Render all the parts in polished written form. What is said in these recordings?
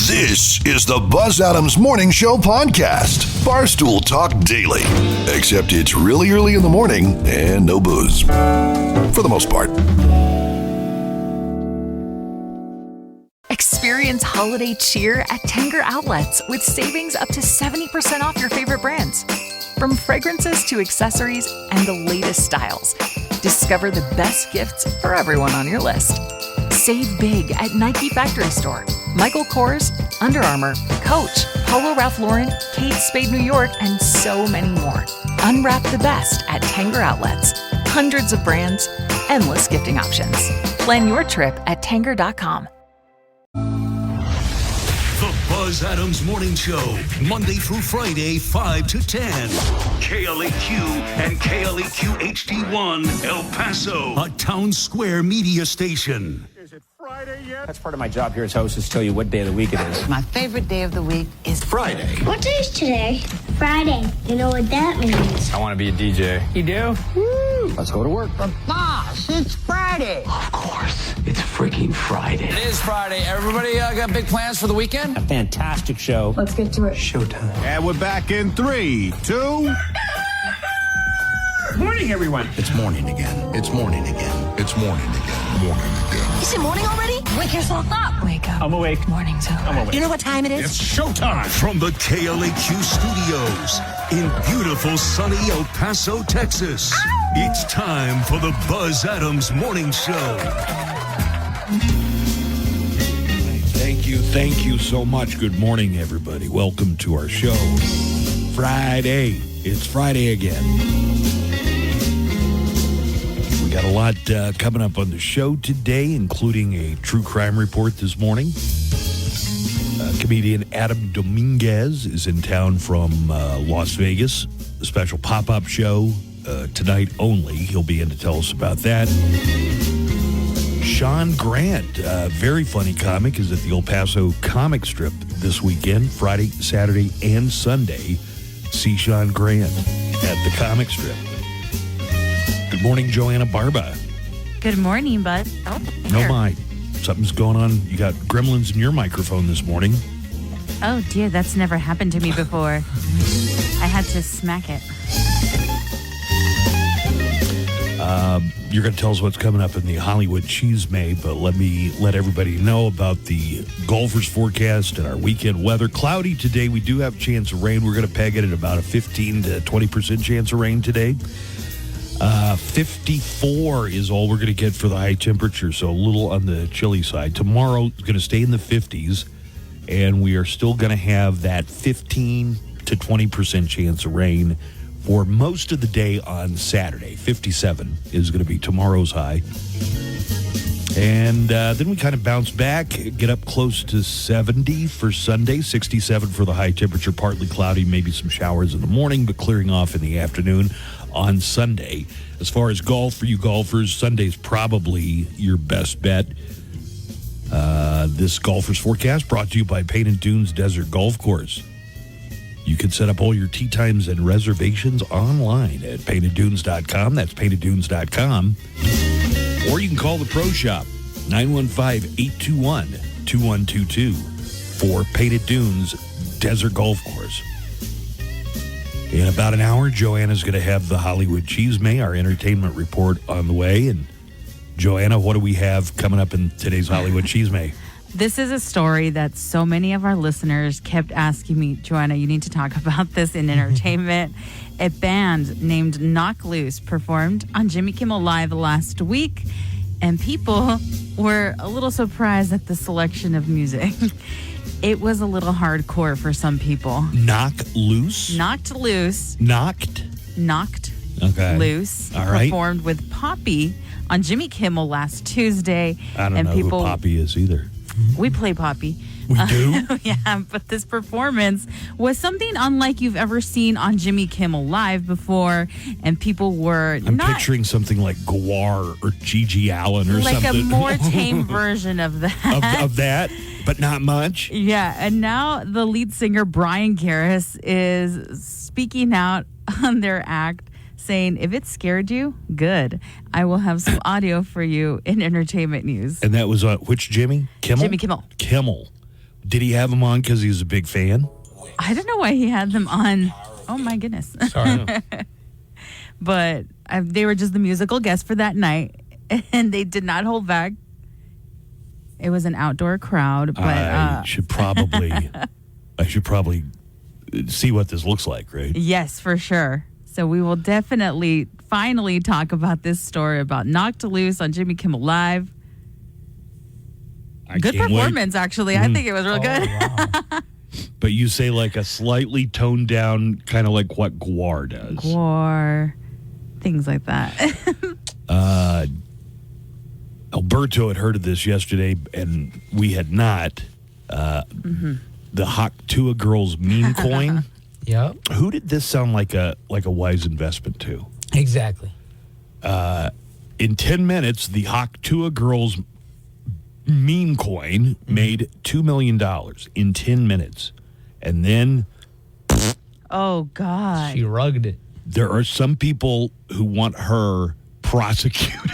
This is the Buzz Adams Morning Show podcast. Barstool Talk Daily. Except it's really early in the morning and no booze. For the most part. Experience holiday cheer at Tanger Outlets with savings up to 70% off your favorite brands. From fragrances to accessories and the latest styles. Discover the best gifts for everyone on your list. Save big at Nike Factory Store, Michael Kors, Under Armour, Coach, Polo Ralph Lauren, Kate Spade New York, and so many more. Unwrap the best at Tanger Outlets. Hundreds of brands, endless gifting options. Plan your trip at Tanger.com. The Buzz Adams Morning Show, Monday through Friday, 5 to 10. KLAQ and KLAQ HD1, El Paso, a Town Square media station. Is it Friday yet? That's part of my job here as host, is to tell you what day of the week it is. My favorite day of the week is Friday. What day is today? Friday. You know what that means? I want to be a DJ. You do? Woo! Let's go to work. But boss, it's Friday. Of course, it's freaking Friday. It is Friday. Everybody got big plans for the weekend? A fantastic show. Let's get to it. Showtime. And we're back in 3, 2. Morning, everyone. It's morning again. It's morning again. It's morning again. Morning again. Is it morning already? Wake yourself up. Wake up. I'm awake. Morning's over. I'm awake. You know what time it is? It's showtime. From the KLAQ studios in beautiful sunny El Paso, Texas. Ow! It's time for the Buzz Adams Morning Show. Thank you so much. Good morning, everybody. Welcome to our show. Friday. It's Friday again. We got a lot coming up on the show today, including a true crime report this morning. Comedian Adam Dominguez is in town from Las Vegas. A special pop-up show tonight only. He'll be in to tell us about that. Sean Grant, very funny comic, is at the El Paso Comic Strip this weekend, Friday, Saturday, and Sunday. See Sean Grant at the Comic Strip. Good morning, Joanna Barba. Good morning, bud. No, my. Something's going on. You got gremlins in your microphone this morning. Oh, dear, that's never happened to me before. I had to smack it. You're going to tell us what's coming up in the Hollywood Cheesemay, but let me let everybody know about the golfers forecast and our weekend weather. Cloudy today. We do have a chance of rain. We're going to peg it at about a 15 to 20% chance of rain today. 54 is all we're going to get for the high temperature, so a little on the chilly side. Tomorrow is going to stay in the 50s, and we are still going to have that 15 to 20% chance of rain for most of the day on Saturday. 57 is going to be tomorrow's high. And then we kind of bounce back, get up close to 70 for Sunday, 67 for the high temperature, partly cloudy, maybe some showers in the morning, but clearing off in the afternoon on Sunday. As far as golf, for you golfers, Sunday's probably your best bet. This golfer's forecast brought to you by Painted Dunes Desert Golf Course. You can set up all your tee times and reservations online at painteddunes.com. That's painteddunes.com. Or you can call the Pro Shop, 915-821-2122 for Painted Dunes Desert Golf Course. In about an hour, Joanna's going to have the Hollywood Cheesemay, our entertainment report, on the way. And Joanna, what do we have coming up in today's Hollywood Cheesemay? This is a story that so many of our listeners kept asking me, Joanna, you need to talk about this in entertainment. A band named Knock Loose performed on Jimmy Kimmel Live last week, and people were a little surprised at the selection of music. It was a little hardcore for some people. Knock Loose? Knocked Loose. Knocked? Okay. Loose. All right. Performed with Poppy on Jimmy Kimmel last Tuesday. I don't know who Poppy is either. We play Poppy. We do? Yeah, but this performance was something unlike you've ever seen on Jimmy Kimmel Live before, and people were I'm picturing something like Gwar or Gigi Allen or like something. Like a more tame version of that. Of that, but not much. Yeah, and now the lead singer, Brian Garris, is speaking out on their act, saying, if it scared you, good. I will have some audio for you in entertainment news. And that was which Jimmy? Kimmel? Jimmy Kimmel. Kimmel. Did he have them on because he was a big fan? I don't know why he had them on. Oh, my goodness. Sorry. But they were just the musical guests for that night, and they did not hold back. It was an outdoor crowd, but I should probably see what this looks like, right? yes, for sure. So we will definitely finally talk about this story about Knocked Loose on Jimmy Kimmel Live. I Good can't performance, actually. I think it was real good. Wow. But you say like a slightly toned down, kind of like what Guar does. Guar, things like that. Alberto had heard of this yesterday, and we had not. The Haktua Girls meme coin. Yep. Who did this sound like a wise investment to? Exactly. In 10 minutes, the Haktua Girls meme coin made $2 million in 10 minutes. And then Oh, God. She rugged it. there are some people who want her prosecuted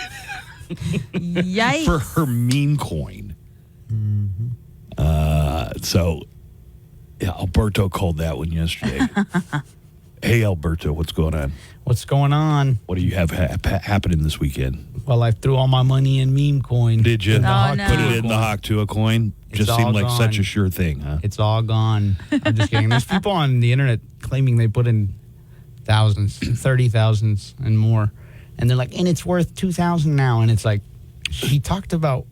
Yikes. for her meme coin. So, yeah, Alberto called that one yesterday. Hey, Alberto, what's going on? What's going on? What do you have happening this weekend? Well, I threw all my money in meme coin. Did you? In the Oh, Hawk no. Put Tuah it in the coin. Haktua coin? It's Just all seemed like such gone. a sure thing, huh? It's all gone. I'm just kidding. There's people on the internet claiming they put in thousands, 30,000s and more. And they're like, and it's worth 2,000 now. And it's like, she talked about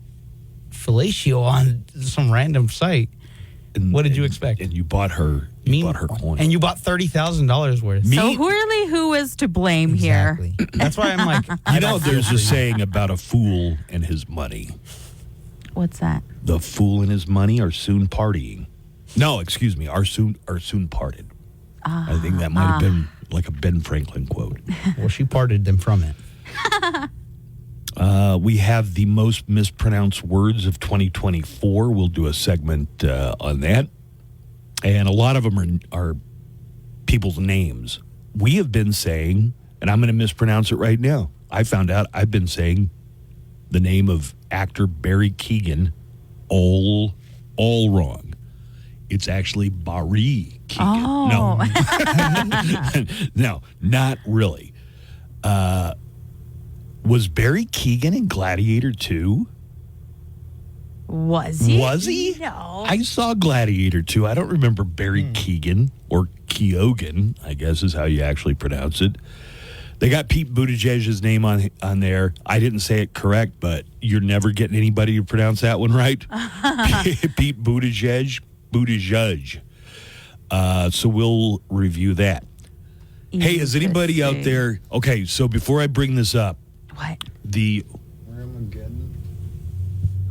fellatio on some random site. What did you expect? And you bought her. You bought her coin. And you bought $30,000 worth. So who is to blame here? Exactly. That's why I'm like, I you know, don't feel there's for a you. saying about a fool and his money. What's that? The fool and his money are soon partying. No, excuse me, are soon parted. I think that might have been like a Ben Franklin quote. Well, she parted them from it. We have the most mispronounced words of 2024. We'll do a segment on that. And a lot of them are people's names. We have been saying, and I'm going to mispronounce it right now. I found out I've been saying the name of actor Barry Keoghan all wrong. It's actually Barry Keoghan. Oh. No, not really. Was Barry Keoghan in Gladiator 2? Was he? Was he? No. I saw Gladiator 2. I don't remember Barry Keoghan, or Keoghan, I guess is how you actually pronounce it. They got Pete Buttigieg's name on there. I didn't say it correct, but you're never getting anybody to pronounce that one right. Pete Buttigieg. So we'll review that. Hey, is anybody out there? Okay, so before I bring this up, What? the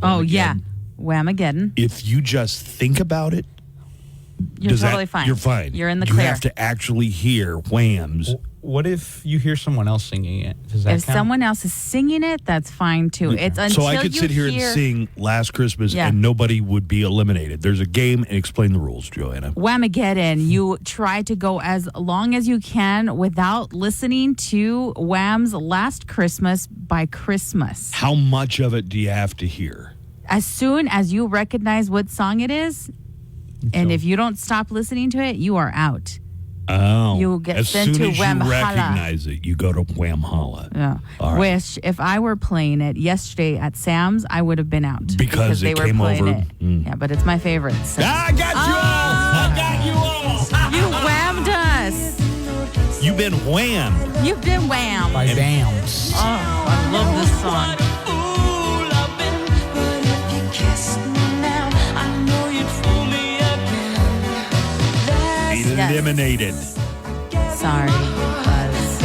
Oh, yeah. Whamageddon. if you just think about it, You're totally fine. You're fine. You're in the you clear. have to actually hear whams. What if you hear someone else singing it? Does that If count? someone else is singing it, that's fine too. It's until So I could you sit here and sing Last Christmas Yeah. and nobody would be eliminated. There's a game, and explain the rules, Joanna. Whamageddon. You try to go as long as you can without listening to Wham's Last Christmas by Christmas. How much of it do you have to hear? As soon as you recognize what song it is, and if you don't stop listening to it, you are out. Oh. You get as sent soon to as you Whamhalla. recognize it, you go to Whamhalla. Yeah. All right. Which, if I were playing it yesterday at Sam's, I would have been out. Because they it were came playing over. it. Yeah, but it's my favorite. So. I got you all! I got you all! You whammed us. You've been whammed. You've been whammed. By Bam. Oh, I love this song. Eliminated. Sorry, Buzz.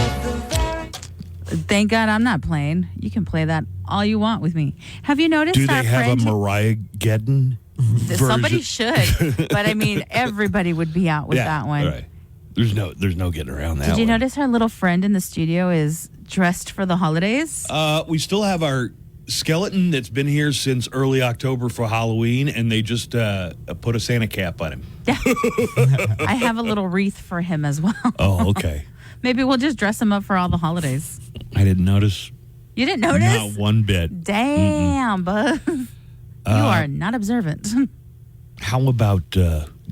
Thank God I'm not playing. You can play that all you want with me. Have you noticed Do our they have friend? a Mariah Geddon Somebody version? should, but I mean, everybody would be out with that one. Right. There's no getting around that. Did you one. notice our little friend in the studio is dressed for the holidays? We still have our skeleton that's been here since early October for Halloween, and they just put a Santa cap on him. Yeah. I have a little wreath for him as well. Oh, okay. Maybe we'll just dress him up for all the holidays. I didn't notice. You didn't notice? Not one bit. Damn, Buzz. You are not observant. How about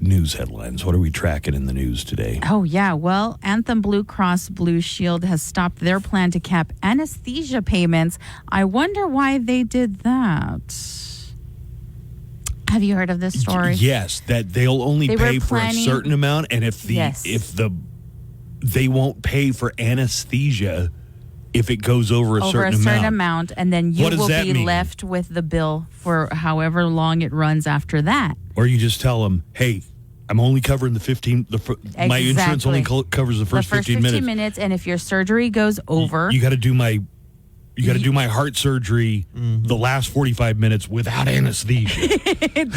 news headlines? What are we tracking in the news today? Oh, yeah. Well, Anthem Blue Cross Blue Shield has stopped their plan to cap anesthesia payments. I wonder why they did that. Have you heard of this story? Yes, that they'll only pay for a certain amount, and if they won't pay for anesthesia if it goes over a certain amount, and then you will be left with the bill for however long it runs after that. Or you just tell them, hey, I'm only covering the 15. My insurance only covers the first 15 minutes. And if your surgery goes over, you got to do my. You got to do my heart surgery the last 45 minutes without anesthesia.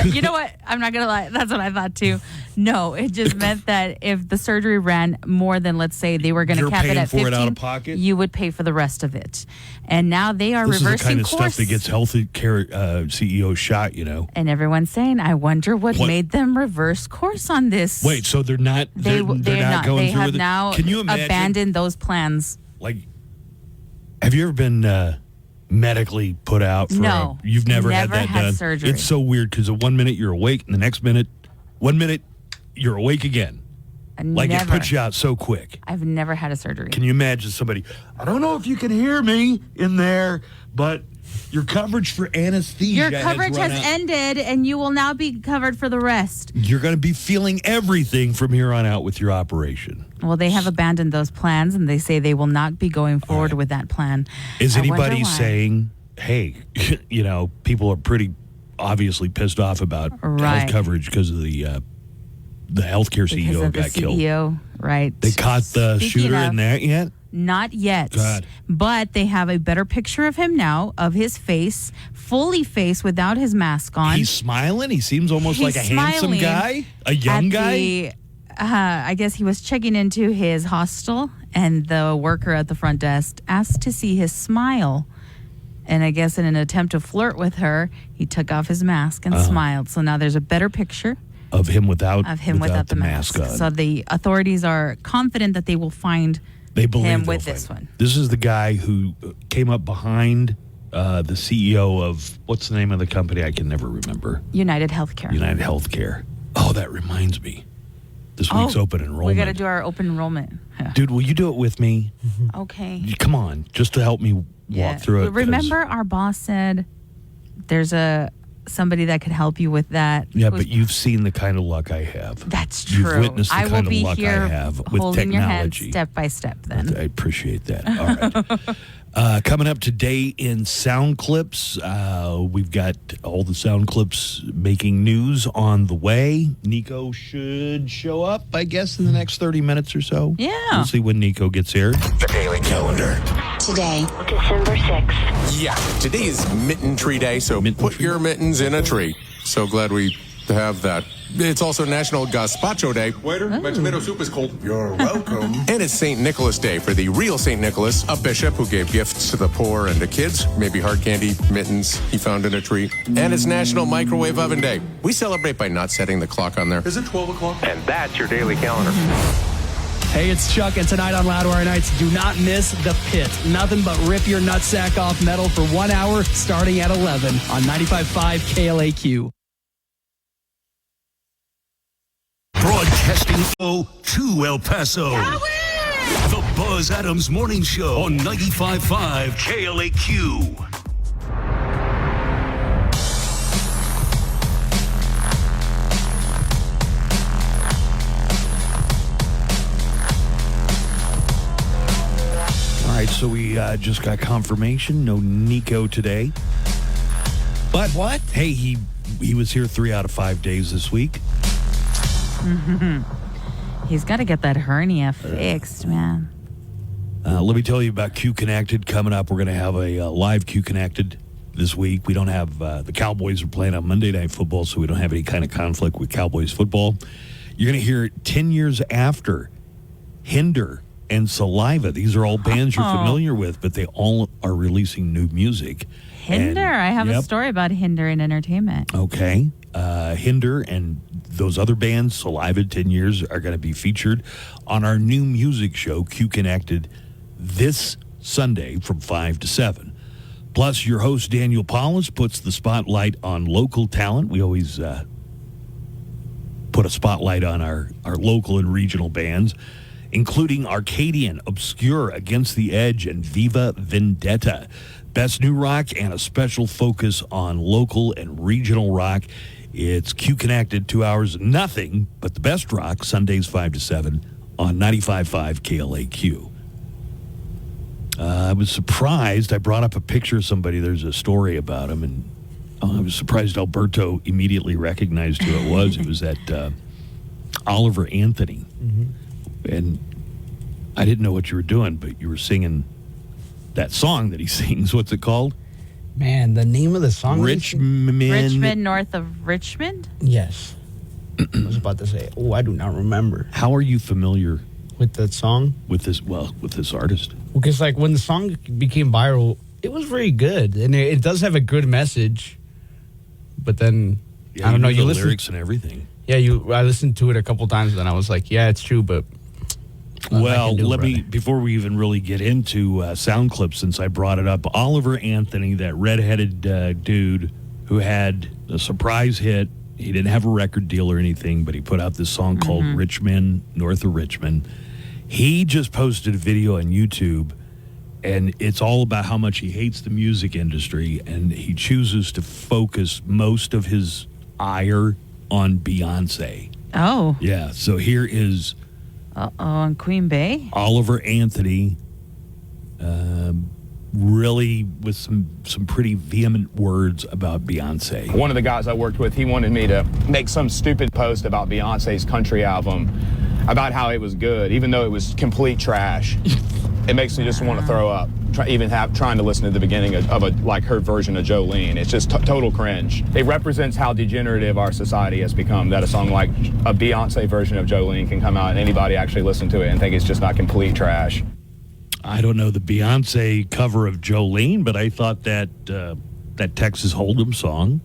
You know what? I'm not going to lie. That's what I thought too. No, it just meant that if the surgery ran more than, let's say, they were going to cap it at 15, it out of pocket? You would pay for the rest of it. And now they are reversing course. This is the kind of stuff that gets healthy care CEOs shot, you know. And everyone's saying, I wonder what made them reverse course on this. Wait, so they're not they're not going they through have with it? now Can you imagine? Abandoned those plans. Like, have you ever been medically put out for you've never had that done? Surgery. It's so weird because 1 minute you're awake and the next minute, 1 minute you're awake again. It puts you out so quick. I've never had a surgery. Can you imagine somebody, I don't know if you can hear me in there, but your coverage for anesthesia Your coverage has ended, and you will now be covered for the rest. You're going to be feeling everything from here on out with your operation. Well, they have abandoned those plans, and they say they will not be going forward with that plan. Is anybody saying, hey, you know, people are pretty obviously pissed off about health coverage because of the healthcare CEO got killed? Right. They caught the shooter in that yet? Not yet. God. But they have a better picture of him now, of his face, fully face without his mask on. He's smiling. He seems almost like a handsome guy, a young guy. I guess he was checking into his hostel, and the worker at the front desk asked to see his smile. And I guess in an attempt to flirt with her, he took off his mask and smiled. So now there's a better picture of him without the mask on. So the authorities are confident that they will find him with this one. This is the guy who came up behind the CEO of, what's the name of the company? I can never remember. United Healthcare. United Healthcare. Oh, that reminds me. This week's open enrollment. We got to do our open enrollment. Yeah. Dude, will you do it with me? Okay. Come on, just to help me walk through it. Remember our boss said there's somebody that could help you with that. Yeah, but you've seen the kind of luck I have. That's true. You've witnessed the kind of luck I have with holding technology. Your hand step by step then. I appreciate that. All right. Coming up today in Sound Clips, we've got all the Sound Clips making news on the way. Nico should show up, I guess, in the next 30 minutes or so. Yeah. We'll see when Nico gets here. The Daily Calendar. Today, December 6th. Yeah, today is Mitten Tree Day, so put your mittens in a tree. So glad we have that. It's also National Gazpacho Day. Waiter, my tomato soup is cold. You're welcome. And it's St. Nicholas Day for the real St. Nicholas, a bishop who gave gifts to the poor and to kids, maybe hard candy, mittens he found in a tree. And it's National Microwave Oven Day. We celebrate by not setting the clock on there. Is it 12 o'clock? And that's your daily calendar. Hey, it's Chuck, and tonight on Loudwire Nights, do not miss The Pit. Nothing but rip your nutsack off metal for 1 hour starting at 11 on 95.5 KLAQ. Broadcasting to El Paso. The Buzz Adams Morning Show on 95.5 KLAQ. All right, so we just got confirmation. No Nico today. But what? Hey, he was here 3 out of 5 days this week. He's got to get that hernia fixed, man. Let me tell you about Q Connected coming up. We're going to have a live Q Connected this week. We don't have the Cowboys are playing on Monday Night Football, so we don't have any kind of conflict with Cowboys football. You're going to hear it 10 years after Hinder and Saliva. These are all bands you're familiar with, but they all are releasing new music. Hinder. I have a story about Hinder in entertainment. Okay. Hinder and those other bands, Saliva, 10 Years, are going to be featured on our new music show, Q Connected, this Sunday from 5 to 7. Plus, your host, Daniel Paulus, puts the spotlight on local talent. We always put a spotlight on our local and regional bands, including Arcadian, Obscure, Against the Edge, and Viva Vendetta. Best new rock and a special focus on local and regional rock. It's Q Connected, 2 hours of nothing but the best rock, Sundays 5 to 7 on 95.5 KLAQ. I was surprised. I brought up a picture of somebody. There's a story about him, and I was surprised Alberto immediately recognized who it was. It was that Oliver Anthony. Mm-hmm. And I didn't know what you were doing, but you were singing that song that he sings. What's it called? Man, the name of the song? Richmond, north of Richmond? Yes. I was about to say, I do not remember. How are you familiar with that song? With this artist? Because, like, when the song became viral, it was very good. And it does have a good message. But then, I don't know. You listen lyrics and everything. Yeah, I listened to it a couple times, and I was like, yeah, it's true, but... Well, before we even really get into sound clips, since I brought it up, Oliver Anthony, that redheaded dude who had a surprise hit. He didn't have a record deal or anything, but he put out this song called Richmond, North of Richmond. He just posted a video on YouTube, and it's all about how much he hates the music industry, and he chooses to focus most of his ire on Beyonce. Oh. Yeah, so here is... on Queen Bay? Oliver Anthony, really with some pretty vehement words about Beyonce. One of the guys I worked with, he wanted me to make some stupid post about Beyonce's country album, about how it was good, even though it was complete trash. It makes me just want to throw up. Trying to listen to the beginning of her version of Jolene. It's just total cringe. It represents how degenerative our society has become, that a song like a Beyonce version of Jolene can come out and anybody actually listen to it and think it's just not complete trash. I don't know the Beyonce cover of Jolene, but I thought that that Texas Hold'em song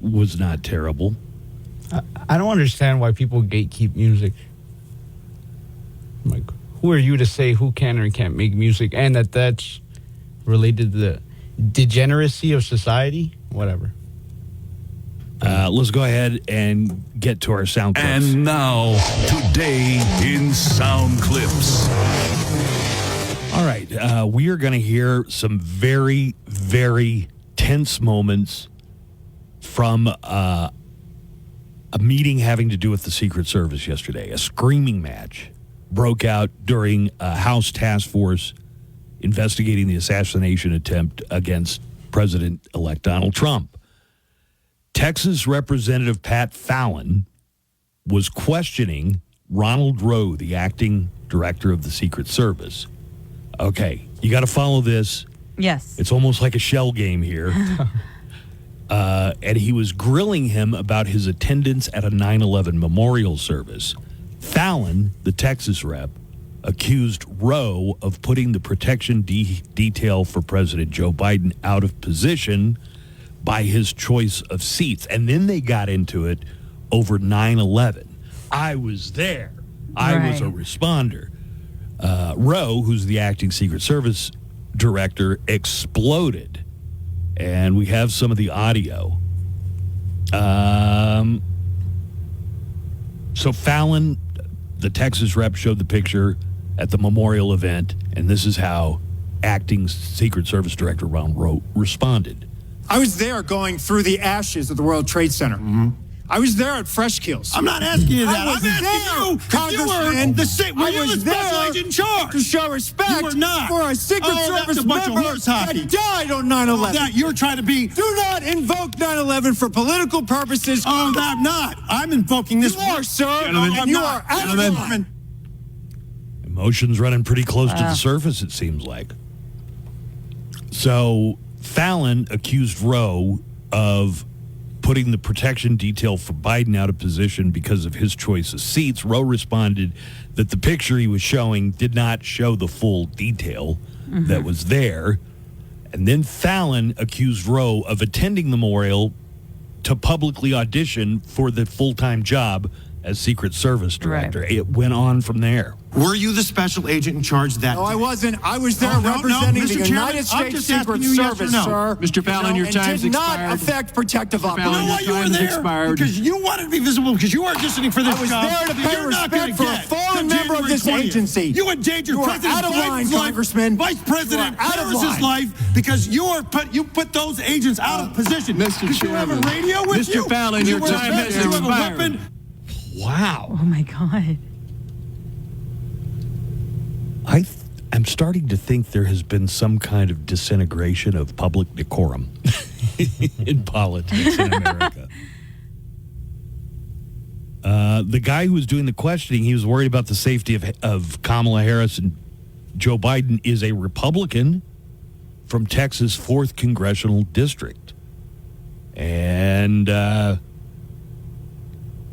was not terrible. I don't understand why people gatekeep music. Like, who are you to say who can or can't make music, and that's related to the degeneracy of society? Whatever. Let's go ahead and get to our sound clips. And now, today in Sound Clips. All right. We are going to hear some very, very tense moments from a meeting having to do with the Secret Service yesterday. A screaming match broke out during a House task force investigating the assassination attempt against President-elect Donald Trump. Texas Representative Pat Fallon was questioning Ronald Rowe, the acting director of the Secret Service. Okay, you got to follow this. Yes. It's almost like a shell game here. And he was grilling him about his attendance at a 9/11 memorial service. Fallon, the Texas rep, accused Rowe of putting the protection detail for President Joe Biden out of position by his choice of seats. And then they got into it over 9/11. I was there. I was a responder. Rowe, who's the acting Secret Service director, exploded. And we have some of the audio. So Fallon, the Texas rep, showed the picture at the memorial event, and this is how acting Secret Service Director Ron Rowe responded. I was there going through the ashes of the World Trade Center. Mm-hmm. I was there at Fresh Kills. I'm not asking you that. I'm asking you, Congressman. You were the special agent in charge. To show respect you were not. For a Secret Service member that died on 9/11. That you're trying to be. Do not invoke 9/11 for political purposes. Oh, I'm not. I'm invoking this. You are, sir. Gentlemen, and you are out of line. Emotions running pretty close to the surface, it seems like. So Fallon accused Rowe of putting the protection detail for Biden out of position because of his choice of seats. Rowe responded that the picture he was showing did not show the full detail that was there. And then Fallon accused Rowe of attending the memorial to publicly audition for the full-time job as Secret Service director. It went on from there. Were you the special agent in charge that No, day? I wasn't. I was there representing the United States Secret Service, sir. Mr. Fallon, your time's did expired. not affect protective Fallon, operations. your You know why you were time's there? expired. Because you wanted to be visible, because you weren't just sitting for this I was job. there to that pay you're not gonna respect for a get fallen till member of this January 20th. agency. You endangered You are President out of line, Biden's life, Congressman. Vice President You are out of Harris's line. life, because you put those agents out of position. Mr. Because you have a Chairman. radio with Mr. you. Fallon, your You wear a time vest, has you have a expired. weapon. Wow. Oh my God. I'm starting to think there has been some kind of disintegration of public decorum in politics in America. The guy who was doing the questioning, he was worried about the safety of Kamala Harris and Joe Biden, is a Republican from Texas' 4th Congressional District. And, God,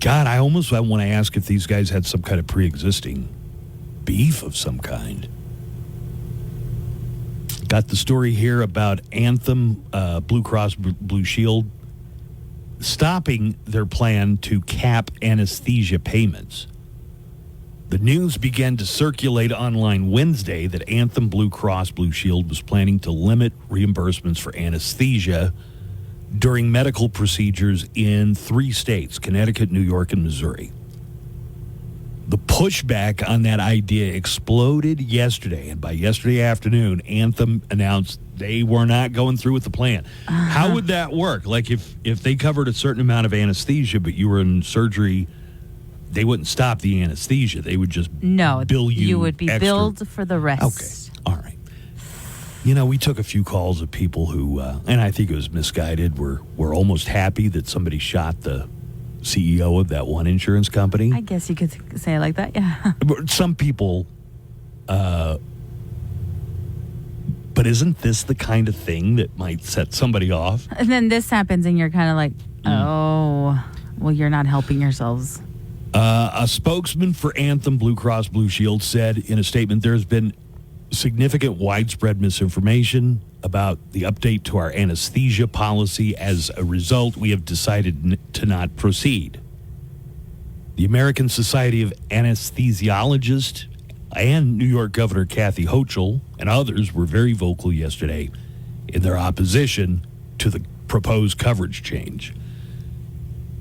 I want to ask if these guys had some kind of pre-existing beef of some kind. Got the story here about Anthem, Blue Cross Blue Shield, stopping their plan to cap anesthesia payments. The news began to circulate online Wednesday that Anthem Blue Cross Blue Shield was planning to limit reimbursements for anesthesia during medical procedures in 3 states, Connecticut, New York, and Missouri. The pushback on that idea exploded yesterday, and by yesterday afternoon, Anthem announced they were not going through with the plan. How would that work? Like if they covered a certain amount of anesthesia, but you were in surgery, they wouldn't stop the anesthesia. They would just bill you. You would be extra. billed for the rest. Okay, all right. You know, we took a few calls of people who, and I think it was misguided, were almost happy that somebody shot the CEO of that one insurance company. I guess you could say it like that, yeah. Some people, but isn't this the kind of thing that might set somebody off? And then this happens and you're kind of like, oh, well, you're not helping yourselves. A spokesman for Anthem Blue Cross Blue Shield said in a statement, there's been significant widespread misinformation about the update to our anesthesia policy. As a result, we have decided to not proceed. The American Society of Anesthesiologists and New York Governor Kathy Hochul and others were very vocal yesterday in their opposition to the proposed coverage change.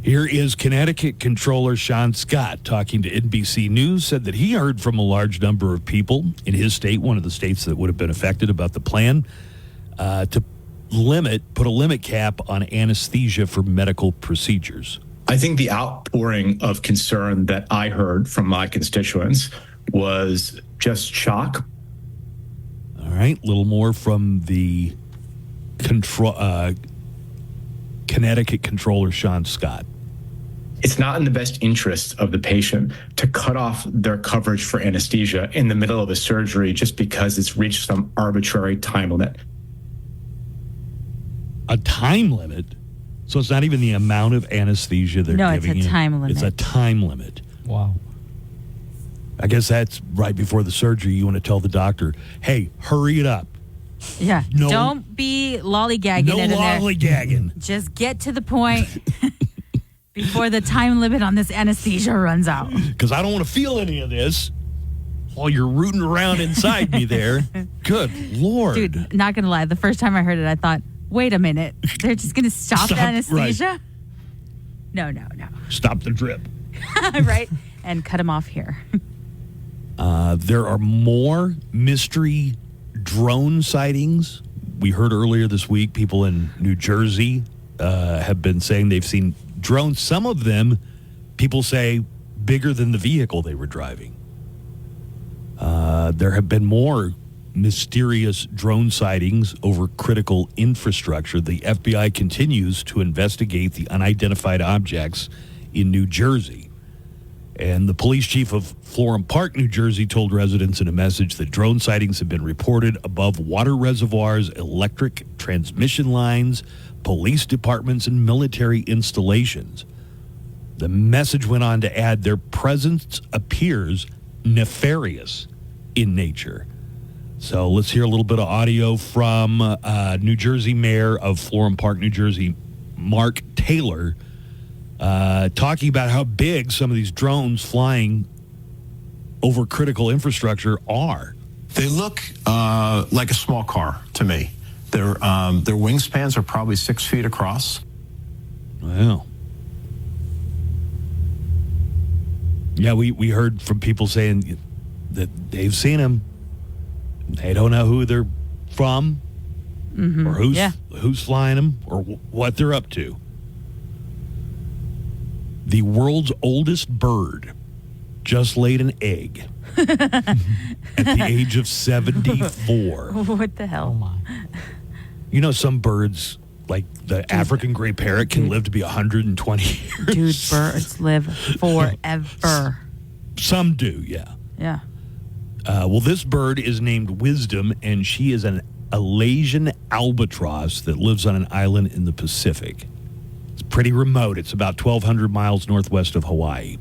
Here is Connecticut Controller Sean Scott talking to NBC News, said that he heard from a large number of people in his state, one of the states that would have been affected, about the plan to put a limit cap on anesthesia for medical procedures. I think the outpouring of concern that I heard from my constituents was just shock. All right, a little more from the Connecticut Controller Sean Scott. It's not in the best interest of the patient to cut off their coverage for anesthesia in the middle of a surgery just because it's reached some arbitrary time limit. A time limit? So it's not even the amount of anesthesia they're giving you. No, it's a time limit. It's a time limit. Wow. I guess that's right before the surgery. You want to tell the doctor, hey, hurry it up. Yeah. No, don't be lollygagging no it in there. lollygagging. Just get to the point before the time limit on this anesthesia runs out. Because I don't want to feel any of this while you're rooting around inside me there. Good Lord. Dude, not going to lie. The first time I heard it, I thought, wait a minute. They're just going to stop the anesthesia? Right. No. Stop the drip. Right? And cut him off here. There are more mystery drone sightings. We heard earlier this week people in New Jersey have been saying they've seen drones. Some of them, people say, bigger than the vehicle they were driving. There have been more mysterious drone sightings over critical infrastructure. The FBI continues to investigate the unidentified objects in New Jersey. And the police chief of Florham Park, New Jersey, told residents in a message that drone sightings have been reported above water reservoirs, electric transmission lines, police departments, and military installations. The message went on to add their presence appears nefarious in nature. So let's hear a little bit of audio from New Jersey Mayor of Florham Park, New Jersey, Mark Taylor, talking about how big some of these drones flying over critical infrastructure are? They look like a small car to me. Their wingspans are probably 6 feet across. Wow. Yeah, we heard from people saying that they've seen them. They don't know who they're from or who's flying them or what they're up to. The world's oldest bird just laid an egg at the age of 74. What the hell? Oh, my. You know, some birds, like the African gray parrot, can live to be 120 years. Dude, birds live forever. Some do, yeah. Yeah. Well, this bird is named Wisdom, and she is an Alaskan albatross that lives on an island in the Pacific. It's pretty remote. It's about 1,200 miles northwest of Hawaii.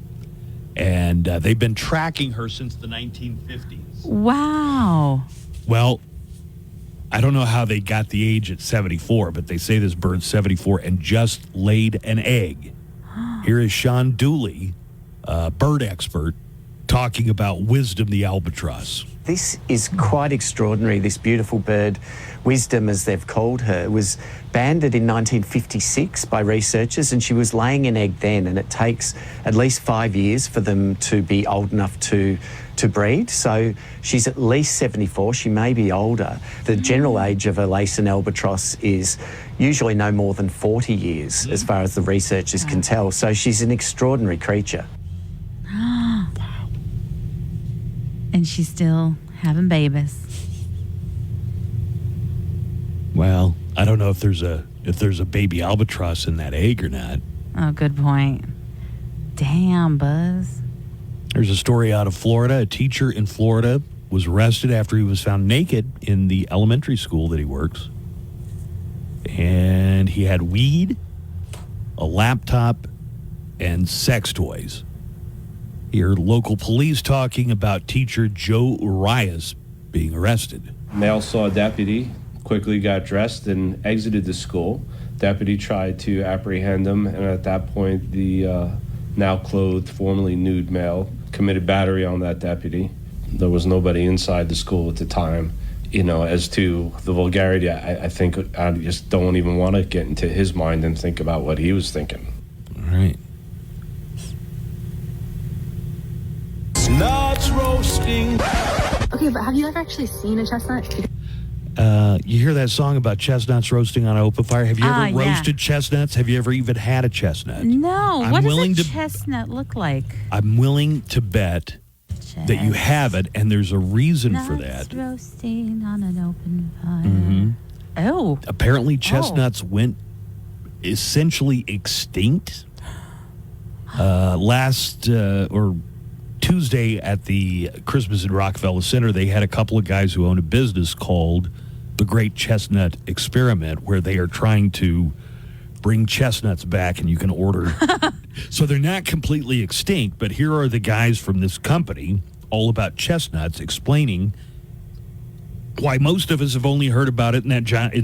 And they've been tracking her since the 1950s. Wow. Well, I don't know how they got the age at 74, but they say this bird's 74 and just laid an egg. Here is Sean Dooley, bird expert, talking about Wisdom the albatross. This is quite extraordinary. This beautiful bird, Wisdom as they've called her, was banded in 1956 by researchers, and she was laying an egg then, and it takes at least 5 years for them to be old enough to breed. So she's at least 74. She may be older. The general age of a Alaskan albatross is usually no more than 40 years, as far as the researchers can tell. So she's an extraordinary creature. And she's still having babies. Well, I don't know if there's a baby albatross in that egg or not. Oh, good point. Damn, Buzz. There's a story out of Florida. A teacher in Florida was arrested after he was found naked in the elementary school that he works. And he had weed, a laptop, and sex toys. Here, local police talking about teacher Joe Urias being arrested. Male saw a deputy, quickly got dressed and exited the school. Deputy tried to apprehend him, and at that point, the now clothed, formerly nude male committed battery on that deputy. There was nobody inside the school at the time. You know, as to the vulgarity, I think I just don't even want to get into his mind and think about what he was thinking. All right. Nuts roasting. Okay, but have you ever actually seen a chestnut? You hear that song about chestnuts roasting on an open fire? Have you ever roasted chestnuts? Have you ever even had a chestnut? No. What does a chestnut look like? I'm willing to bet that you haven't, and there's a reason for that. Roasting on an open fire. Mm-hmm. Oh. Apparently, chestnuts went essentially extinct last or Tuesday at the Christmas in Rockefeller Center. They had a couple of guys who own a business called the Great Chestnut Experiment, where they are trying to bring chestnuts back, and you can order. So they're not completely extinct, but here are the guys from this company all about chestnuts explaining why most of us have only heard about it in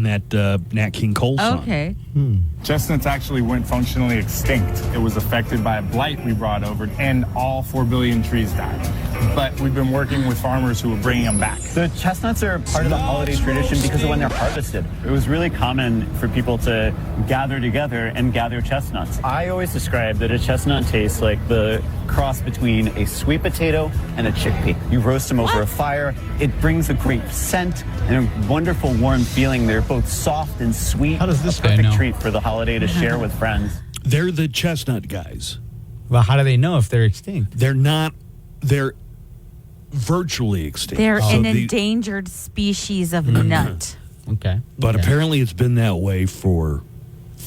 that Nat King Cole song. Okay. Chestnuts actually went functionally extinct. It was affected by a blight we brought over, and all 4 billion trees died. But we've been working with farmers who are bringing them back. The chestnuts are part of the holiday tradition because of when they're harvested. It was really common for people to gather together and gather chestnuts. I always describe that a chestnut tastes like the cross between a sweet potato and a chickpea. You roast them over a fire. It brings a great scent and a wonderful warm feeling. They're both soft and sweet. How does this a guy perfect know? treat for the holiday to share with friends. They're the chestnut guys. Well, how do they know if they're extinct? They're not. They're virtually extinct. They're an endangered species of nut. Okay. But apparently it's been that way for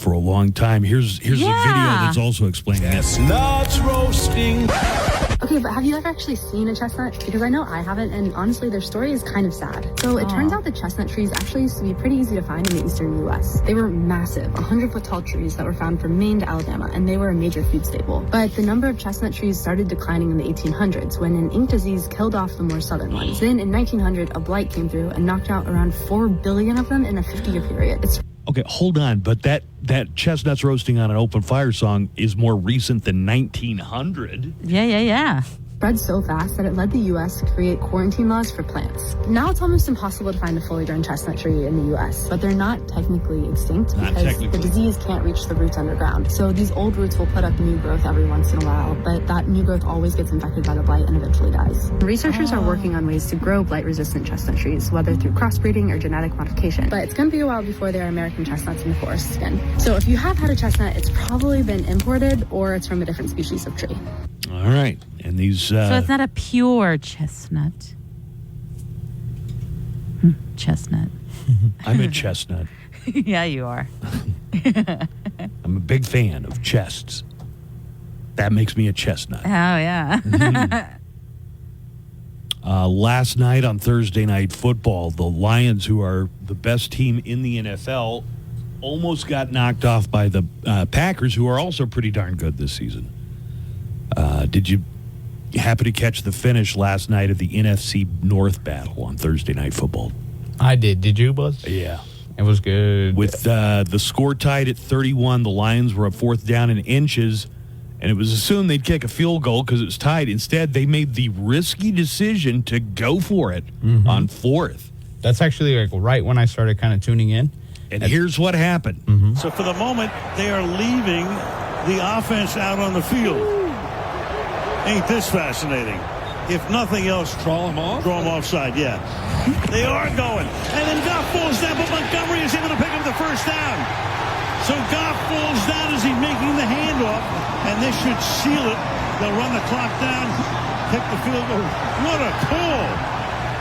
a long time. Here's a video that's also explaining this. Nuts roasting. Okay, but have you ever actually seen a chestnut? Because I know I haven't, and honestly, their story is kind of sad. So it turns out that chestnut trees actually used to be pretty easy to find in the eastern U.S. They were massive, 100-foot tall trees that were found from Maine to Alabama, and they were a major food staple. But the number of chestnut trees started declining in the 1800s when an ink disease killed off the more southern ones. Then in 1900, a blight came through and knocked out around 4 billion of them in a 50-year period. It's Okay, hold on, but that chestnuts roasting on an open fire song is more recent than 1900. Yeah. spread so fast that it led the U.S. to create quarantine laws for plants. Now it's almost impossible to find a fully grown chestnut tree in the U.S., but they're not technically extinct because the disease can't reach the roots underground. So these old roots will put up new growth every once in a while, but that new growth always gets infected by the blight and eventually dies. Researchers are working on ways to grow blight-resistant chestnut trees, whether through crossbreeding or genetic modification. But it's going to be a while before there are American chestnuts in the forests again. So if you have had a chestnut, it's probably been imported or it's from a different species of tree. All right. And these... So it's not a pure chestnut. Chestnut. I'm a chestnut. Yeah, you are. I'm a big fan of chests. That makes me a chestnut. Oh, yeah. Last night on Thursday Night Football, the Lions, who are the best team in the NFL, almost got knocked off by the Packers, who are also pretty darn good this season. Did you happen to catch the finish last night of the NFC North battle on Thursday Night Football? I did. Did you, Buzz? Yeah. It was good. With the score tied at 31, the Lions were up 4th down in inches, and it was assumed they'd kick a field goal because it was tied. Instead, they made the risky decision to go for it on 4th. That's actually like right when I started kind of tuning in. And here's what happened. So for the moment, they are leaving the offense out on the field. Ain't this fascinating? If nothing else, draw them offside, yeah. They are going. And then Goff falls down, but Montgomery is able to pick up the first down. So Goff falls down as he's making the handoff, and this should seal it. They'll run the clock down, kick the field goal. What a call.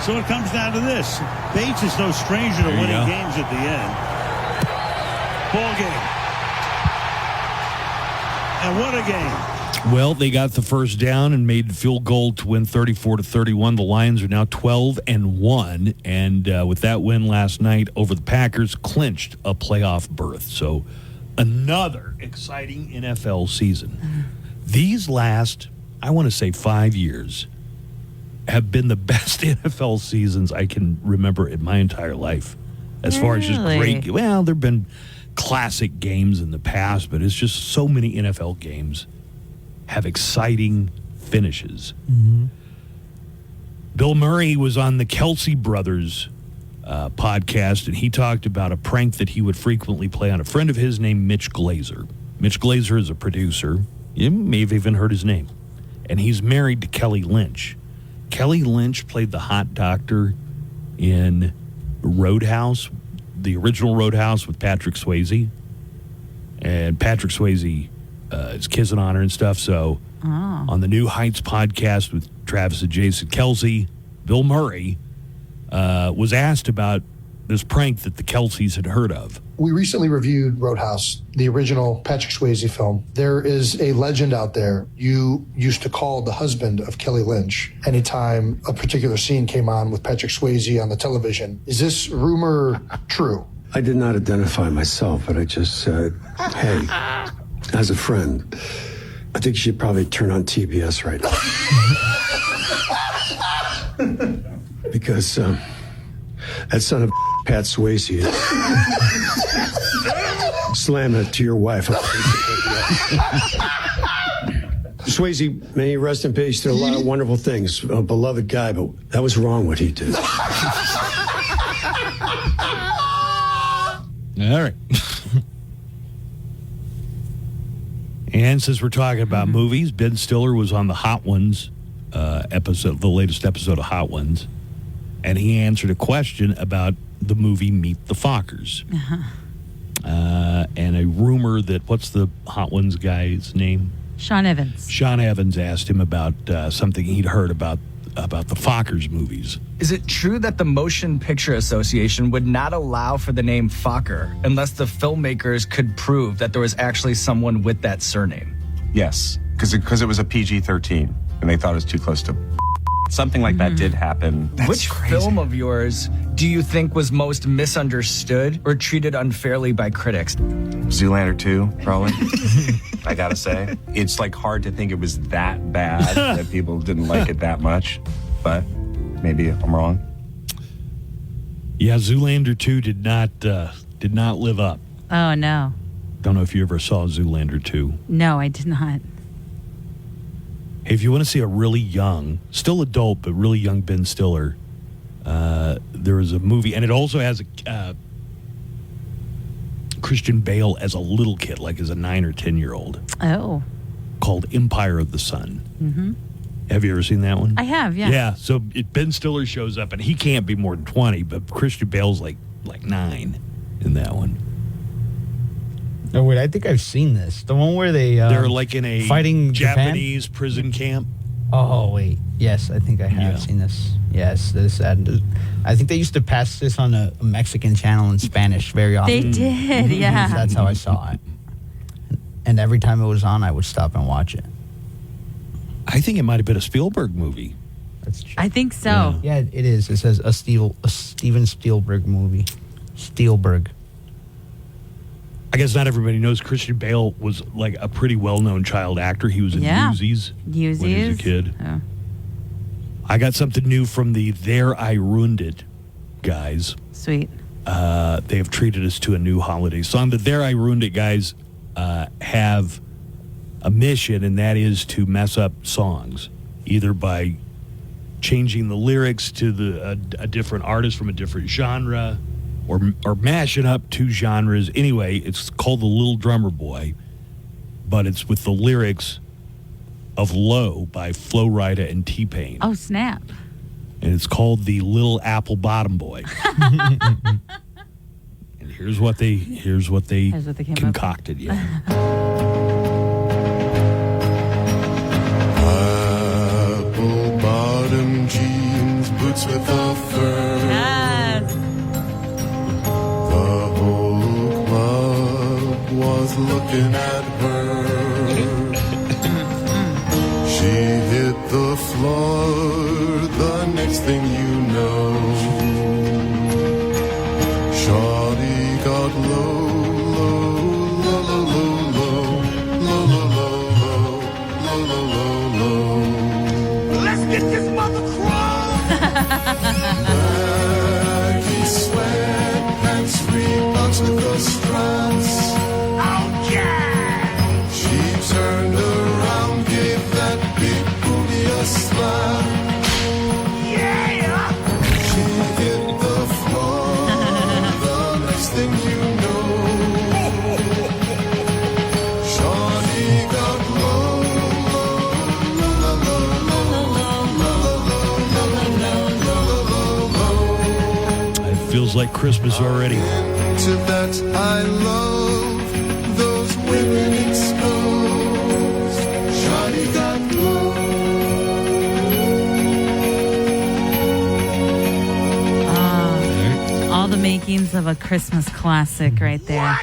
So it comes down to this. Bates is no stranger to winning games at the end. Ball game. And what a game. Well, they got the first down and made the field goal to win 34-31. The Lions are now 12-1, and with that win last night over the Packers, clinched a playoff berth. So another exciting NFL season. These last, I want to say 5 years, have been the best NFL seasons I can remember in my entire life. As far as just great, well, there have been classic games in the past, but it's just so many NFL games have exciting finishes. Bill Murray was on the Kelsey Brothers podcast, and he talked about a prank that he would frequently play on a friend of his named Mitch Glazer. Mitch Glazer is a producer. You may have even heard his name. And he's married to Kelly Lynch. Kelly Lynch played the hot doctor in Roadhouse, the original Roadhouse with Patrick Swayze. And Patrick Swayze is kissing on her and stuff. So on the New Heights podcast with Travis and Jason Kelsey, Bill Murray was asked about this prank that the Kelseys had heard of. We recently reviewed Roadhouse, the original Patrick Swayze film. There is a legend out there. You used to call the husband of Kelly Lynch anytime a particular scene came on with Patrick Swayze on the television. Is this rumor true? I did not identify myself, but I just said, hey, as a friend, I think you should probably turn on TBS right now. Because that son of Pat Swayze slamming it to your wife. Swayze, may he rest in peace, did a lot of wonderful things. A beloved guy, but that was wrong what he did. All right. And since we're talking about movies, Ben Stiller was on the Hot Ones episode, the latest episode of Hot Ones, and he answered a question about the movie Meet the Fockers. And a rumor that, what's the Hot Ones guy's name? Sean Evans. Sean Evans asked him about something he'd heard about the Fockers movies. Is it true that the Motion Picture Association would not allow for the name Fokker unless the filmmakers could prove that there was actually someone with that surname? Yes, because it was a PG-13, and they thought it was too close to... Something like that did happen. Which film of yours do you think was most misunderstood or treated unfairly by critics? Zoolander 2, probably. I gotta say. It's like hard to think it was that bad that people didn't like it that much, but maybe I'm wrong. Yeah, Zoolander 2 did not live up. Oh, no. Don't know if you ever saw Zoolander 2. No, I did not. If you want to see a really young, still adult, but really young Ben Stiller, there is a movie, and it also has a Christian Bale as a little kid, like as a 9 or 10-year-old. Oh. Called Empire of the Sun. Mm-hmm. Have you ever seen that one? I have, yeah. Yeah, so Ben Stiller shows up, and he can't be more than 20, but Christian Bale's like 9 in that one. Oh, wait, I think I've seen this. The one where they're like in a fighting Japanese prison camp. Oh, wait. Yes, I think I have seen this. Yes, this. I think they used to pass this on a Mexican channel in Spanish very often. They did, yeah. That's how I saw it. And every time it was on, I would stop and watch it. I think it might have been a Spielberg movie. I think so. Yeah, it is. It says a Steven Spielberg movie. Spielberg. I guess not everybody knows Christian Bale was like a pretty well-known child actor. He was in Newsies when he was a kid. Oh. I got something new from the There I Ruined It guys. Sweet. They have treated us to a new holiday song. The There I Ruined It guys have a mission, and that is to mess up songs, either by changing the lyrics to a different artist from a different genre, or mashing up two genres. Anyway, it's called The Little Drummer Boy, but it's with the lyrics of Low by Flo Rida and T-Pain. Oh, snap. And it's called The Little Apple Bottom Boy. And here's what they came concocted. Yeah. Apple bottom jeans, boots with a fur. Yes. The whole club was looking at her. She hit the floor, the next thing you know, Shawty got low, low, low, low, low, low, low, low, low, low, low, low. Let's get this mother crawl. Baggy sweatpants, Reeboks with the straps. Oh yeah! She turned around, gave that big booty a slap. Yeah! She hit the floor, the next thing you know, Shawnee got low, low, low, low, low, low, low. It feels like Christmas already. To that I love those women exposed. Shawnee got low. All the makings of a Christmas classic right there.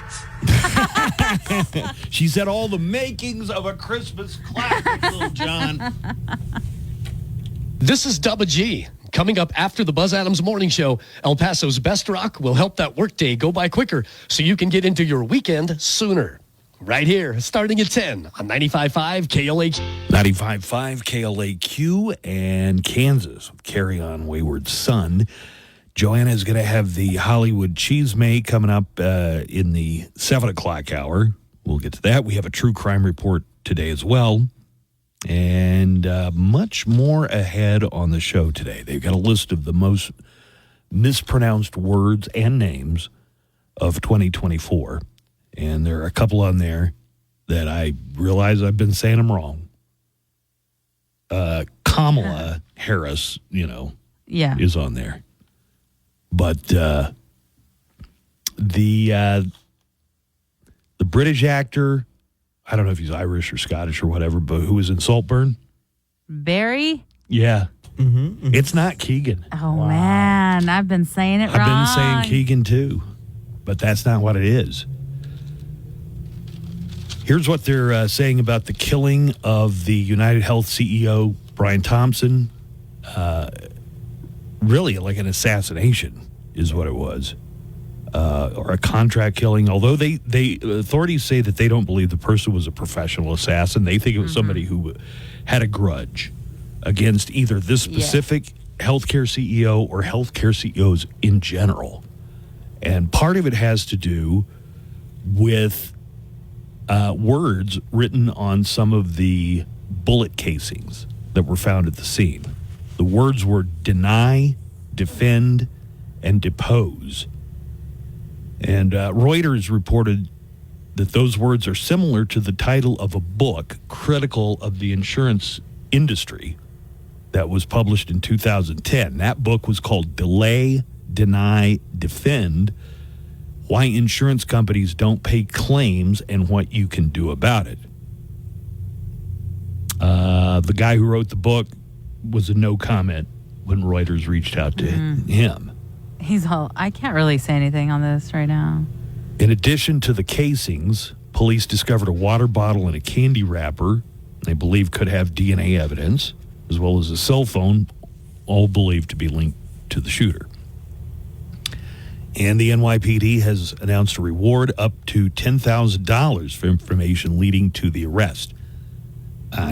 She said all the makings of a Christmas classic, little John. This is Double G. Coming up after the Buzz Adams Morning Show, El Paso's Best Rock will help that workday go by quicker so you can get into your weekend sooner. Right here, starting at 10 on 95.5 KLAQ. 95.5 KLAQ and Kansas with Carry On Wayward Son. Joanna is going to have the Hollywood Cheesemate coming up in the 7 o'clock hour. We'll get to that. We have a true crime report today as well. And much more ahead on the show today. They've got a list of the most mispronounced words and names of 2024. And there are a couple on there that I realize I've been saying them wrong. Kamala Harris, Yeah. is on there. But the British actor, I don't know if he's Irish or Scottish or whatever, but who was in Saltburn? Barry? Yeah. It's not Keegan. Oh, man. I've been saying it wrong. I've been saying Keegan too, but that's not what it is. Here's what they're saying about the killing of the United Health CEO, Brian Thompson. Really like an assassination is what it was. Or a contract killing, although they authorities say that they don't believe the person was a professional assassin. They think it was somebody who had a grudge against either this specific healthcare CEO or healthcare CEOs in general. And part of it has to do with words written on some of the bullet casings that were found at the scene. The words were deny, defend, and depose. And Reuters reported that those words are similar to the title of a book critical of the insurance industry that was published in 2010. That book was called Delay, Deny, Defend: Why Insurance Companies Don't Pay Claims and What You Can Do About It. The guy who wrote the book was a no comment when Reuters reached out to him. He's all, I can't really say anything on this right now. In addition to the casings, police discovered a water bottle and a candy wrapper they believe could have DNA evidence, as well as a cell phone, all believed to be linked to the shooter. And the NYPD has announced a reward up to $10,000 for information leading to the arrest.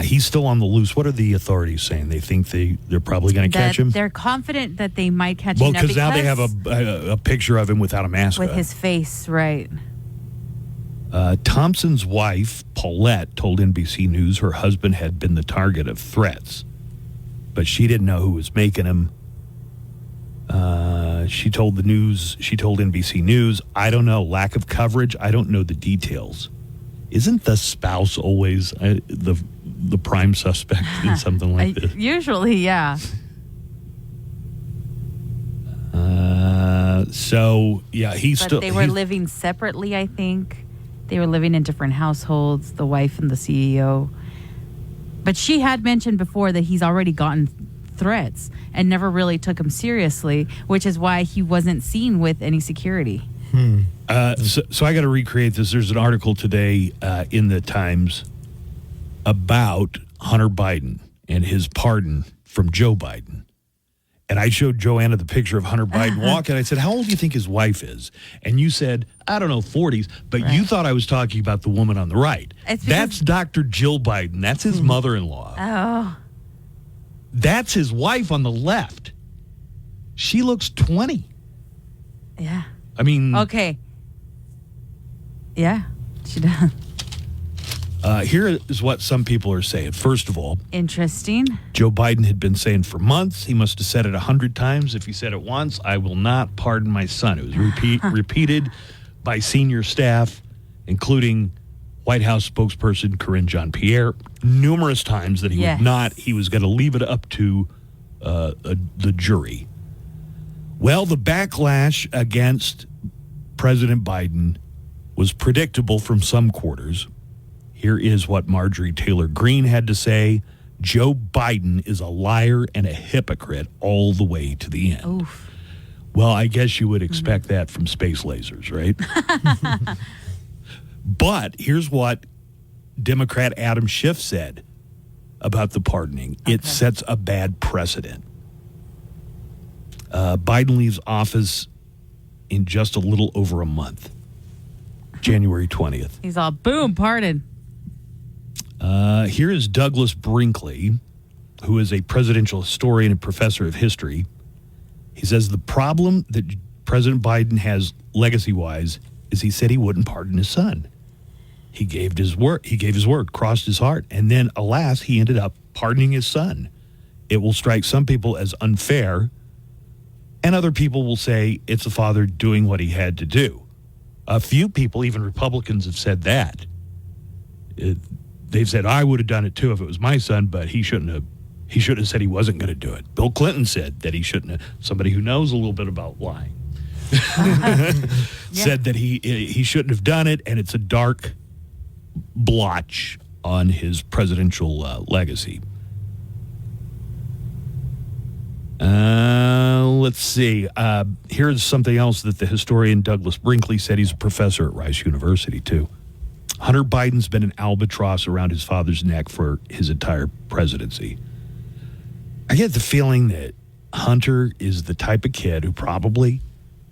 He's still on the loose. What are the authorities saying? They think they're probably going to catch him? They're confident that they might catch Well, him. because now they have a picture of him without a mask with on. his face, right. Thompson's wife, Paulette, told NBC News her husband had been the target of threats, but she didn't know who was making them. She told NBC News, I don't know, lack of coverage, I don't know the details. Isn't the spouse always the prime suspect in something like this? Usually, yeah. They were living separately, I think. They were living in different households, the wife and the CEO. But she had mentioned before that he's already gotten threats and never really took him seriously, which is why he wasn't seen with any security. So I got to recreate this. There's an article today in the Times about Hunter Biden and his pardon from Joe Biden. And I showed Joanna the picture of Hunter Biden walking. I said, how old do you think his wife is? And you said, I don't know, 40s. But you thought I was talking about the woman on the right. That's Dr. Jill Biden. That's his mother-in-law. Oh. That's his wife on the left. She looks 20. Yeah. I mean... Okay. Yeah, she does. Here is what some people are saying. First of all, interesting. Joe Biden had been saying for months, he must have said it 100 times. If he said it once, I will not pardon my son. It was repeated by senior staff, including White House spokesperson Karine Jean-Pierre, numerous times that he would not. He was going to leave it up to the jury. Well, the backlash against President Biden was predictable from some quarters. Here is what Marjorie Taylor Greene had to say. Joe Biden is a liar and a hypocrite all the way to the end. Oof. Well, I guess you would expect that from space lasers, right? But here's what Democrat Adam Schiff said about the pardoning. It sets a bad precedent. Biden leaves office in just a little over a month, January 20th. He's all, boom, pardon. Here is Douglas Brinkley, who is a presidential historian and professor of history. He says the problem that President Biden has legacy-wise is he said he wouldn't pardon his son. He gave his word, crossed his heart, and then, alas, he ended up pardoning his son. It will strike some people as unfair, and other people will say it's a father doing what he had to do. A few people, even Republicans, have said that. They've said, I would have done it too if it was my son, but he shouldn't have said he wasn't going to do it. Bill Clinton said that he shouldn't have. Somebody who knows a little bit about lying said that he shouldn't have done it, and it's a dark blotch on his presidential legacy. Let's see. Here's something else that the historian Douglas Brinkley said. He's a professor at Rice University, too. Hunter Biden's been an albatross around his father's neck for his entire presidency. I get the feeling that Hunter is the type of kid who probably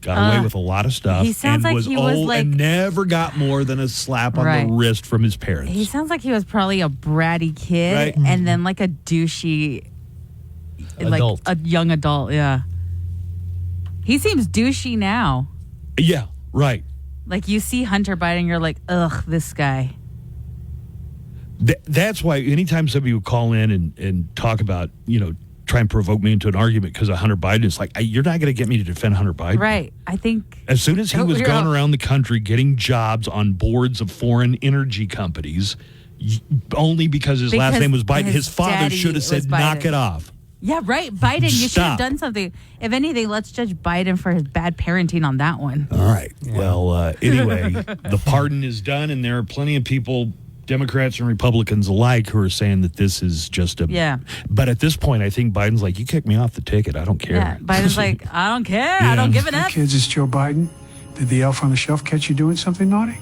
got away with a lot of stuff he sounds and like was he was old like- and never got more than a slap on the wrist from his parents. He sounds like he was probably a bratty kid Right. and then like a douchey, Adult. like a young adult. Yeah. He seems douchey now. Yeah, right. Like you see Hunter Biden, you're like, ugh, this guy. That's why anytime somebody would call in and talk about, try and provoke me into an argument because of Hunter Biden, it's like, you're not going to get me to defend Hunter Biden. Right. I think. As soon as he was going around the country getting jobs on boards of foreign energy companies, only because his last name was Biden, his father should have said, knock it off. Yeah, right. Biden, you should have Stop. done something. If anything, let's judge Biden for his bad parenting on that one. All right. Well, anyway, the pardon is done, and there are plenty of people, Democrats and Republicans alike, who are saying that this is just a... Yeah. But at this point, I think Biden's like, you kicked me off the ticket. I don't care. Yeah, Biden's like, I don't care. I don't give an F. Kids, it's Joe Biden. Did the elf on the shelf catch you doing something naughty?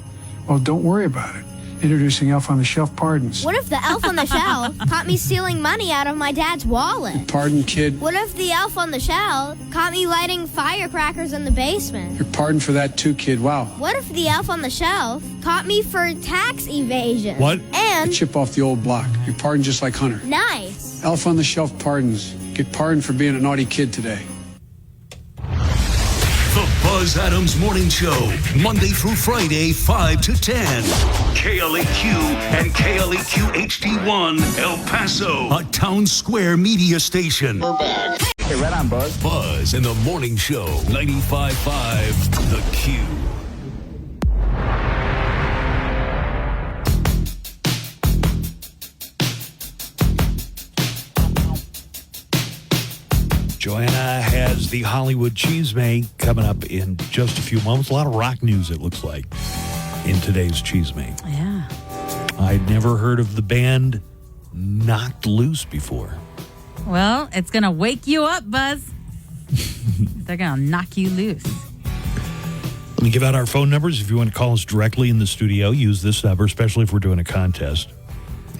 Well, don't worry about it. Introducing elf on the shelf pardons. What if the elf on the shelf caught me stealing money out of my dad's wallet? Pardon, kid. What if the elf on the shelf caught me lighting firecrackers in the basement? You're pardoned for that too, kid. Wow. What if the elf on the shelf caught me for tax evasion? What? And Chip off the old block. You're pardoned just like Hunter. nice. Elf on the shelf pardons. Get pardoned for being a naughty kid today. The Buzz Adams Morning Show, Monday through Friday, 5 to 10. KLAQ and KLAQ HD1, El Paso, a town square media station. We're back. Hey, right on, Buzz. Buzz in the Morning Show, 95.5, The Q. Joanna has the Hollywood Cheesemate coming up in just a few moments. A lot of rock news, it looks like, in today's Cheesemate. Yeah. I'd never heard of the band Knocked Loose before. Well, it's going to wake you up, Buzz. They're going to knock you loose. Let me give out our phone numbers. If you want to call us directly in the studio, use this number, especially if we're doing a contest.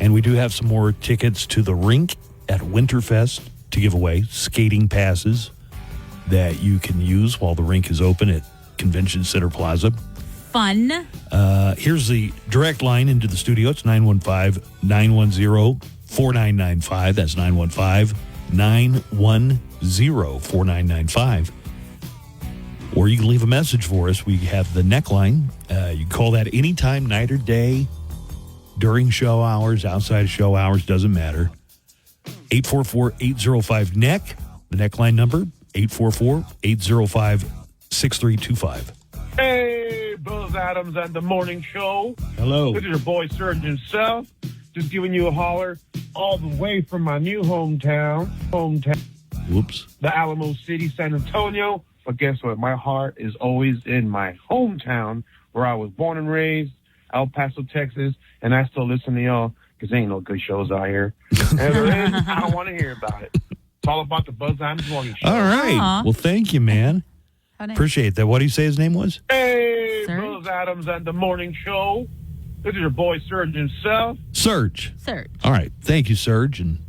And we do have some more tickets to the rink at Winterfest to give away, skating passes that you can use while the rink is open at Convention Center Plaza. Fun. Here's the direct line into the studio. It's 915-910-4995. That's 915-910-4995. Or you can leave a message for us. We have the neckline. You can call that anytime, night or day, during show hours, outside of show hours, doesn't matter. 844-805-NECK, the neckline number, 844-805-6325. Hey, Buzz Adams and the Morning Show. Hello. This is your boy, Surgeon Self. Just giving you a holler all the way from my new hometown. Whoops. The Alamo City, San Antonio. But guess what? My heart is always in my hometown where I was born and raised, El Paso, Texas. And I still listen to y'all because there ain't no good shows out here. And if there is, I don't want to hear about it. It's all about the Buzz Adams Morning Show. All right. Aww. Well, thank you, man. Nice. Appreciate that. What do you say his name was? Hey, Buzz Adams and the Morning Show. This is your boy, Surgeon Self. Serge. Serge. All right. Thank you, Serge. And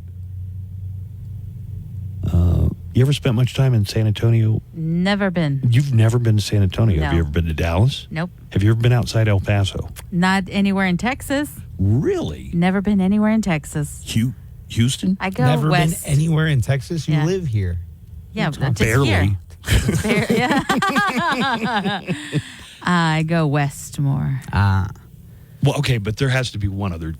you ever spent much time in San Antonio? Never been. You've never been to San Antonio. No. Have you ever been to Dallas? Nope. Have you ever been outside El Paso? Not anywhere in Texas. Really? Never been anywhere in Texas. Houston? I go Never west. been anywhere in Texas? You Yeah. live here. Yeah, but just barely. here. It's yeah. I go west more. Well, okay, but there has to be one other.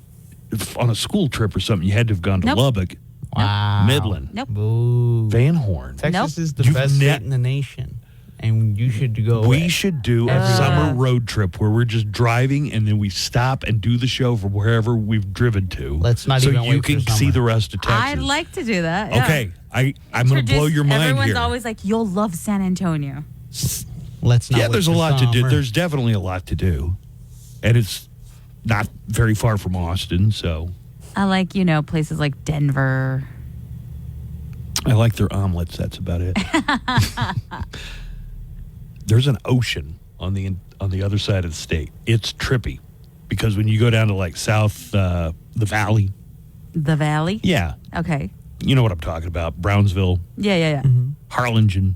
On a school trip or something, you had to have gone to Nope. Lubbock. Wow. Midland. Nope. Boo. Van Horn. Texas is the You've best state in the nation. And you should go. We should do a summer road trip where we're just driving and then we stop and do the show from wherever we've driven to. Let's not so even you wait for can summer. see the rest of Texas. I'd like to do that. Yeah. Okay, I'm going to blow your mind Everyone's here. always like, you'll love San Antonio. Let's not. Yeah, wait there's a for lot to do. summer. There's definitely a lot to do. And it's not very far from Austin, so I like, places like Denver. I like their omelets. That's about it. There's an ocean on the other side of the state. It's trippy because when you go down to like south the valley. The Valley? Yeah. Okay. You know what I'm talking about. Brownsville, Yeah. Harlingen.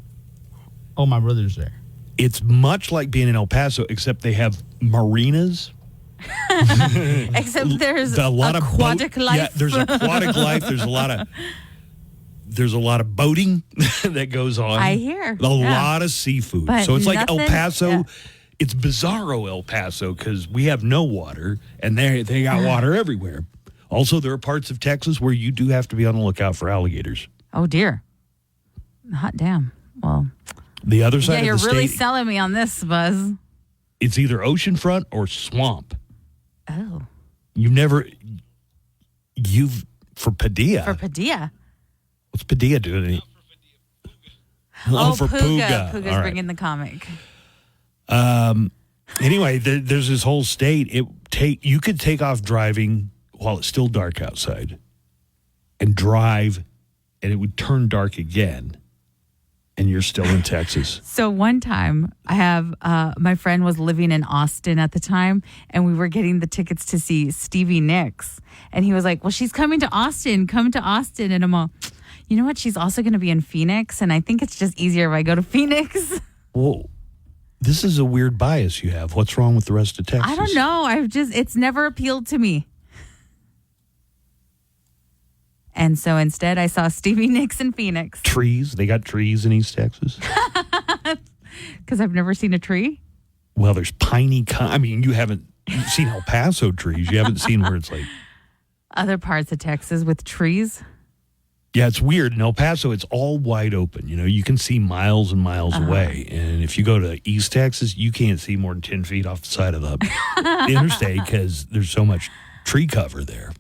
Oh, my brother's there. It's much like being in El Paso, except they have marinas. Except there's A lot of aquatic life. Yeah, there's aquatic life. There's a lot of boating that goes on. I hear. A lot of seafood. But So it's like El nothing- Paso. yeah. It's bizarro El Paso because we have no water and they got water everywhere. Also, there are parts of Texas where you do have to be on the lookout for alligators. Oh, dear. Hot damn. Well, The other side you're of the really state, selling me on this, Buzz. it's either oceanfront or swamp. Oh. For Padilla. For Padilla. What's Padilla doing? Oh, for Puga. Puga's All right. bringing the comic. Anyway, there's this whole state. You could take off driving while it's still dark outside and drive, and it would turn dark again, and you're still in Texas. So one time, I have my friend was living in Austin at the time, and we were getting the tickets to see Stevie Nicks, and he was like, "Well, she's coming to Austin. Come to Austin." And I'm all, you know what? She's also going to be in Phoenix, and I think it's just easier if I go to Phoenix. Whoa. This is a weird bias you have. What's wrong with the rest of Texas? I don't know. It's never appealed to me. And so instead, I saw Stevie Nicks in Phoenix. Trees? They got trees in East Texas? Because I've never seen a tree. Well, there's piney. You haven't seen El Paso trees. You haven't seen where it's like. Other parts of Texas with trees. Yeah, it's weird. In El Paso, it's all wide open. You can see miles and miles away. And if you go to East Texas, you can't see more than 10 feet off the side of the interstate because there's so much tree cover there.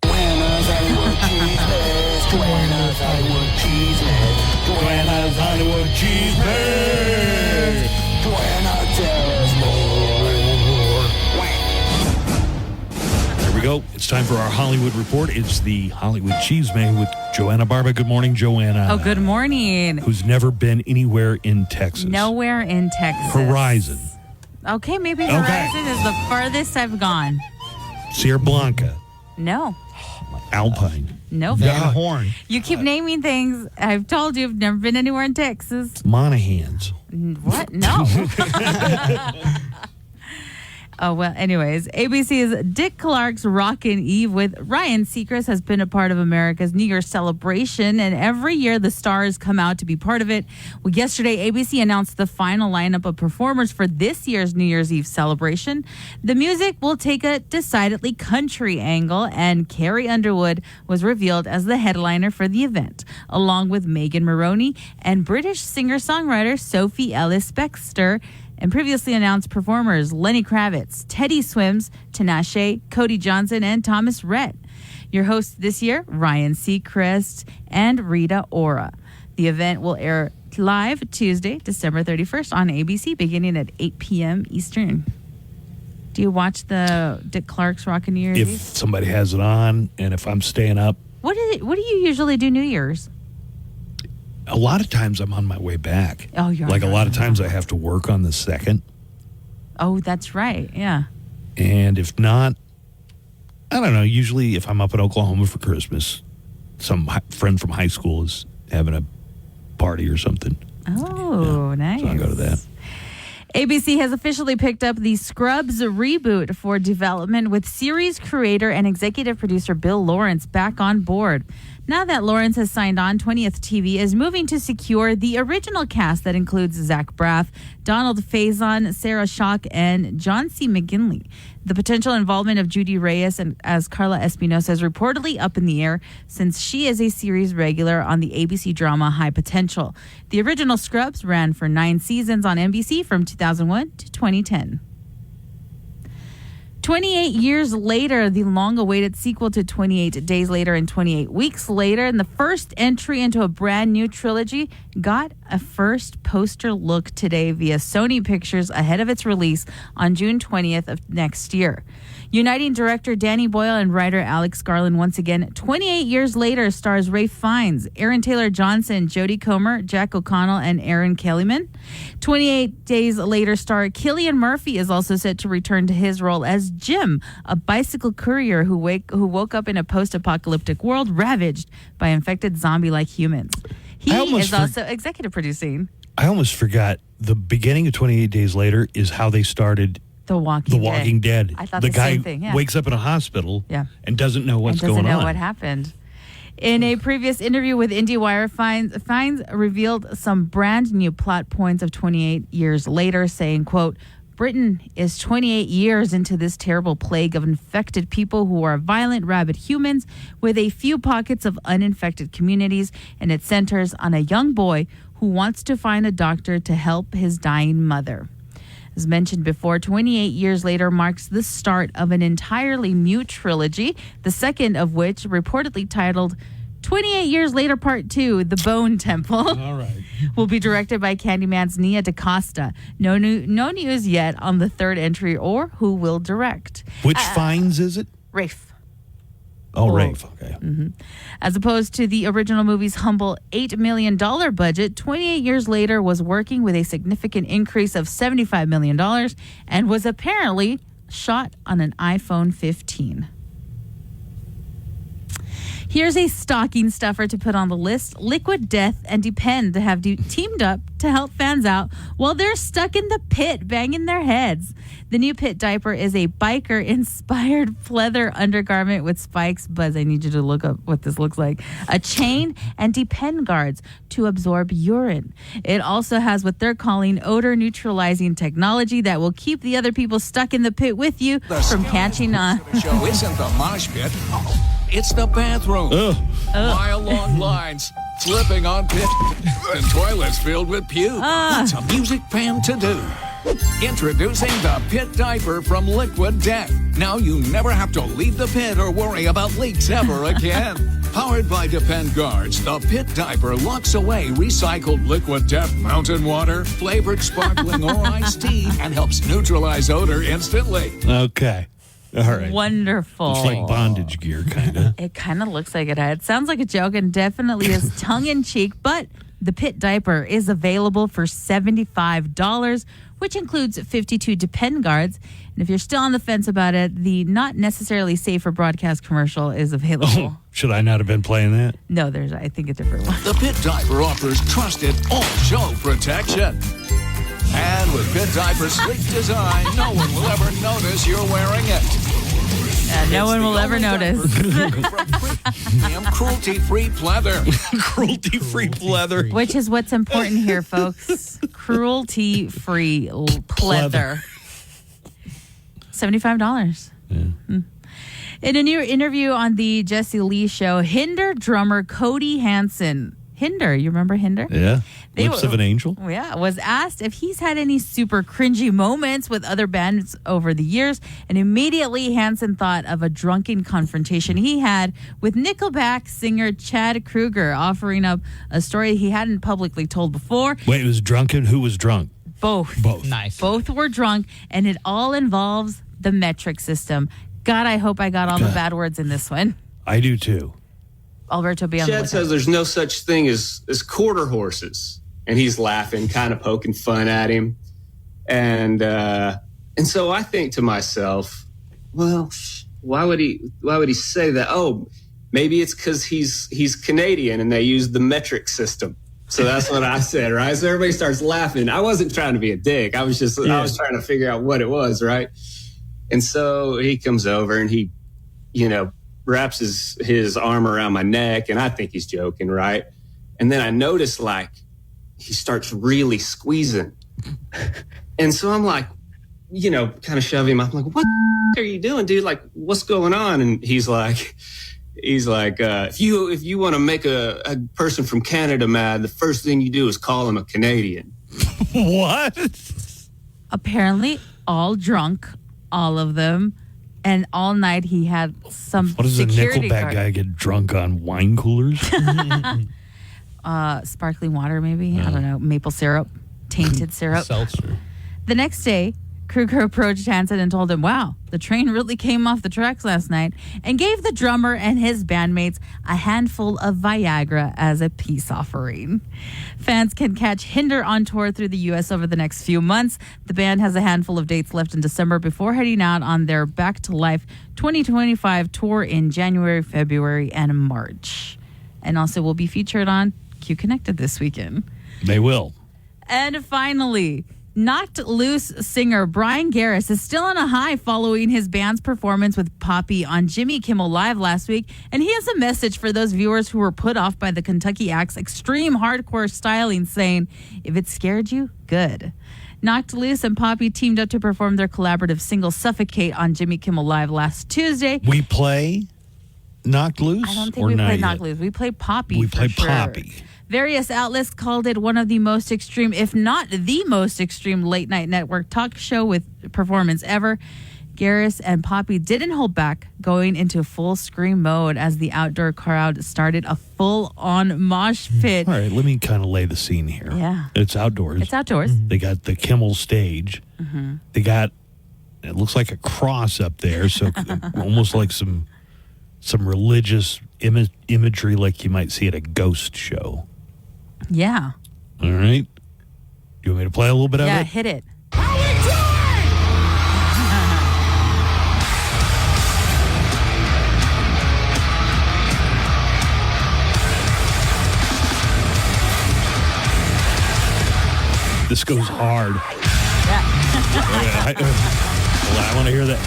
Joanna's Hollywood Cheeseheads. Joanna's Hollywood Cheeseheads. Joanna's Hollywood Cheeseheads. Joanna, tell us more. There we go. It's time for our Hollywood report. It's the Hollywood Cheeseman with Joanna Barba. Good morning, Joanna. Oh, good morning. Who's never been anywhere in Texas. Nowhere in Texas. Horizon. Okay, maybe Horizon is the farthest I've gone. Sierra Blanca. No. Alpine. Nope. Van Horn. You keep naming things. I've told you I've never been anywhere in Texas. Monahans. What? No. Oh, well, anyways, ABC's Dick Clark's Rockin' Eve with Ryan Seacrest has been a part of America's New Year's celebration, and every year the stars come out to be part of it. Well, yesterday, ABC announced the final lineup of performers for this year's New Year's Eve celebration. The music will take a decidedly country angle, and Carrie Underwood was revealed as the headliner for the event, along with Megan Maroney and British singer-songwriter Sophie Ellis-Bextor, and previously announced performers Lenny Kravitz, Teddy Swims, Tinashe, Cody Johnson, and Thomas Rhett. Your hosts this year, Ryan Seacrest and Rita Ora. The event will air live Tuesday, December 31st on ABC, beginning at 8 p.m. Eastern. Do you watch the Dick Clark's Rockin' New Year's If Eve? somebody has it on, and if I'm staying up, What do you usually do New Year's? a lot of times I'm on my way back. Oh, you're like a lot of times I have to work on the 2nd. Oh, that's right. Yeah. And if not, I don't know. Usually if I'm up in Oklahoma for Christmas, some friend from high school is having a party or something. Oh, nice. So I'll go to that. ABC has officially picked up the Scrubs reboot for development with series creator and executive producer Bill Lawrence back on board. Now that Lawrence has signed on, 20th TV is moving to secure the original cast that includes Zach Braff, Donald Faison, Sarah Schock, and John C. McGinley. The potential involvement of Judy Reyes as Carla Espinosa is reportedly up in the air since she is a series regular on the ABC drama High Potential. The original Scrubs ran for 9 seasons on NBC from 2001 to 2010. 28 years later, the long-awaited sequel to 28 Days Later and 28 Weeks Later, and the first entry into a brand new trilogy, got a first poster look today via Sony Pictures ahead of its release on June 20th of next year. Uniting director Danny Boyle and writer Alex Garland once again, 28 years later stars Ralph Fiennes, Aaron Taylor Johnson, Jodie Comer, Jack O'Connell, and Aaron Kellyman. 28 Days Later star Cillian Murphy is also set to return to his role as Jim, a bicycle courier who woke up in a post-apocalyptic world ravaged by infected zombie-like humans. He is also executive producing. I almost forgot the beginning of 28 Days Later is how they started The Walking Dead. I thought the the guy same thing, yeah. wakes up in a hospital Yeah. and doesn't know what's and doesn't going know on. what happened. In a previous interview with IndieWire, Fiennes revealed some brand new plot points of 28 years later, saying, quote, Britain is 28 years into this terrible plague of infected people who are violent, rabid humans with a few pockets of uninfected communities, and it centers on a young boy who wants to find a doctor to help his dying mother. As mentioned before, 28 years later marks the start of an entirely new trilogy, the second of which, reportedly titled 28 Years Later Part 2, The Bone Temple, All right. will be directed by Candyman's Nia DaCosta. No news yet on the third entry or who will direct. Which Fiennes is it? Rafe. Oh, Rafe. Okay. As opposed to the original movie's humble $8 million budget, 28 years later was working with a significant increase of $75 million and was apparently shot on an iPhone 15. Here's a stocking stuffer to put on the list. Liquid Death and Depend have teamed up to help fans out while they're stuck in the pit banging their heads. The new pit diaper is a biker-inspired pleather undergarment with spikes. Buzz, I need you to look up what this looks like. A chain and Depend guards to absorb urine. It also has what they're calling odor-neutralizing technology that will keep the other people stuck in the pit with you from catching on. Show isn't the mosh pit. It's the bathroom. Mile-long lines, slipping on pit, and toilets filled with puke. What's a music fan to do? Introducing the Pit Diaper from Liquid Death. Now you never have to leave the pit or worry about leaks ever again. Powered by Depend Guards, the Pit Diaper locks away recycled Liquid Death mountain water, flavored sparkling or iced tea, and helps neutralize odor instantly. Okay. All right. Wonderful. It's like bondage gear, kind of. It kind of looks like it. It sounds like a joke and definitely is tongue-in-cheek, but the Pit Diaper is available for $75, which includes 52 Depend guards. And if you're still on the fence about it, the not necessarily safe for broadcast commercial is available. Oh, should I not have been playing that? No, there's, I think, a different one. The Pit Diaper offers trusted all-show protection. And with Pit Diaper's sleek design, no one will ever notice you're wearing it. No one will ever notice. Premium cruelty-free pleather. Cruelty-free pleather. Which is what's important here, folks. Cruelty-free pleather. $75. In a new interview on the Jesse Lee show, Hinder drummer Cody Hansen. Hinder, you remember Hinder? Yeah. Lips of an Angel? Yeah, was asked if he's had any super cringy moments with other bands over the years, and immediately Hansen thought of a drunken confrontation he had with Nickelback singer Chad Kroeger, offering up a story he hadn't publicly told before. Wait, it was drunken? Who was drunk? Both. Nice. Both were drunk, and it all involves the metric system. God, I hope I got all the bad words in this one. I do too. Alberto, be on the Chad lookout. says there's no such thing as quarter horses, and he's laughing, kind of poking fun at him, and so I think to myself, well, why would he say that? Oh, maybe it's because he's Canadian and they use the metric system. So that's what I said, right? So everybody starts laughing. I wasn't trying to be a dick. I was trying to figure out what it was, right? And so he comes over and he, wraps his arm around my neck, and I think he's joking, right? And then I notice, like, he starts really squeezing. And so I'm like, kind of shoving him. I'm like, what the are you doing, dude? Like, what's going on? And he's like, if you want to make a person from Canada mad, the first thing you do is call him a Canadian. What? Apparently, all drunk, all of them. And all night he had some What does a security Nickelback guard. guy get drunk on? Wine coolers? Sparkling water, maybe. I don't know. Maple syrup. Tainted syrup. Seltzer. The next day, Kruger approached Hansen and told him, wow, the train really came off the tracks last night, and gave the drummer and his bandmates a handful of Viagra as a peace offering. Fans can catch Hinder on tour through the U.S. over the next few months. The band has a handful of dates left in December before heading out on their Back to Life 2025 tour in January, February, and March. And also will be featured on Q Connected this weekend. They will. And finally, Knocked Loose singer Brian Garris is still on a high following his band's performance with Poppy on Jimmy Kimmel Live last week, and he has a message for those viewers who were put off by the Kentucky act's extreme hardcore styling, saying, if it scared you, good. Knocked Loose and Poppy teamed up to perform their collaborative single Suffocate on Jimmy Kimmel Live last Tuesday. We play Knocked Loose? I don't think or we not played yet? Knocked Loose. We played Poppy. We for played sure. Poppy. Various outlets called it one of the most extreme, if not the most extreme, late-night network talk show with performance ever. Garris and Poppy didn't hold back, going into full scream mode as the outdoor crowd started a full-on mosh pit. All right, let me kind of lay the scene here. Yeah. It's outdoors. It's outdoors. They got the Kimmel stage. Mm-hmm. They got, it looks like a cross up there, so almost like some religious imagery like you might see at a ghost show. Yeah. All right. You want me to play a little bit of Yeah, it? hit it. This goes hard. Yeah. I want to hear that.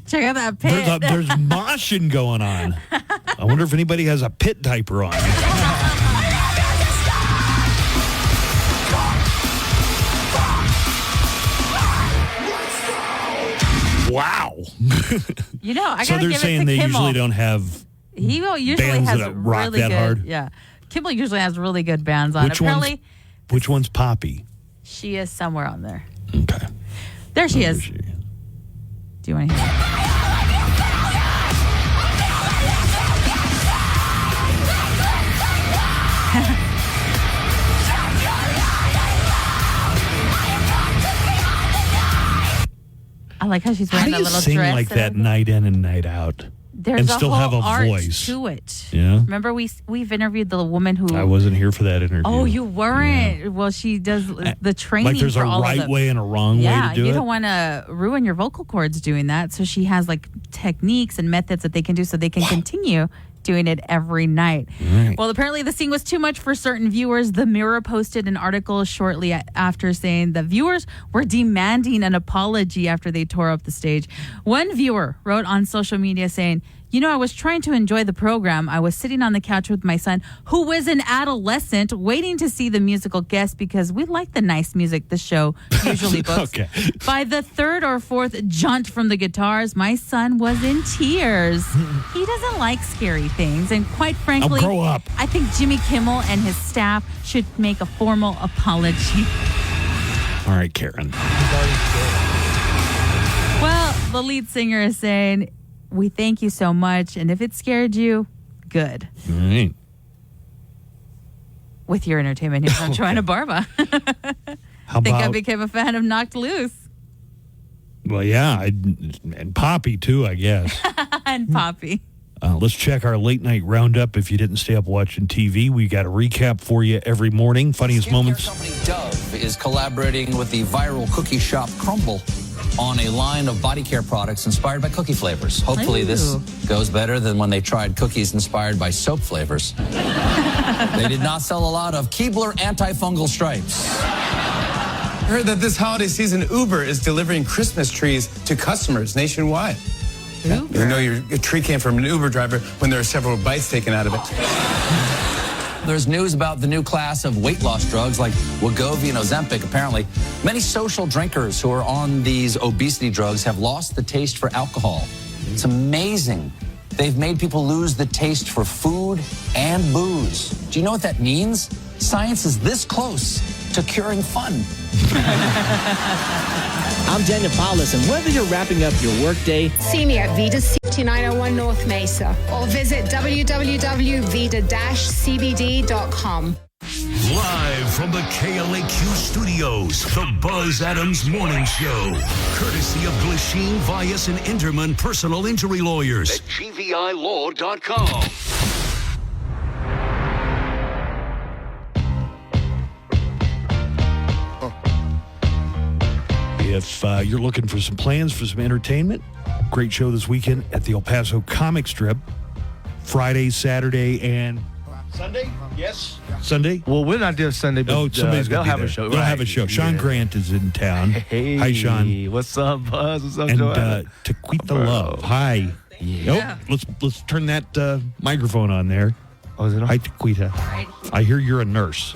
Check out that pit. There's moshing going on. I wonder if anybody has a pit diaper on. Wow. You know, I So gotta they're give it saying to they Kimmel. usually don't have He usually bands has that rock really that good. hard? Yeah, Kimmel usually has really good bands on. Apparently, Which one's Poppy? she is somewhere on there. Okay. There she is. Do you want to hear it? I like how she's How wearing do that you little sing dress. like and that night in and night out? There's and a still whole have a art voice to it. Yeah. Remember, we've interviewed the woman who. I wasn't here for that interview. Oh, you weren't. Well, she does the training. Like there's for a all right of them. way and a wrong way Yeah, to do you it. don't want to ruin your vocal cords doing that. So she has like techniques and methods that they can do so they can continue doing it every night. Right. Well, apparently the scene was too much for certain viewers. The Mirror posted an article shortly after saying that viewers were demanding an apology after they tore up the stage. One viewer wrote on social media saying, "You know, I was trying to enjoy the program. I was sitting on the couch with my son, who was an adolescent, waiting to see the musical guest because we like the nice music the show usually books. Okay. By the third or fourth jaunt from the guitars, my son was in tears. He doesn't like scary things. And quite frankly, grow up. I think Jimmy Kimmel and his staff should make a formal apology." All right, Karen. Well, the lead singer is saying, "We thank you so much. And if it scared you, good." All right. With your entertainment news, I'm Joanna Barba. How I think I about- became a fan of Knocked Loose Well, yeah, and Poppy too, I guess. and Poppy. Let's check our late night roundup. If you didn't stay up watching TV, we got a recap for you every morning. Funniest moments. Dove is collaborating with the viral cookie shop Crumble on a line of body care products inspired by cookie flavors. Hopefully this goes better than when they tried cookies inspired by soap flavors. They did not sell a lot of Keebler antifungal stripes. I heard that this holiday season, Uber is delivering Christmas trees to customers nationwide. You know your tree came from an Uber driver when there are several bites taken out of it. There's news about the new class of weight loss drugs like Wegovy and Ozempic. Apparently, many social drinkers who are on these obesity drugs have lost the taste for alcohol. It's amazing. They've made people lose the taste for food and booze. Do you know what that means? Science is this close to curing fun. I'm Daniel Paulus, and whether you're wrapping up your workday, See me at Vida 6901 North Mesa or visit www.vida-cbd.com. Live from the KLAQ studios, the Buzz Adams Morning Show. Courtesy of Glasheen, Vyas, and Inderman Personal Injury Lawyers at GVILaw.com. If you're looking for some plans for some entertainment, great show this weekend at the El Paso Comic Strip. Friday, Saturday, and Sunday? Yes. Sunday? Well, we're not there Sunday, but somebody's they'll gonna be have there. a show. They'll Right. have a show. Sean Grant is in town. Hey. Hi, Sean. What's up, Buzz? What's up, And Joanna? Taquita Love. Hi. Yeah. Nope. Let's turn that microphone on there. Oh, is it on? Hi, Taquita. I hear you're a nurse.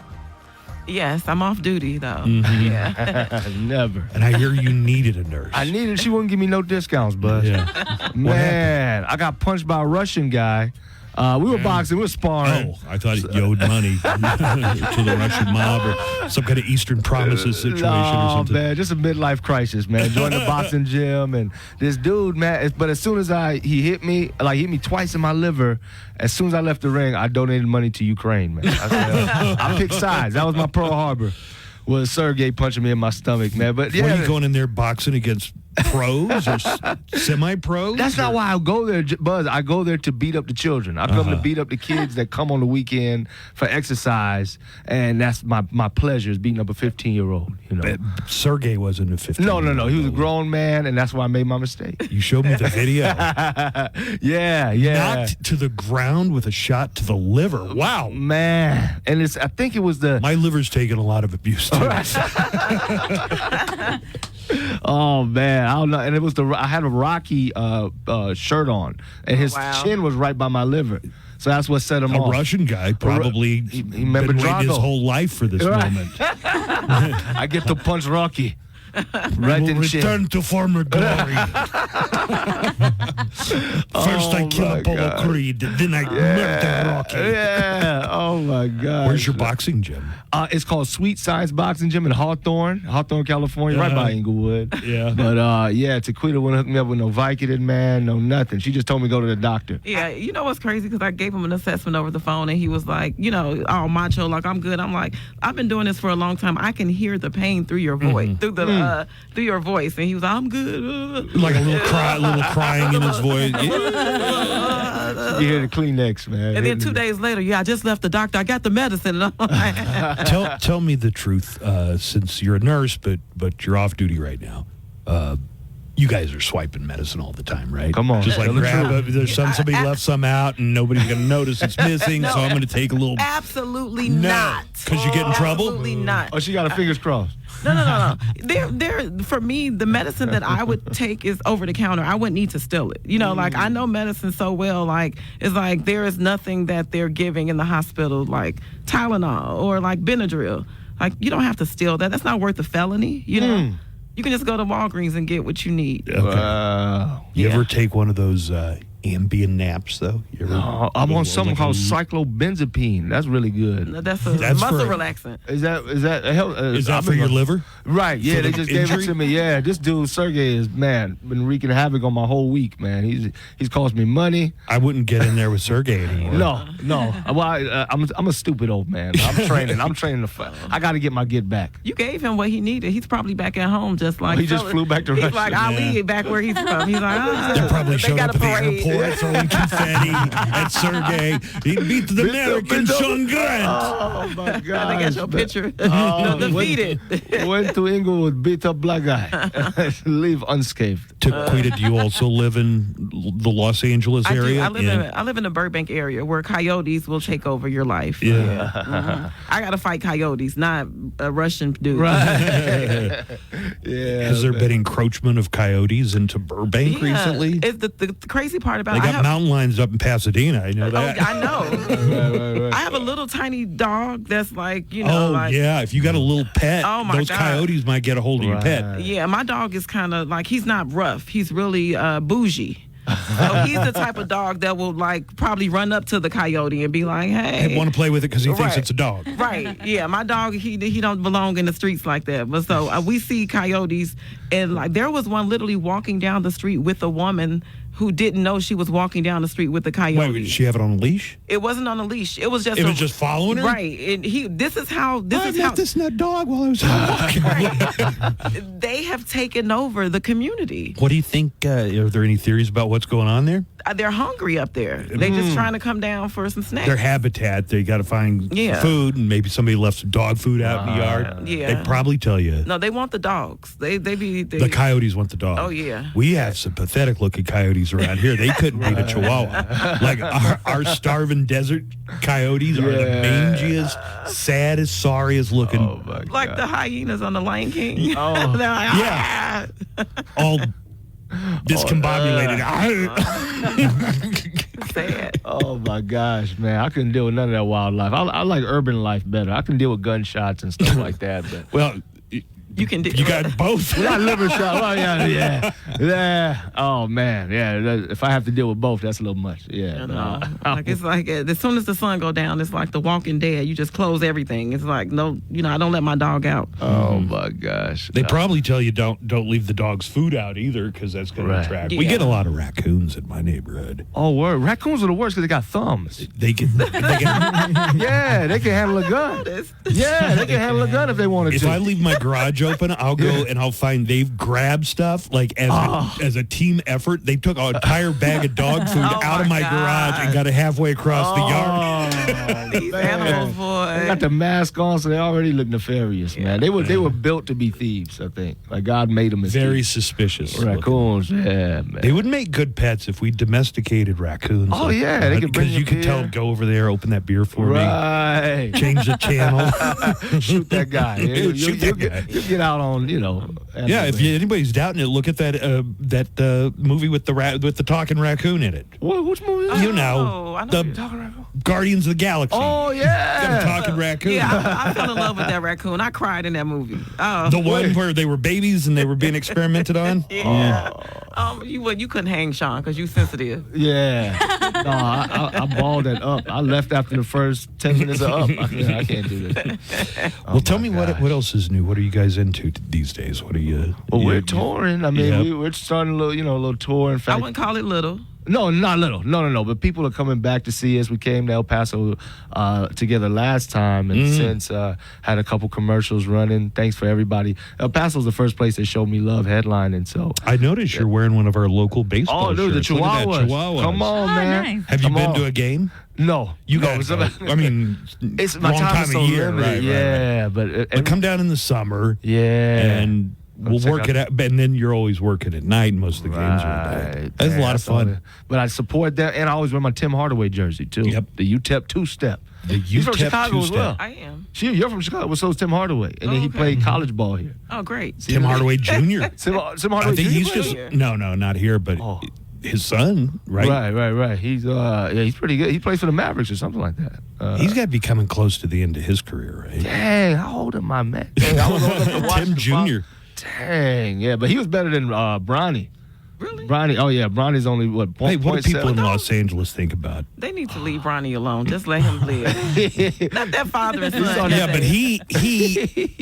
Yes, I'm off duty though. Mhm. Yeah. Never. And I hear you needed a nurse. I needed. She wouldn't give me no discounts, Buzz. Yeah. Man, I got punched by a Russian guy. We were boxing. We were sparring. Oh, I thought he owed money to the Russian mob or some kind of Eastern Promises situation or something. Man, just a midlife crisis, man. Joined the boxing gym, and this dude, man. But as soon as he hit me twice in my liver. As soon as I left the ring, I donated money to Ukraine, man. I picked sides. That was my Pearl Harbor. Was Sergey punching me in my stomach, man. But yeah, Were you going in there boxing against pros or semi-pros? That's not why I go there, Buzz. I go there to beat up the children. I come to beat up the kids that come on the weekend for exercise, and that's my pleasure is beating up a 15-year-old. You know, Sergey wasn't a 15. No. He was a grown man, and that's why I made my mistake. You showed me the video. Yeah. Knocked to the ground with a shot to the liver. Wow, man. And I think it was my liver's taken a lot of abuse too. Oh man, I don't know. And it was I had a Rocky shirt on, and his chin was right by my liver. So that's what set him off. A Russian guy probably he remembered been waiting his Drago. whole life for this Right. moment. I get to punch Rocky. Right We'll in the chin. return to former glory. First I kill Apollo Creed, then I murder Rocky. Yeah. Oh my God. Where's your boxing gym? It's called Sweet Science Boxing Gym in Hawthorne, California, right by Inglewood. Yeah. But Taquita wouldn't hook me up with no Vicodin, man, no nothing. She just told me to go to the doctor. Yeah, you know what's crazy? Because I gave him an assessment over the phone, and he was like, all macho, like I'm good. I'm like, I've been doing this for a long time. I can hear the pain through your voice, through your voice. And he was like, I'm good. Like a little crying in his voice. You hear the Kleenex, man. And then 2 days later, I just left the doctor. I got the medicine. And I'm like, Tell me the truth, since you're a nurse, but you're off duty right now. You guys are swiping medicine all the time, right? Come on. Just like Tell the grab truth. there's somebody left some out and nobody's going to notice it's missing, so I'm going to take a little. absolutely not. Because you get in trouble? Absolutely not. Oh, she got her fingers crossed. No. For me, the medicine that I would take is over the counter. I wouldn't need to steal it. Like I know medicine so well. Like it's like there is nothing that they're giving in the hospital, like Tylenol or like Benadryl. Like you don't have to steal that. That's not worth a felony. You know, you can just go to Walgreens and get what you need. Okay. You ever take one of those Ambien naps, though? You ever, No, I'm on something called cyclobenzapine. That's really good. That's a That's muscle for- relaxing. Is that help? Is that for your liver? Right. Yeah, For they the just gave it injury? to me. Yeah, this dude Sergey is been wreaking havoc on my whole week, man. He's cost me money. I wouldn't get in there with Sergey anymore. No. Well, I'm a stupid old man. I'm training to fight. I got to get my get back. You gave him what he needed. He's probably back at home, just like He just flew back to He's Russia. like Ali, Yeah. back where he's from. He's like, They probably they showed got up a at the parade. airport throwing confetti at Sergey. He beat the American Sean Grant. Oh my God! They got your picture. Oh, Defeated. Went to Inglewood, beat up black guy, leave unscathed. Taquita, do you also live in the Los Angeles I do. area? I live in the Burbank area where coyotes will take over your life. Yeah. Mhm. I got to fight coyotes, not a Russian dude. Yeah. Has there been encroachment of coyotes into Burbank recently? It's the crazy part about They I got have, mountain lions up in Pasadena. I know Oh, that. I know. Right. I have a little tiny dog that's like, Yeah. If you got a little pet, Oh, my those God. coyotes might get a hold of your pet. Yeah, my dog is kind of like, he's not rough. He's really bougie. So he's the type of dog that will like probably run up to the coyote and be like, hey. I want to play with it because he thinks Right. it's a dog. Right. Yeah, my dog, he don't belong in the streets like that. But so we see coyotes, and like there was one literally walking down the street with a woman who didn't know she was walking down the street with the coyote. Wait, did she have it on a leash? It wasn't on a leash. It was just. It was just following her? Right. And this is how. I met this nut dog while I was walking. They have taken over the community. What do you think? Are there any theories about what's going on there? They're hungry up there. They're just trying to come down for some snacks. Their habitat, they got to find food, and maybe somebody left some dog food out in the yard. Yeah. They'd probably tell you. No, they want the dogs. The coyotes want the dog. Oh, yeah. We have some pathetic looking coyotes around here. They couldn't beat a chihuahua. Like our starving desert coyotes are the mangiest, saddest, sorriest looking. Oh my like the hyenas on the Lion King. Oh. They're like, yeah. All discombobulated. Sad. Oh my gosh, man! I couldn't deal with none of that wildlife. I like urban life better. I can deal with gunshots and stuff like that. But well, you can. You got both. We got liver shot. Well, yeah. Oh man, yeah. If I have to deal with both, that's a little much. Yeah. No. Like it's like as soon as the sun go down, it's like The Walking Dead. You just close everything. It's like no, I don't let my dog out. Oh my gosh. They probably tell you don't leave the dog's food out either because that's going to attract. Yeah. We get a lot of raccoons in my neighborhood. Oh, word. Raccoons are the worst because they got thumbs. They can yeah, they can handle a gun. Yeah, they can handle a gun if they wanted to. If I leave my garage open, I'll go and I'll find they've grabbed stuff like as a team effort. They took an entire bag of dog food out of my garage and got it halfway across the yard. These animals, boy. They got the mask on, so they already look nefarious, man. They were built to be thieves, I think. Like God made them as very thieves. suspicious. Raccoons, yeah, man. They would make good pets if we domesticated raccoons. Oh yeah, they could bring because you could tell them, go over there, open that beer for me, change the channel, shoot that guy. Shoot that guy. You get out on, Yeah, if anybody's doubting it, look at that movie with the talking raccoon in it. Which movie? I know the Guardians of the Galaxy. Oh yeah, the talking raccoon. Yeah, I fell in love with that raccoon. I cried in that movie. The one where they were babies and they were being experimented on. Yeah. You couldn't hang Sean because you sensitive. Yeah. No, I balled that up. I left after the first 10 minutes of up. I can't do this. Well, tell me what else is new. What are you guys into these days? What are you? Well, we're touring. I mean, we're starting a little tour. In fact, I wouldn't call it little. No, not little. No. But people are coming back to see us. We came to El Paso together last time, and since had a couple commercials running. Thanks for everybody. El Paso's the first place they showed me love headlining. So I noticed you're wearing one of our local baseball shirts. Oh, dude, the Chihuahuas. Come on, man. Nice. Have you been to a game? No. You guys. I mean, it's my long time so of year. Limited. Right. But come down in the summer. Yeah. And we'll work it out, and then you're always working at night. Most of the games are at night. That's a lot of fun. But I support that, and I always wear my Tim Hardaway jersey, too. Yep. The UTEP two-step. He's from Chicago as well. I am. You're from Chicago, well, so is Tim Hardaway. And then he played college ball here. Oh, great. Tim Hardaway Jr. Tim Hardaway I think Jr. he's just, no, not here, but his son, right? Right. He's he's pretty good. He plays for the Mavericks or something like that. He's got to be coming close to the end of his career, right? Dang, how old am I, man? Dang, I was old enough to watch Tim Jr. Dang, yeah, but he was better than Bronny. Really? Bronny, oh yeah, Bronny's only what? Hey, what do people in 0.7? Los Angeles think about? They need to leave Ronnie alone. Just let him live. Not that father and son. Yeah, but he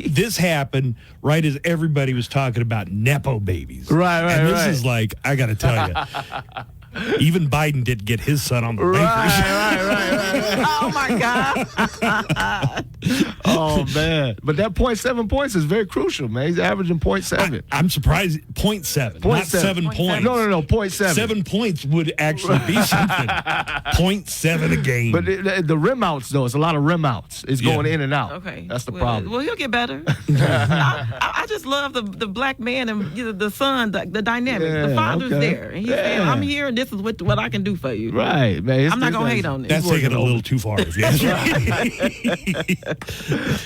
this happened right as everybody was talking about Nepo babies. Right. And this is like, I got to tell you, even Biden didn't get his son on the Lakers. Right. Oh my God. Oh man, but that 0.7 points is very crucial, man. He's averaging 0.7. I'm surprised 0.7, not 7 points. No, 0.7. 7 points would actually be something. 0.7 a game. But the rim outs, though, it's a lot of rim outs. It's going in and out. Okay. That's the problem. Well, he'll get better. I just love the black man and the son, the dynamic. The father's there. And he's saying, I'm here and this is what I can do for you. Right, man. I'm not going to hate on this. That's taking it a little too far. If you ask me.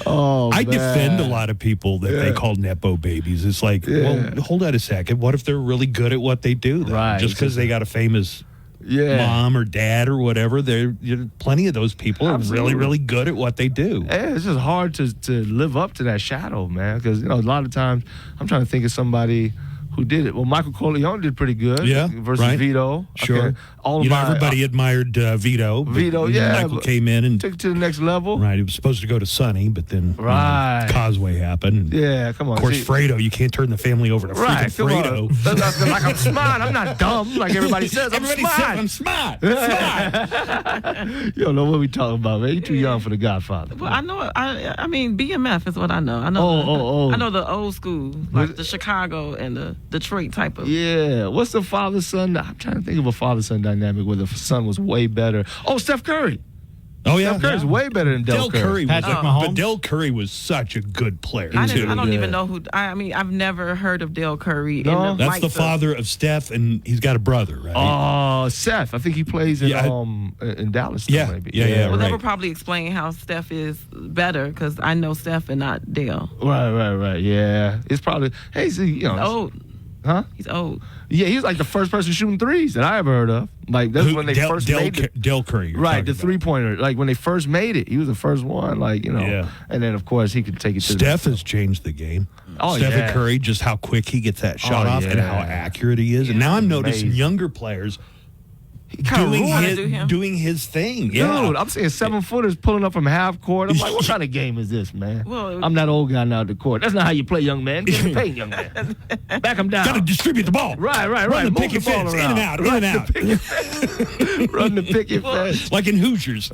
I defend a lot of people that they call Nepo babies. It's like, well, hold on a second. What if they're really good at what they do? Then? Right. Just because they got a famous mom or dad or whatever, plenty of those people are really, really good at what they do. Yeah, it's just hard to live up to that shadow, man. Because a lot of times I'm trying to think of somebody Who did it? Well, Michael Corleone did pretty good. Yeah, versus right. Vito. Sure. Okay. All you of know, my, everybody admired Vito. Vito, yeah. Michael came in and took it to the next level. Right, he was supposed to go to Sonny, but then Right. Causeway happened. Yeah, come on. Of course, See- Fredo, you can't turn the family over to Right, freaking come Fredo. on. That's like I'm smart. I'm not dumb like everybody says. I'm Everybody smart. says I'm smart. You don't know what we talking about, man. You too young for the Godfather. Well, I know. I mean, BMF is what I know. I know. Oh. I know the old school, like the Chicago and the Detroit type of. Yeah. What's the father-son? I'm trying to think of a father-son dynamic where the son was way better. Oh, Steph Curry. Oh, yeah. Steph Curry's way better than Del Curry. But Del Curry was such a good player, I too. don't even know who. I mean, I've never heard of Del Curry. No? In the That's the father of Steph, and he's got a brother, right? Oh, Seth. I think he plays in Dallas. Still, Yeah. maybe. Yeah, Well, that would probably explain how Steph is better because I know Steph and not Dale. Right. Yeah. It's probably, hey, see, you know. He's old. Huh? He's old. Yeah, he was like the first person shooting threes that I ever heard of. Like, that's when they first made it. Del Curry. you're Right, talking the about. three-pointer. Like, when they first made it, he was the first one, like, you know. Yeah. And then, of course, he could take it to Steph has changed the game. Oh, Stephen yeah. Curry, just how quick he gets that shot Oh, off and yeah. how accurate he is. And now I'm noticing amazing. younger players kinda ruined doing his thing. Yeah. Dude, I'm seeing 7-footers pulling up from half court. I'm like, what kind of game is this, man? Well, I'm that old guy now at the court. That's not how you play, young man. Get him paid, young man. Back him down. Got to distribute the ball. Right. Run the Move picket the ball fence, in around. and out, in Run and the out. picket fence. Run the picket fence. Like in Hoosiers.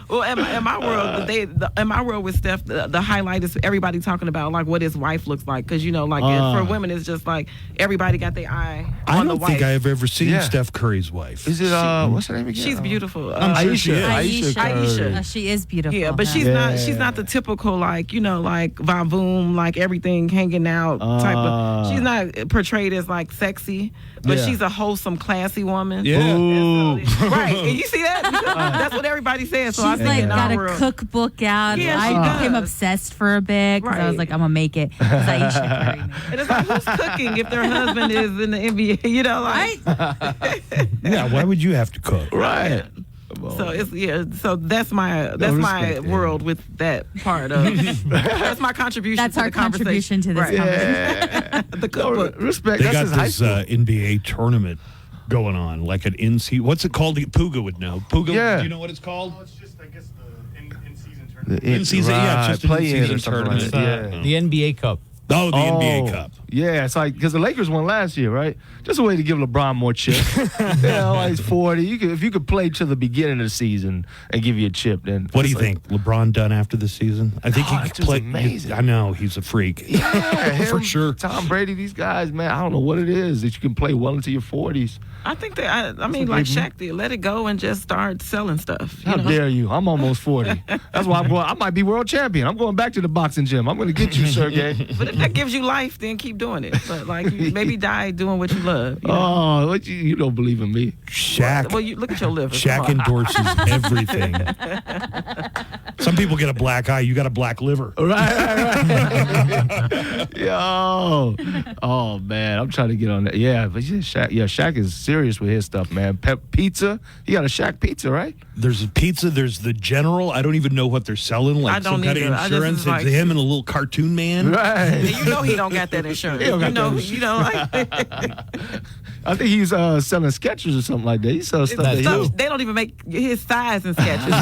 Well, in my world, in my world with Steph, the highlight is everybody talking about like what his wife looks like because you know, like for women, it's just like everybody got their eye I on the don't wife. think I've ever seen Yeah. Steph Curry's wife. Is it, what's her name again? She's beautiful. I'm sure she is. Aisha. She is beautiful. Yeah, but she's not. She's not the typical like like vavoom, like everything hanging out type of. She's not portrayed as like sexy, but Yeah. she's a whole,some classy woman. Yeah. Ooh. Right, and you see that? That's what everybody says. So I She's think like in got our a world, cookbook out. Yeah, she I became does. obsessed for a bit because I was Right. like, I'm gonna make it. 'Cause Aisha Curry. and it's like who's cooking if their husband is in the NBA? You know, like. Yeah, why would you have to cook? Right. So it's so that's my world with that part of that's my contribution. That's to our the conversation. contribution to this conversation. The cookbook. Respect. They That's got his high this school. NBA tournament going on, like an in-season. What's it called? Puga would know. Puga, Yeah. do you know what it's called? It's just, I guess, the in-season tournament. In-season, yeah, it's just an play-in in-season or something tournament. like that. Yeah. The NBA Cup. Oh, the NBA Cup. Yeah, it's like because the Lakers won last year, right? Just a way to give LeBron more chips. Like he's 40. If you could play to the beginning of the season and give you a chip, then What do you think? LeBron done after the season? I think he it's could just play. amazing. I know he's a freak. Yeah, for him, sure. Tom Brady, these guys, man, I don't know what it is that you can play well into your 40s. I think that I mean, like Shaq did, let it go and just start selling stuff. How dare you? I'm almost 40. That's why I'm going. I might be world champion. I'm going back to the boxing gym. I'm going to get you, Sergey. But if that gives you life, then keep doing it. But like, you maybe die doing what you love. You know? Oh, what you don't believe in me? Shaq. Well, you look at your liver. Shaq endorses everything. Some people get a black eye. You got a black liver. Right. Yo. Oh man, I'm trying to get on that. Yeah, but yeah, Shaq is serious with his stuff, man. Pizza. You got a Shaq pizza, right? There's a pizza. There's the General. I don't even know what they're selling. Like I don't some kind of either. I just insurance. was like- It's him and a little cartoon man. Right. And you know he don't got that insurance. He don't got that You know, like I think he's selling Skechers or something like that. He sells stuff that he they don't even make his size in sketches.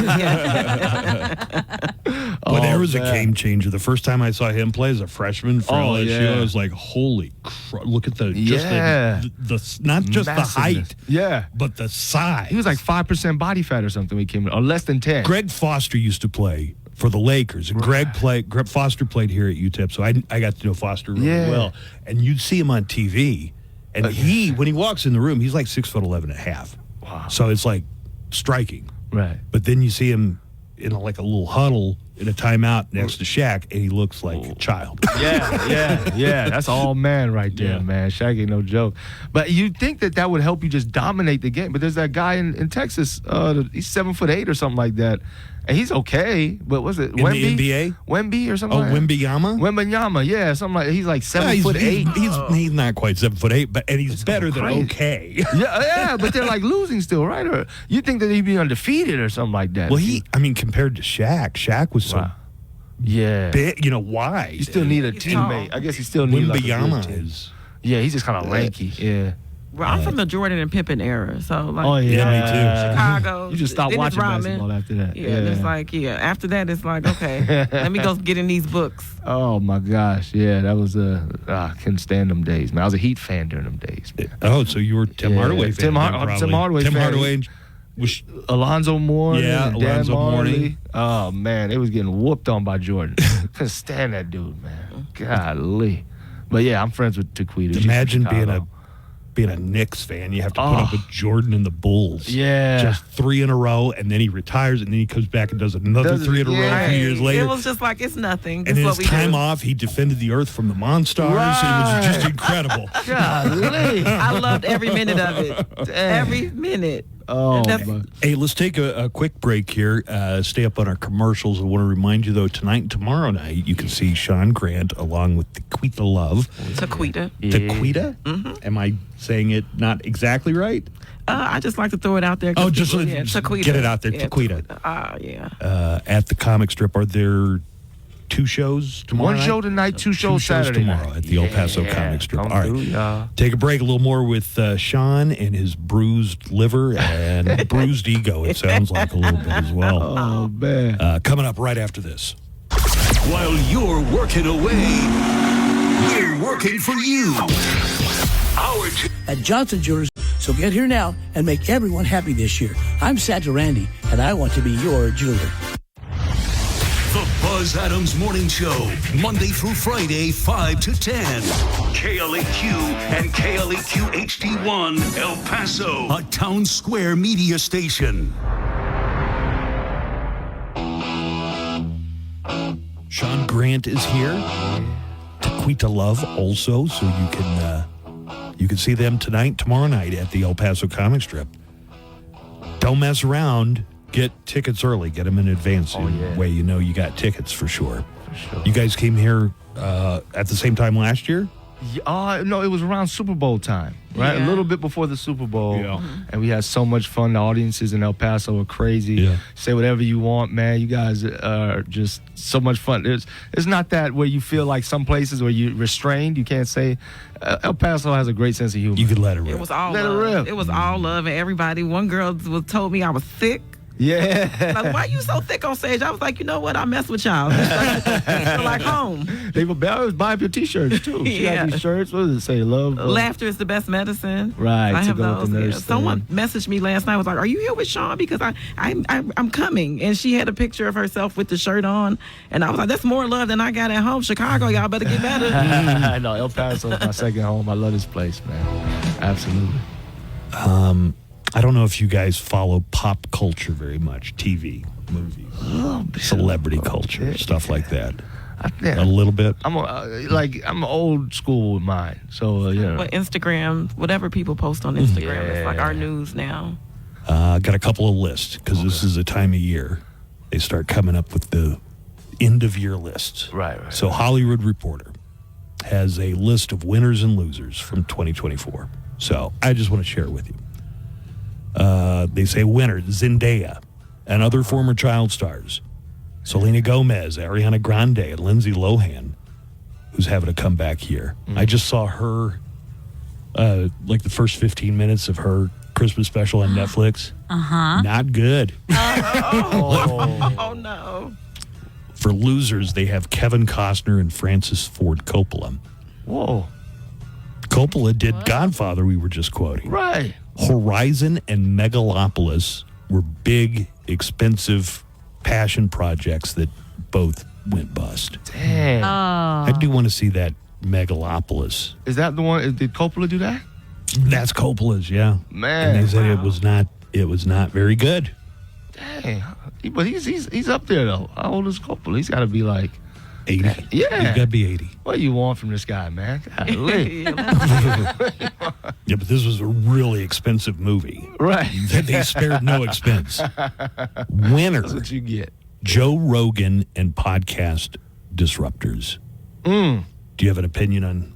But there was a man. game changer. The first time I saw him play as a freshman for LSU, yeah. I was like, "Holy crap! Look at the Yeah. the not just the height, Yeah. but the size." He was like 5% body fat or something when he came in, or less than 10. Greg Foster used to play for the Lakers, and Greg Foster played here at UTEP, so I got to know Foster really well. And you'd see him on TV, and when he walks in the room, he's like 6'11" and a half. Wow! So it's like striking, right? But then you see him in like a little huddle in a timeout next to Shaq, and he looks like a child. Yeah. That's all man right there, man. Shaq ain't no joke. But you'd think that would help you just dominate the game. But there's that guy in Texas, he's 7'8" or something like that. And he's okay, but what's it? In the NBA? Wemby or something? Oh, like that? Wembanyama? Wembanyama, yeah, something like he's like 7'8". He's not quite 7'8", but he's better than crazy. okay. yeah, but they're like losing still, right? Or you think that he'd be undefeated or something like that? Well, compared to Shaq was so Yeah. Why? You still need a teammate. I guess you still need like a good Wembanyama team. is. Yeah, he's just kind of lanky. Yeah. Well, I'm from the Jordan and Pippen era, so like, Oh, yeah. Me too. Chicago. You just stop Dennis watching Rodman. basketball after that. Yeah, and it's like, after that, it's like, okay, let me go get in these books. Oh my gosh, yeah, that was I couldn't stand them days, man. I was a Heat fan during them days, man. Oh, so you were Tim Hardaway fan. Tim Hardaway Tim fan. Hardaway was Alonzo Mourning. Yeah, and Dan Alonzo Marley. Mourning. Oh man, they was getting whooped on by Jordan. Couldn't stand that dude, man. Golly. But yeah, I'm friends with Taquita. She's Imagine from Chicago. being a Knicks fan. You have to put up with Jordan and the Bulls. Yeah. Just 3 in a row, and then he retires, and then he comes back and does another 3 in a row a few years later. It was just like, it's nothing. And This in is his what we time do. off, he defended the earth from the Monstars. It was just incredible. Golly. I loved every minute of it. Every minute. Oh, Hey, let's take a quick break here. Stay up on our commercials. I want to remind you, though, tonight and tomorrow night, you can see Sean Grant along with Taquita Love. Taquita. Taquita? Mm-hmm. Am I saying it not exactly right? I just like to throw it out there. Oh, just Taquita. get it out there. Yeah, Taquita. Yeah. At the comic strip, are there 2 shows tomorrow One night? show tonight, 2 shows Saturday tomorrow night. at the El Paso comic strip. Come All through, right. y'all. Take a break, a little more with Sean and his bruised liver and bruised ego, it sounds like a little bit as well. Oh, man. Coming up right after this. While you're working away, we're working for you. At Johnson Jewelers, so get here now and make everyone happy this year. I'm Santa Randy, and I want to be your jeweler. The Buzz Adams Morning Show, Monday through Friday, 5 to 10. KLAQ and KLAQ HD1, El Paso, a town square media station. Sean Grant is here. Taquita Love also, so you can see them tonight, tomorrow night at the El Paso comic strip. Don't mess around. Get tickets early. Get them in advance. Way you know you got tickets for sure. You guys came here at the same time last year? No, it was around Super Bowl time, right? Yeah. A little bit before the Super Bowl. Yeah. And we had so much fun. The audiences in El Paso were crazy. Say whatever you want, man. You guys are just so much fun. It's not that where you feel like some places where you're restrained. You can't say. El Paso has a great sense of humor. You could let it rip. It was all Let it love. rip. It was all love, and everybody. One girl told me I was thick. Yeah. Like, why you so thick on stage? I was like, you know what? I mess with y'all. Feel like home. They were buying your T-shirts too. She had these shirts. What does it say? Love. Laughter is the best medicine. Right. I to have go with those. the Yeah. nurse Someone thing. messaged me last night. Was like, "Are you here with Sean? Because I'm coming." And she had a picture of herself with the shirt on, and I was like, "That's more love than I got at home. Chicago, y'all better get better." I know El Paso is my second home. I love this place, man. Absolutely. I don't know if you guys follow pop culture very much, TV, movies, celebrity culture, stuff like that. A little bit. I'm old school with mine, so you know. But Instagram, whatever people post on Instagram, it's like our news now. Got a couple of lists because this is a time of year they start coming up with the end of year lists. Right. So Hollywood Reporter has a list of winners and losers from 2024. So I just want to share it with you. They say winner, Zendaya, and other former child stars. Selena Gomez, Ariana Grande, and Lindsay Lohan, who's having a comeback year. I just saw her, like the first 15 minutes of her Christmas special on Netflix. Not good. Oh no. For losers, they have Kevin Costner and Francis Ford Coppola. Whoa. Coppola did Godfather, we were just quoting. Right. Horizon and Megalopolis were big, expensive passion projects that both went bust. Damn. I do want to see that Megalopolis. Is that the one? Did Coppola do that? That's Coppola's, yeah. Man. And they said it was not very good. Dang. But he's up there though. How old is Coppola? He's got to be like 80. Yeah. He's got to be 80. What do you want from this guy, man? Golly. Yeah, but this was a really expensive movie. Right. They spared no expense. Winner. That's what you get. Joe Rogan and podcast disruptors. Do you have an opinion on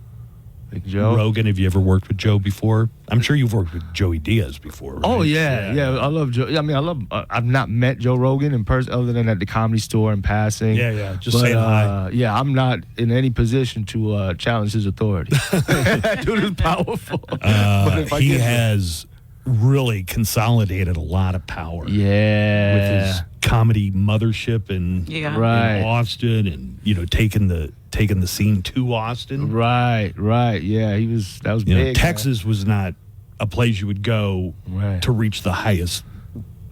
Big Joe. Rogan, have you ever worked with Joe before? I'm sure you've worked with Joey Diaz before, right? Oh yeah. I love Joe. I mean, I love. I've not met Joe Rogan in person, other than at the Comedy Store in passing. Yeah. Just saying hi. Yeah, I'm not in any position to challenge his authority. That dude is powerful. But if I He get- has really consolidated a lot of power. Yeah. With his comedy mothership in Right. Austin, and taking the scene to Austin. Right. Yeah, that was big. Texas was not a place you would go to reach the highest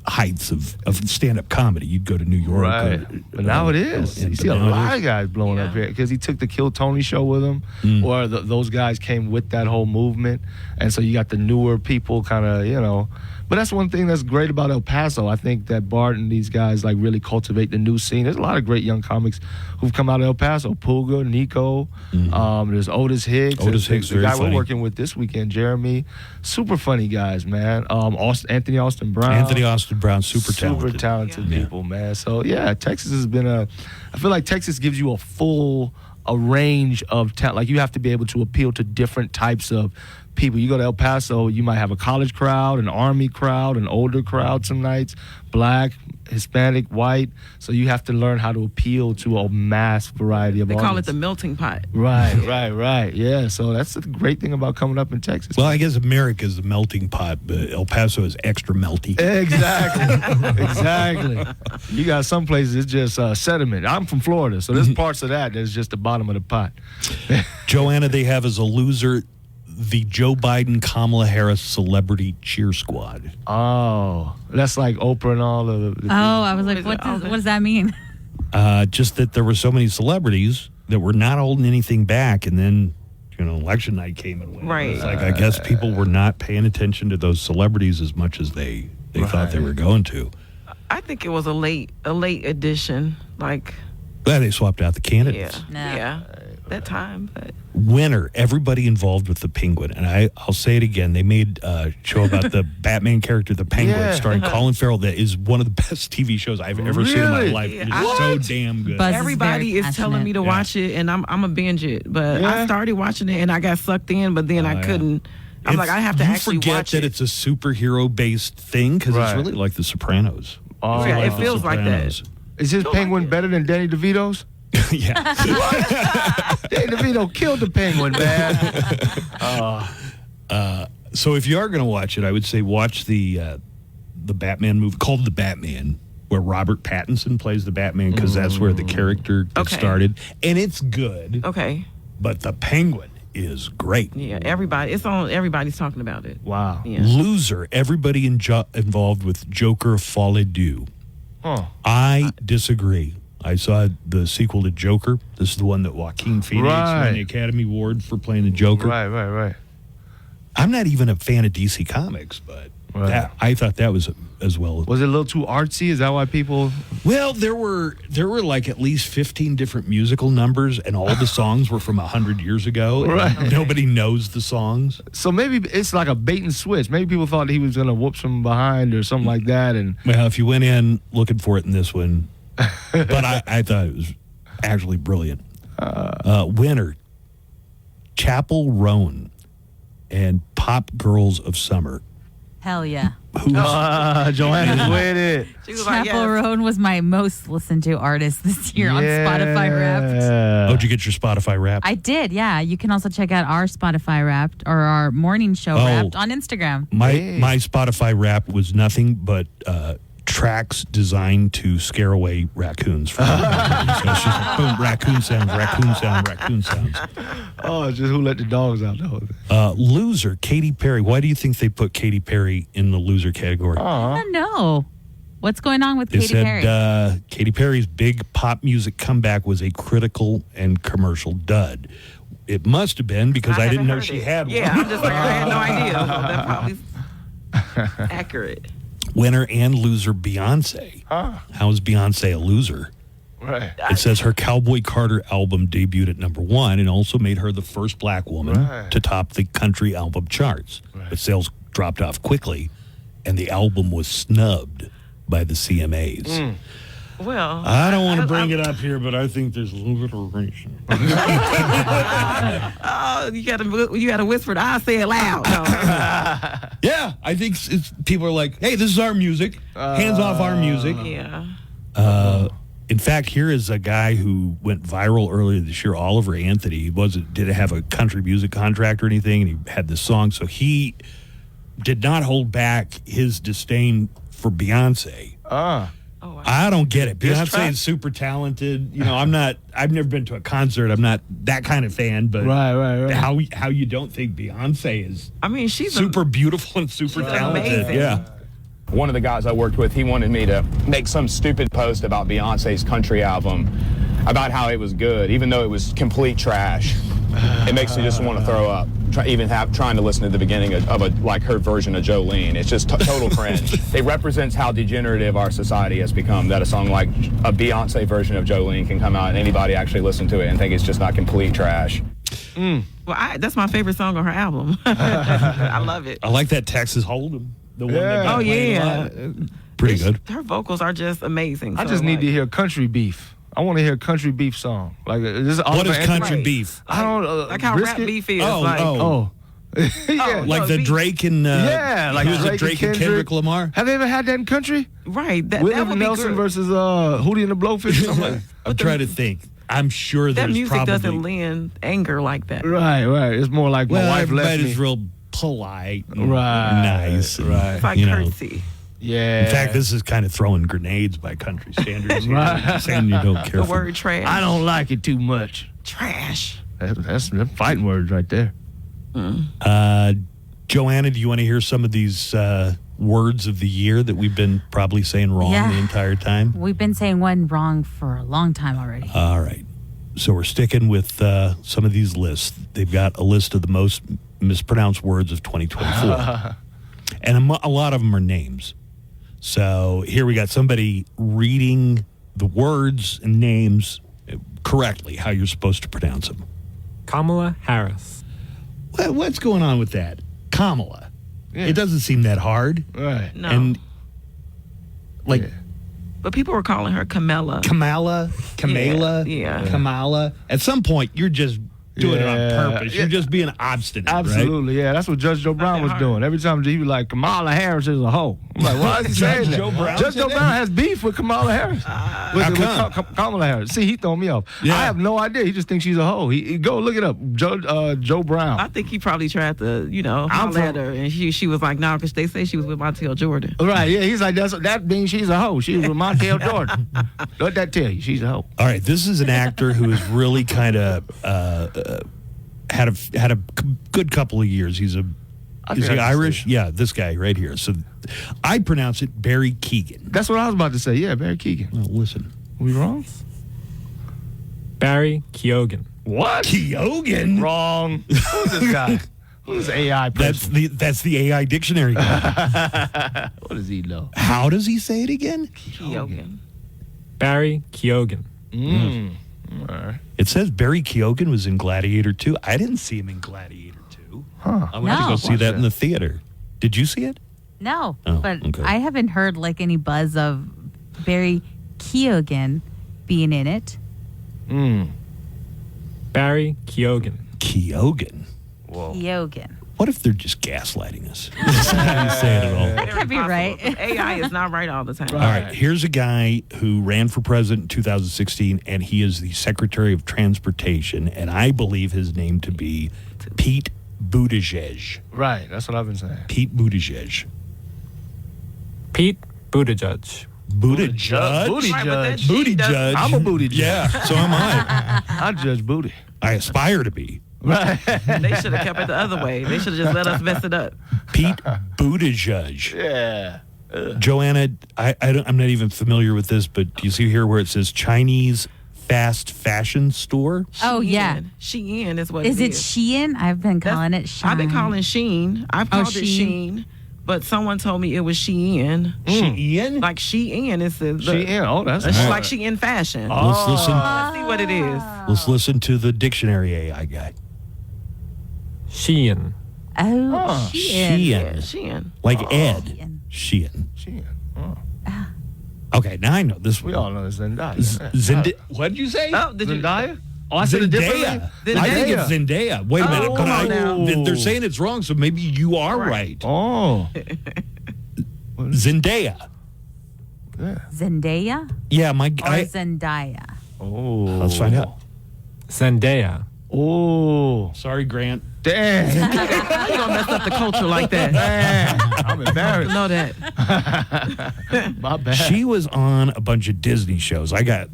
heights of stand-up comedy. You'd go to New York. Right. But now it is. You see a lot of guys blowing up here because he took the Kill Tony show with him, or those guys came with that whole movement. And so you got the newer people kind of, But that's one thing that's great about El Paso. I think that Bart and these guys like really cultivate the new scene. There's a lot of great young comics who've come out of El Paso. Pooga, Nico, there's Otis Higgs. Otis Higgs, the very guy funny. we're working with this weekend, Jeremy. Super funny guys, man. Anthony Austin Brown. Anthony Austin Brown, super talented people, man. So yeah, Texas has been I feel like Texas gives you a range of talent. Like you have to be able to appeal to different types of people. You go to El Paso, you might have a college crowd, an army crowd, an older crowd some nights, black, Hispanic, white. So you have to learn how to appeal to a mass variety of They call it audience. the melting pot. Right. Yeah, so that's the great thing about coming up in Texas. Well, I guess America is the melting pot, but El Paso is extra melty. Exactly. You got some places it's just sediment. I'm from Florida, so there's parts of that that's just the bottom of the pot. Joanna, they have as a loser the Joe Biden, Kamala Harris Celebrity Cheer Squad. Oh, that's like Oprah and all of the I was like, what does that mean? Just that there were so many celebrities that were not holding anything back, and then election night came and went. Right. It's like I guess people were not paying attention to those celebrities as much as they thought they were going to. I think it was a late addition. Like, Glad they swapped out the candidates. that time. But Winner, everybody involved with the Penguin, and I'll say it again. They made a show about the Batman character, the Penguin, starring Colin Farrell. That is one of the best TV shows I've ever seen in my life. It is so damn good. everybody is telling me to watch it, and I'm a binge it. But I started watching it, and I got sucked in, but then I couldn't. I'm like, I have to actually forget watch that it. it's a superhero-based thing because it's really like The Sopranos. Oh, Yeah, It's it The feels like that. Sopranos. Is his Penguin better than Danny DeVito's? Yeah. Danny DeVito killed the Penguin, man. So if you are going to watch it, I would say watch the Batman movie called The Batman, where Robert Pattinson plays the Batman, because that's where the character gets started, and it's good. Okay. But the Penguin is great. Yeah, everybody's talking about it. Wow. Yeah. Loser, everybody involved with Joker Folie Deux. Huh. I disagree. I saw the sequel to Joker. This is the one that Joaquin Phoenix won the Academy Award for playing the Joker. Right. I'm not even a fan of DC Comics, but I thought that was as well. Was it a little too artsy? Is that why people? Well, there were like at least 15 different musical numbers, and all the songs were from 100 years ago. Right. Nobody knows the songs. So maybe it's like a bait and switch. Maybe people thought he was going to whoop some behind or something like that. And well, if you went in looking for it in this one, but I thought it was actually brilliant. Winner, Chapel Roan and Pop Girls of Summer. Hell yeah. Joanna's with it. Chapel Roan was my most listened to artist this year on Spotify Wrapped. Oh, did you get your Spotify Wrapped? I did, yeah. You can also check out our Spotify Wrapped or our morning show Wrapped on Instagram. My Spotify Wrapped was nothing but tracks designed to scare away raccoons. From so it's just like, boom, raccoon sounds. Oh, just who let the dogs out though? Loser, Katy Perry. Why do you think they put Katy Perry in the loser category? I don't know. What's going on with They Katy Perry? said Katy Perry's big pop music comeback was a critical and commercial dud. It must have been because I didn't know she had one. Yeah, I'm just like, I had no idea. That probably accurate. Winner and loser, Beyonce. How is Beyonce a loser? Right. It says her Cowboy Carter album debuted at #1 and also made her the first black woman to top the country album charts. But sales dropped off quickly, and the album was snubbed by the CMAs. Well, I don't want to bring it up here, but I think there's a little bit of racism. Oh, you gotta whisper it. I'll say it loud. No. Yeah, I think people are like, hey, this is our music. Hands off our music. Yeah. In fact, here is a guy who went viral earlier this year, Oliver Anthony. He didn't have a country music contract or anything, and he had this song. So he did not hold back his disdain for Beyonce. I don't get it. Beyonce is super talented. You know, I've never been to a concert. I'm not that kind of fan, but right. How you don't think Beyonce is she's super beautiful and super talented. amazing. Yeah. One of the guys I worked with, he wanted me to make some stupid post about Beyonce's country album, about how it was good, even though it was complete trash. It makes me just want to throw up. Trying to listen to the beginning of her version of Jolene. It's just total cringe. It represents how degenerative our society has become, that a song like a Beyonce version of Jolene can come out and anybody actually listen to it and think it's just not complete trash. Well, that's my favorite song on her album. I love it. I like that Texas Hold'em. The one that got played a lot. Pretty good. Her vocals are just amazing. I just need to hear country beef. I want to hear a country beef song. Like this. What is country beef? I don't like how brisket? rap beef is. Like the Drake and like Drake and Kendrick Lamar. Have they ever had that in country? Right. That William would Nelson be good. versus Hootie and the Blowfish. Or something like I'm trying to think. I'm sure that there's music probably doesn't lend anger like that. Right. It's more like my wife left me. Everybody's real polite, and Right, nice, and, right. It's like courtesy. Yeah. In fact, this is kind of throwing grenades by country standards. Right. Saying you don't care. The word trash. I don't like it too much. Trash. That's fighting words right there. Joanna, do you want to hear some of these words of the year that we've been probably saying wrong the entire time? We've been saying one wrong for a long time already. All right. So we're sticking with some of these lists. They've got a list of the most mispronounced words of 2024. And a lot of them are names. So here we got somebody reading the words and names correctly, how you're supposed to pronounce them. Kamala Harris. What's going on with that? Kamala. Yeah. It doesn't seem that hard. Right. No. And But people were calling her Kamala. Kamala. Yeah. Kamala. At some point, you're just doing it on purpose. You're just being obstinate, Absolutely, yeah. That's what Judge Joe Brown was doing. Every time he was like, Kamala Harris is a hoe. I'm like, why is he saying that? Judge Joe Brown has beef with Kamala Harris. With Kamala Harris. See, he threw me off. Yeah. I have no idea. He just thinks she's a hoe. He go look it up. Joe Brown. I think he probably tried to, holler at her, and she was like, no, because they say she was with Montel Jordan. Right, yeah. He's like, that means she's a hoe. She was with Montel Jordan. What that tell you? She's a hoe. All right, this is an actor who is really kind of had a good couple of years. Is he Irish? Yeah, this guy right here. So I pronounce it Barry Keoghan. That's what I was about to say. Yeah, Barry Keoghan. Well, listen. We wrong? Barry Keoghan. What? Keoghan? Wrong. Who's this guy? Who's AI person? That's the AI dictionary guy. What does he know? How does he say it again? Keoghan. Barry Keoghan. All right. It says Barry Keoghan was in Gladiator 2. I didn't see him in Gladiator 2. Huh. I went to go see that in the theater. Did you see it? No, Oh, but okay. I haven't heard any buzz of Barry Keoghan being in it. Barry Keoghan. Keoghan. Whoa. Keoghan. What if they're just gaslighting us? That's how you say it at all. That can't be right. AI is not right all the time. All right, here's a guy who ran for president in 2016, and he is the Secretary of Transportation, and I believe his name to be Pete Buttigieg. Right, that's what I've been saying. Pete Buttigieg. Pete Buttigieg. Booty judge? Booty judge. Booty judge. I'm a booty judge. Yeah, so am I. I judge booty. I aspire to be. Right. They should have kept it the other way. They should have just let us mess it up. Pete Buttigieg. Yeah. Joanna, I'm not even familiar with this, but do you see here where it says Chinese fast fashion store? Oh, yeah. Shein is what Is it it is. Shein? I've been calling it Shein. I've been calling Sheen. I've called it Sheen, but someone told me it was Shein. Shein? Like Shein is the Shein. Oh, that's it's nice. like Shein fashion. Let's listen. Let's see what it is. Let's listen to the dictionary AI guy. Shein. Oh, Shein. Shein. Shein. Like Ed. Shein. Shein. Okay, now I know this one. We all know Zendaya. What did you say? Oh, did you? Zendaya? Oh, I said it differently. I think it's Zendaya. Wait a minute, Oh, but come on now. they're saying it's wrong, so maybe you are right. Oh. Zendaya. Zendaya Yeah, or Zendaya? Oh. Let's find out. Zendaya. Oh. Sorry, Grant. Damn. You don't mess up the culture like that. Damn. I'm embarrassed. Know that. My bad. She was on a bunch of Disney shows. I got,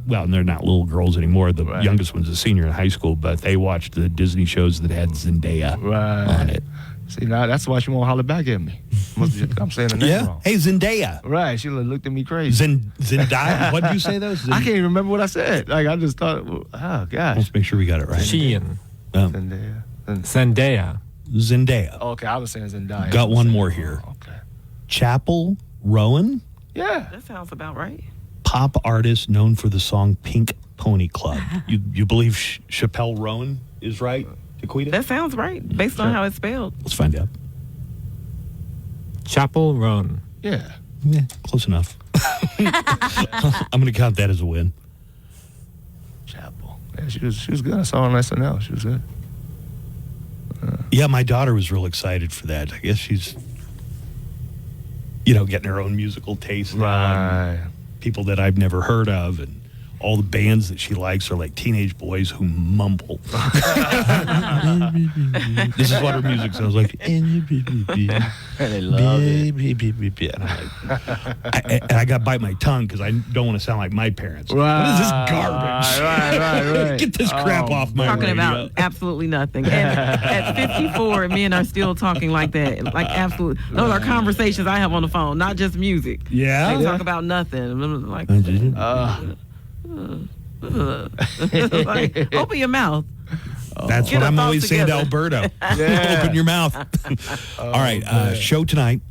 well, they're not little girls anymore. The youngest one's a senior in high school, but they watched the Disney shows that had Zendaya on it. See, now that's why she won't holler back at me. I'm saying the name wrong. Hey, Zendaya. Right. She looked at me crazy. Zendaya. What did you say, though? I can't even remember what I said. Like, I just thought, oh, gosh. Let's make sure we got it right. Sheehan. Zendaya. Zendaya. Zendaya. Okay, I was saying Zendaya. Got one more here. Okay. Chapel Rowan. Yeah. That sounds about right. Pop artist known for the song Pink Pony Club. You believe Chappelle Rowan is right, Tequita? That sounds right, based on how it's spelled. Let's find out. Chapel Roan. Yeah. Yeah, close enough. I'm going to count that as a win. Chapel. Yeah, she was good. I saw her on SNL. She was good. Yeah, my daughter was real excited for that. I guess she's, getting her own musical taste now. Right. People that I've never heard of, and all the bands that she likes are like teenage boys who mumble. This is what her music sounds like. And they love it. And I got to bite my tongue because I don't want to sound like my parents. Right. What is this garbage? Right. Get this crap off my Talking radio. about absolutely nothing. And at 54, men are still talking like that. Like, absolutely. Those are conversations I have on the phone, not just music. Yeah? They talk about nothing. Like, like, open your mouth. That's Get what our I'm thoughts always saying to together. Alberto. Yeah. Open your mouth. All right, show tonight.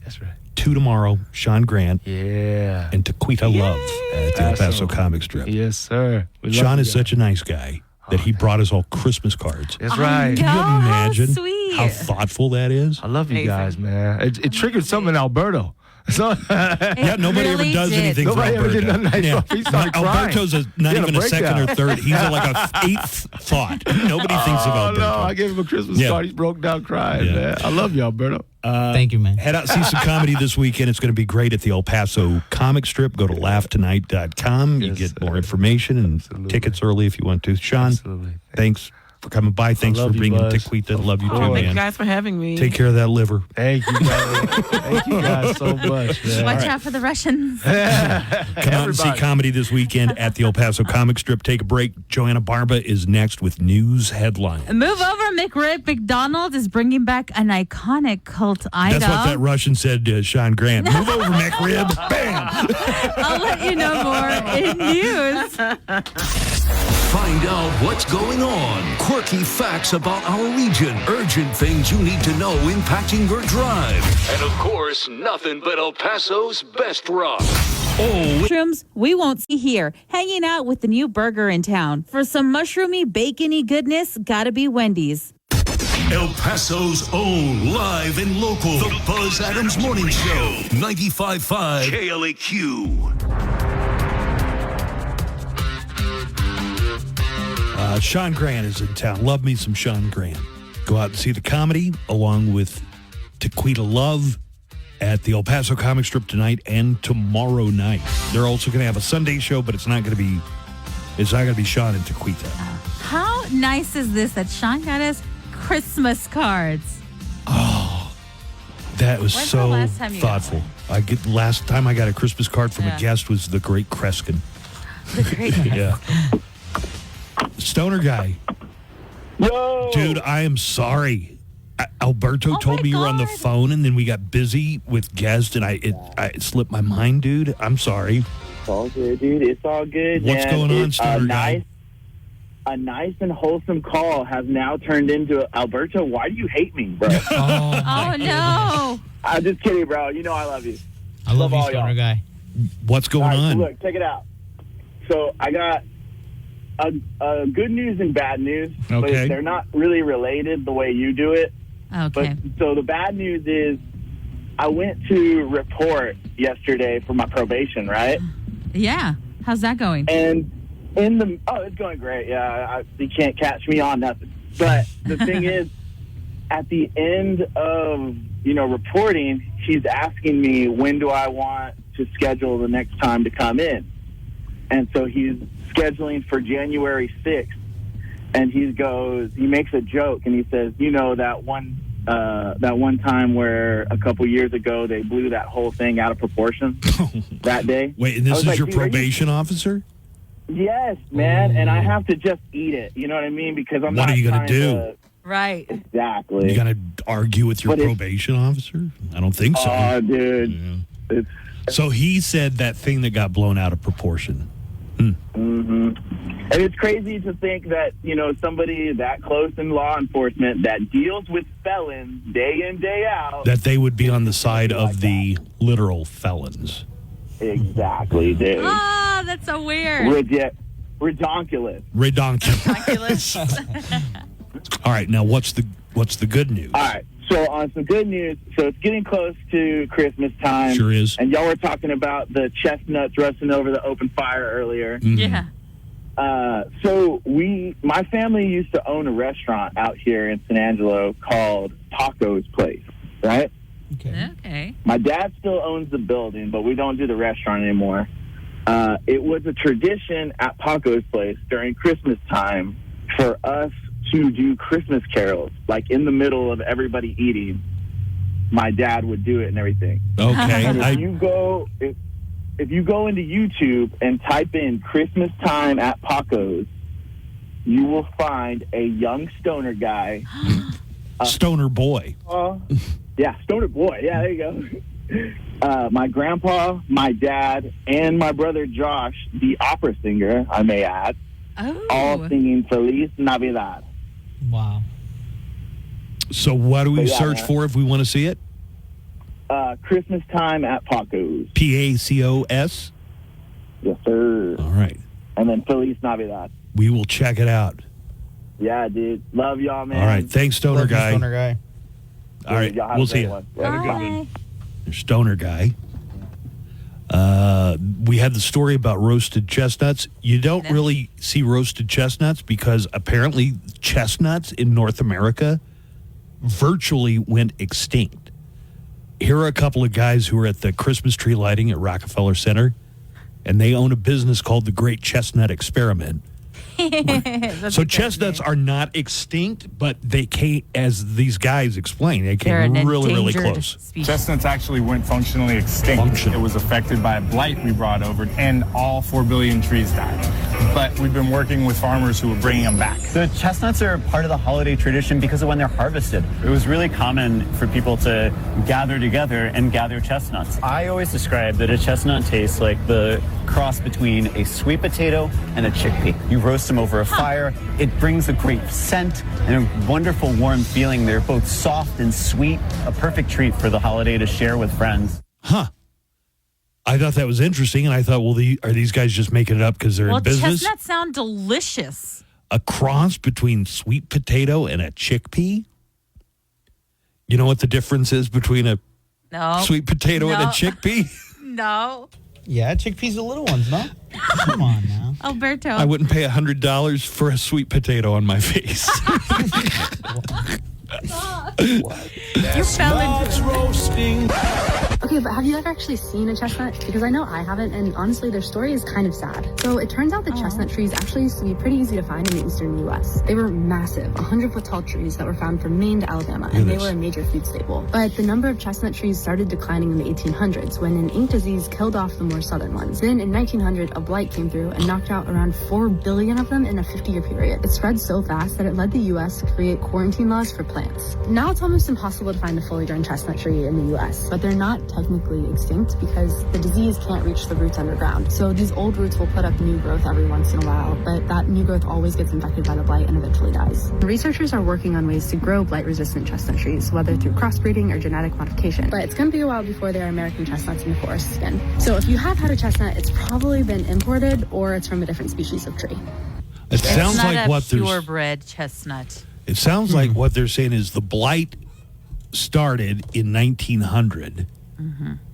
That's right. 2 tomorrow. Sean Grant Yeah. and Tequita Love at the El Paso Comic Strip. Yes, sir. We love Sean you is guys. such a nice guy that he brought us all Christmas cards. That's right. Can you imagine how sweet. how thoughtful that is? I love you guys, man. It triggered something in Alberto. So Yeah, nobody really ever does did. anything Nobody for ever Alberto. did nothing nice for him. He started crying. Alberto's not He had even a a second or breakdown. third. He's like a 8th thought. Nobody thinks of Alberto. no, I gave him a Christmas Yeah. card. He broke down crying, Yeah. man. I love you, Alberto. Thank you, man. Head out, see some comedy this weekend. It's going to be great at the El Paso Comic Strip. Go to laughtonight.com. You get more information and tickets early if you want to. Sean, thanks for coming by. Thanks for love you, bringing Buzz. Tequita. Love you too, Thank you man. guys for having me. Take care of that liver. Thank you, guys. Thank you guys so much, man. Watch out for the Russians. Come out and see comedy this weekend at the El Paso Comic Strip. Take a break. Joanna Barba is next with news headlines. Move over, McRib. McDonald's is bringing back an iconic cult item. That's what that Russian said to Sean Grant. Move over, McRib. Bam! I'll let you know more in news. Find out what's going on. Quirky facts about our region. Urgent things you need to know impacting your drive. And of course, nothing but El Paso's best rock. Mushrooms we won't see here. Hanging out with the new burger in town. For some mushroomy, bacony goodness, gotta be Wendy's. El Paso's own live and local. The Buzz Adams Morning Show. 95.5 KLAQ. Sean Grant is in town. Love me some Sean Grant. Go out and see the comedy along with Tequita Love at the El Paso Comic Strip tonight and tomorrow night. They're also going to have a Sunday show, but it's not going to be Sean and Tequita. How nice is this that Sean got us Christmas cards? That was When's so the last time you got thoughtful. Last time I got a Christmas card from a guest was the Great Kreskin. The great Yeah. Stoner guy. Yo! Dude, I am sorry. Alberto told me you were on the phone, and then we got busy with guests, and it slipped my mind, dude. I'm sorry. It's all good, dude. It's all good. What's man. going on, It's Stoner guy? A nice and wholesome call has now turned into Alberto. Why do you hate me, bro? Oh, no. I'm just kidding, bro. You know I love you. I love you, all Stoner y'all. guy. What's going All right, on? so look, check it out. So I got a good news and bad news, Okay. but they're not really related the way you do it. Okay. But so the bad news is I went to report yesterday for my probation, right? Yeah. How's that going? And it's going great. Yeah, you can't catch me on nothing. But the thing is, at the end of, reporting, he's asking me when do I want to schedule the next time to come in. And so he's scheduling for January 6th. And he makes a joke and he says, that one time where a couple years ago they blew that whole thing out of proportion that day. Wait, and this is your probation officer? Yes, man. And I have to just eat it. You know what I mean? Because I'm What not are you going to do? Right. Exactly. You going to argue with your probation officer? I don't think so. Oh, dude. Yeah. So he said that thing that got blown out of proportion. Mm-hmm. And it's crazy to think that, somebody that close in law enforcement that deals with felons day in, day out. That they would be on the side of the literal felons. Exactly, dude. Oh, that's so weird. Redonkulous. Redonkulous. All right, now what's the good news? All right, so on some good news, so it's getting close to Christmas time. Sure is. And y'all were talking about the chestnuts rusting over the open fire earlier. Mm-hmm. Yeah. So my family used to own a restaurant out here in San Angelo called Paco's Place, right? Okay. My dad still owns the building, but we don't do the restaurant anymore. It was a tradition at Paco's Place during Christmas time for us to do Christmas carols, like in the middle of everybody eating. My dad would do it and everything. Okay. And if you go into YouTube and type in Christmas time at Paco's, you will find a young stoner guy. Stoner boy. Yeah, stoner boy. Yeah, there you go. My grandpa, my dad, and my brother Josh, the opera singer, I may add, all singing Feliz Navidad. Wow. So what do we search for if we want to see it? Christmas time at Paco's. PACOS? Yes, sir. All right. And then Feliz Navidad. We will check it out. Yeah, dude. Love y'all, man. All right. Thanks, Stoner Love you, Guy. Stoner Guy. All right. Y'all have We'll a see great you. one. Have a good Bye. one. There's Stoner Guy. We had the story about roasted chestnuts. You don't really see roasted chestnuts because apparently chestnuts in North America virtually went extinct. Here are a couple of guys who are at the Christmas tree lighting at Rockefeller Center, and they own a business called the Great Chestnut Experiment. So chestnuts are not extinct, but they came, as these guys explain, they came really close. Chestnuts actually went functionally extinct. It was affected by a blight we brought over, and all 4 billion trees died. But we've been working with farmers who are bringing them back. The chestnuts are part of the holiday tradition because of when they're harvested. It was really common for people to gather together and gather chestnuts. I always describe that a chestnut tastes like the cross between a sweet potato and a chickpea. You roast them over a fire. It brings a great scent and a wonderful warm feeling. They're both soft and sweet, a perfect treat for the holiday to share with friends. Huh. I thought that was interesting, and I thought, well, are these guys just making it up because they're in business? Chestnuts sound delicious. A cross between sweet potato and a chickpea? You know what the difference is between a sweet potato and a chickpea? No. Yeah, chickpeas are little ones, no? Come on now. Alberto. I wouldn't pay $100 for a sweet potato on my face. You fell into roasting. Okay, but have you ever actually seen a chestnut? Because I know I haven't, and honestly, their story is kind of sad. So it turns out that chestnut trees actually used to be pretty easy to find in the eastern U.S. They were massive, 100-foot tall trees that were found from Maine to Alabama, and they were a major food staple. But the number of chestnut trees started declining in the 1800s when an ink disease killed off the more southern ones. Then in 1900, a blight came through and knocked out around 4 billion of them in a 50-year period. It spread so fast that it led the U.S. to create quarantine laws for plants. Now it's almost impossible to find a fully grown chestnut tree in the U.S., but they're not technically extinct because the disease can't reach the roots underground. So these old roots will put up new growth every once in a while, but that new growth always gets infected by the blight and eventually dies. Researchers are working on ways to grow blight-resistant chestnut trees, whether through crossbreeding or genetic modification. But it's going to be a while before there are American chestnuts in the forests again. So if you have had a chestnut, it's probably been imported or it's from a different species of tree. It sounds like what purebred chestnut. It sounds like what they're saying is the blight started in 1900,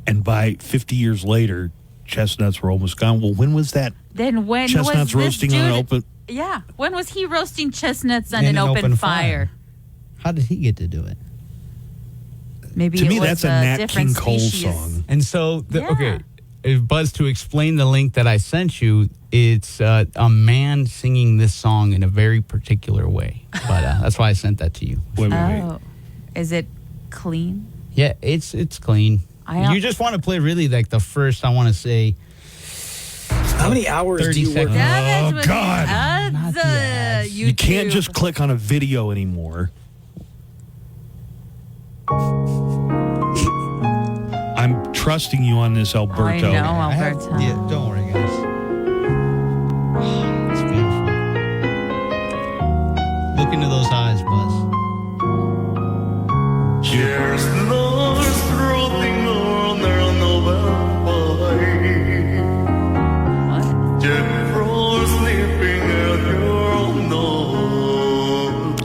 and by 50 years later, chestnuts were almost gone. Well, when was that? Then when Chestnuts was roasting this on dude, an open... Yeah. When was he roasting chestnuts on In an open fire? How did he get to do it? Maybe To it me, was that's a a Nat different King Cole species. song. And so, Yeah. okay, Buzz, to explain the link that I sent you, it's a man singing this song in a very particular way. But that's why I sent that to you. Oh. Is it clean? Yeah, it's clean. I- You just want to play really like the first, I want to say, How many hours 30 do you work? seconds. That is Oh, with God. ads, You can't YouTube. just click on a video anymore. I'm trusting you on this, Alberto. I know, Alberto. Yeah, don't worry, guys. It's beautiful. Look into those eyes, Buzz.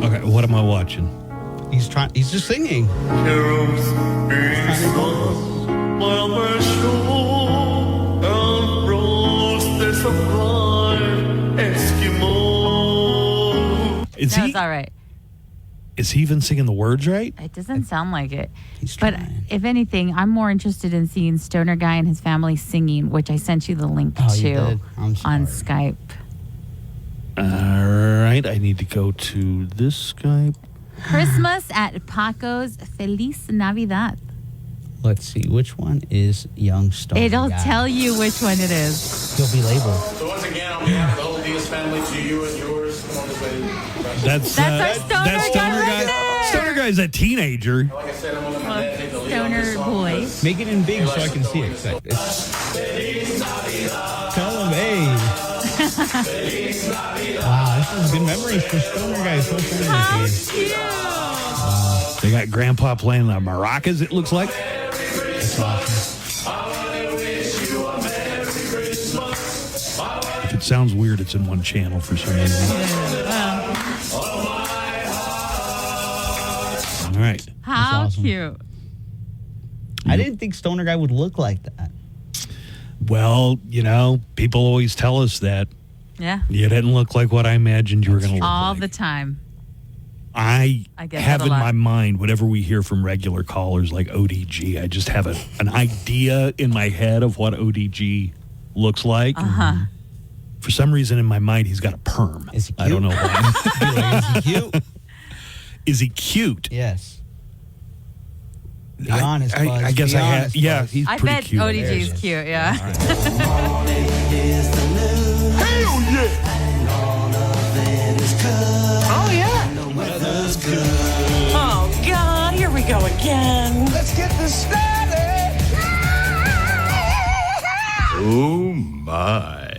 Okay, what am I watching? He's just singing. Is That's he? all right. Is he even singing the words right? It doesn't sound like it. But if anything, I'm more interested in seeing Stoner Guy and his family singing, which I sent you the link Oh, you to did? I'm sorry. on Skype. All right, I need to go to this Skype. Christmas at Paco's Feliz Navidad. Let's see, which one is Young Stoner It'll Guy? tell you which one it is. He'll be labeled. So once again, on behalf of the whole Diaz family, to you and yours, on this way. That's our Stoner that's Guy Stoner right Guy. there. Stoner Guy's a teenager. Like I said, I'm only going to take the lead on this Stoner song. boy. Make it in big so I can see it. Tell him, hey. Wow, this is good memories for Stoner Guy. So How funny. cute. They got Grandpa playing the maracas, it looks like. That's awesome. If it sounds weird, it's in one channel for some reason. All right. How awesome. cute. I didn't think Stoner Guy would look like that. Well, you know, people always tell us that Yeah. you didn't look like what I imagined you were going to look All like. the time. I get have that a in lot. my mind, whatever we hear from regular callers like ODG, I just have an idea in my head of what ODG looks like. Uh-huh. For some reason in my mind, he's got a perm. Is he cute? I don't know why. Is he cute? Is he cute? Yes. Be honest, Buzz. I guess Be I have. honest, Yeah, Buzz. he's I pretty bet cute. ODG's cute, yeah. Oh, yeah. Oh, God, here we go again. Let's get this started. Oh, my.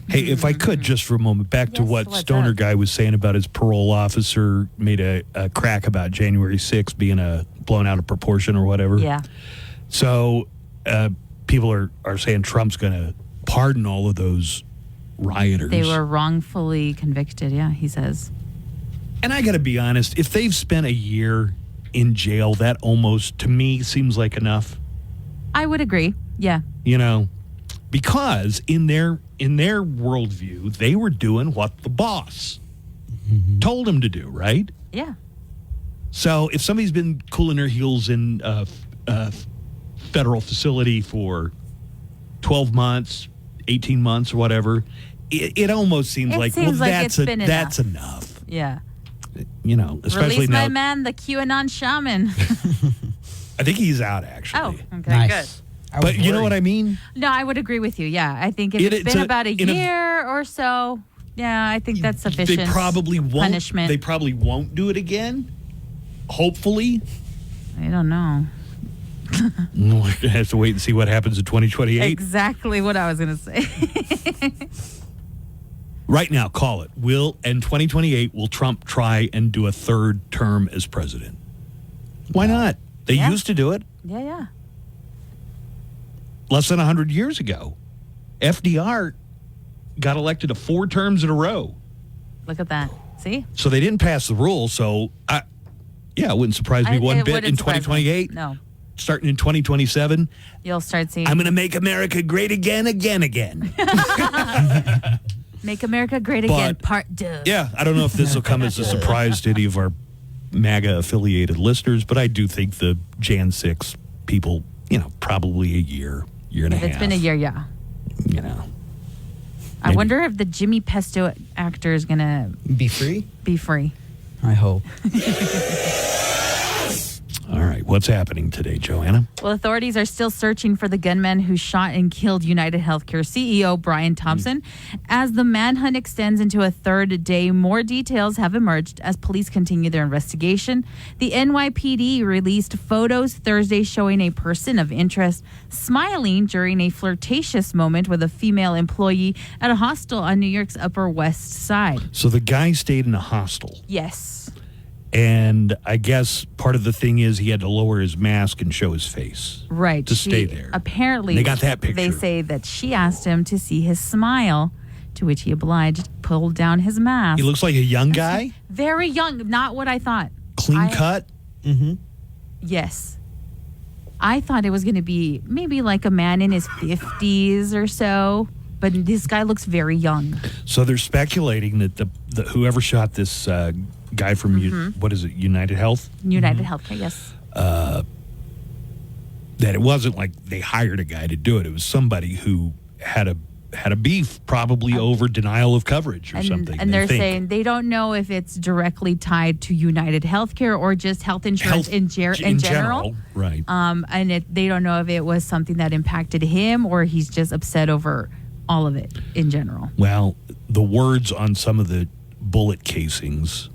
Hey, if I could just for a moment, back to what Stoner Guy was saying about his parole officer made a crack about January 6th being blown out of proportion or whatever. Yeah. So people are saying Trump's going to pardon all of those rioters. They were wrongfully convicted, yeah, he says. And I got to be honest, if they've spent a year in jail, that almost, to me, seems like enough. I would agree, yeah. You know, because in their worldview, they were doing what the boss told them to do, right? Yeah. So if somebody's been cooling their heels in a federal facility for 12 months, 18 months or whatever, it almost seems It like, seems like that's it's been that's enough. Yeah. You know, especially Release now. my man, the QAnon shaman. I think he's out, actually. Oh, okay, good. But you know what I mean? No, I would agree with you. Yeah, I think if It- it's it's been a- about a in a- year or so, yeah, I think that's sufficient. They probably won't. Punishment. They probably won't do it again. Hopefully. I don't know. We're going to have to wait and see what happens in 2028. Exactly what I was going to say. Right now, call it. In 2028, will Trump try and do a third term as president? Why not? They Yeah. used to do it Yeah. less than 100 years ago. FDR got elected to 4 terms in a row. Look at that. See? So they didn't pass the rule. So Yeah, it wouldn't surprise me one It bit wouldn't in surprise me. 2028. No. Starting in 2027, You'll start seeing. I'm going to make America great again. Make America Great But- Again, Part 2. Yeah, I don't know if this will come as a surprise to any of our MAGA-affiliated listeners, but I do think the Jan 6 people, probably a year and a If half. it's been a year, yeah. I wonder if the Jimmy Pesto actor is going to Be free? be free. I hope. All right, what's happening today, Joanna? Well, authorities are still searching for the gunman who shot and killed United Healthcare CEO Brian Thompson. As the manhunt extends into a third day, more details have emerged as police continue their investigation. The NYPD released photos Thursday showing a person of interest smiling during a flirtatious moment with a female employee at a hostel on New York's Upper West Side. So the guy stayed in a hostel, Yes. and I guess part of the thing is he had to lower his mask and show his face. Right. To stay there. Apparently, They got that picture. They say that she asked him to see his smile, to which he obliged, pulled down his mask. He looks like a young guy, Very young. Not what I thought. clean cut. Mm-hmm. Yes. I thought it was going to be maybe like a man in his 50s or so, but this guy looks very young. So they're speculating that the whoever shot this guy from what is it, United Health, United Healthcare, yes. that it wasn't like they hired a guy to do it. It was somebody who had a beef, probably over denial of coverage or something. And they're think. saying they don't know if it's directly tied to United Healthcare or just health insurance in general. Right. And they don't know if it was something that impacted him or he's just upset over all of it in general. Well, the words on some of the bullet casings,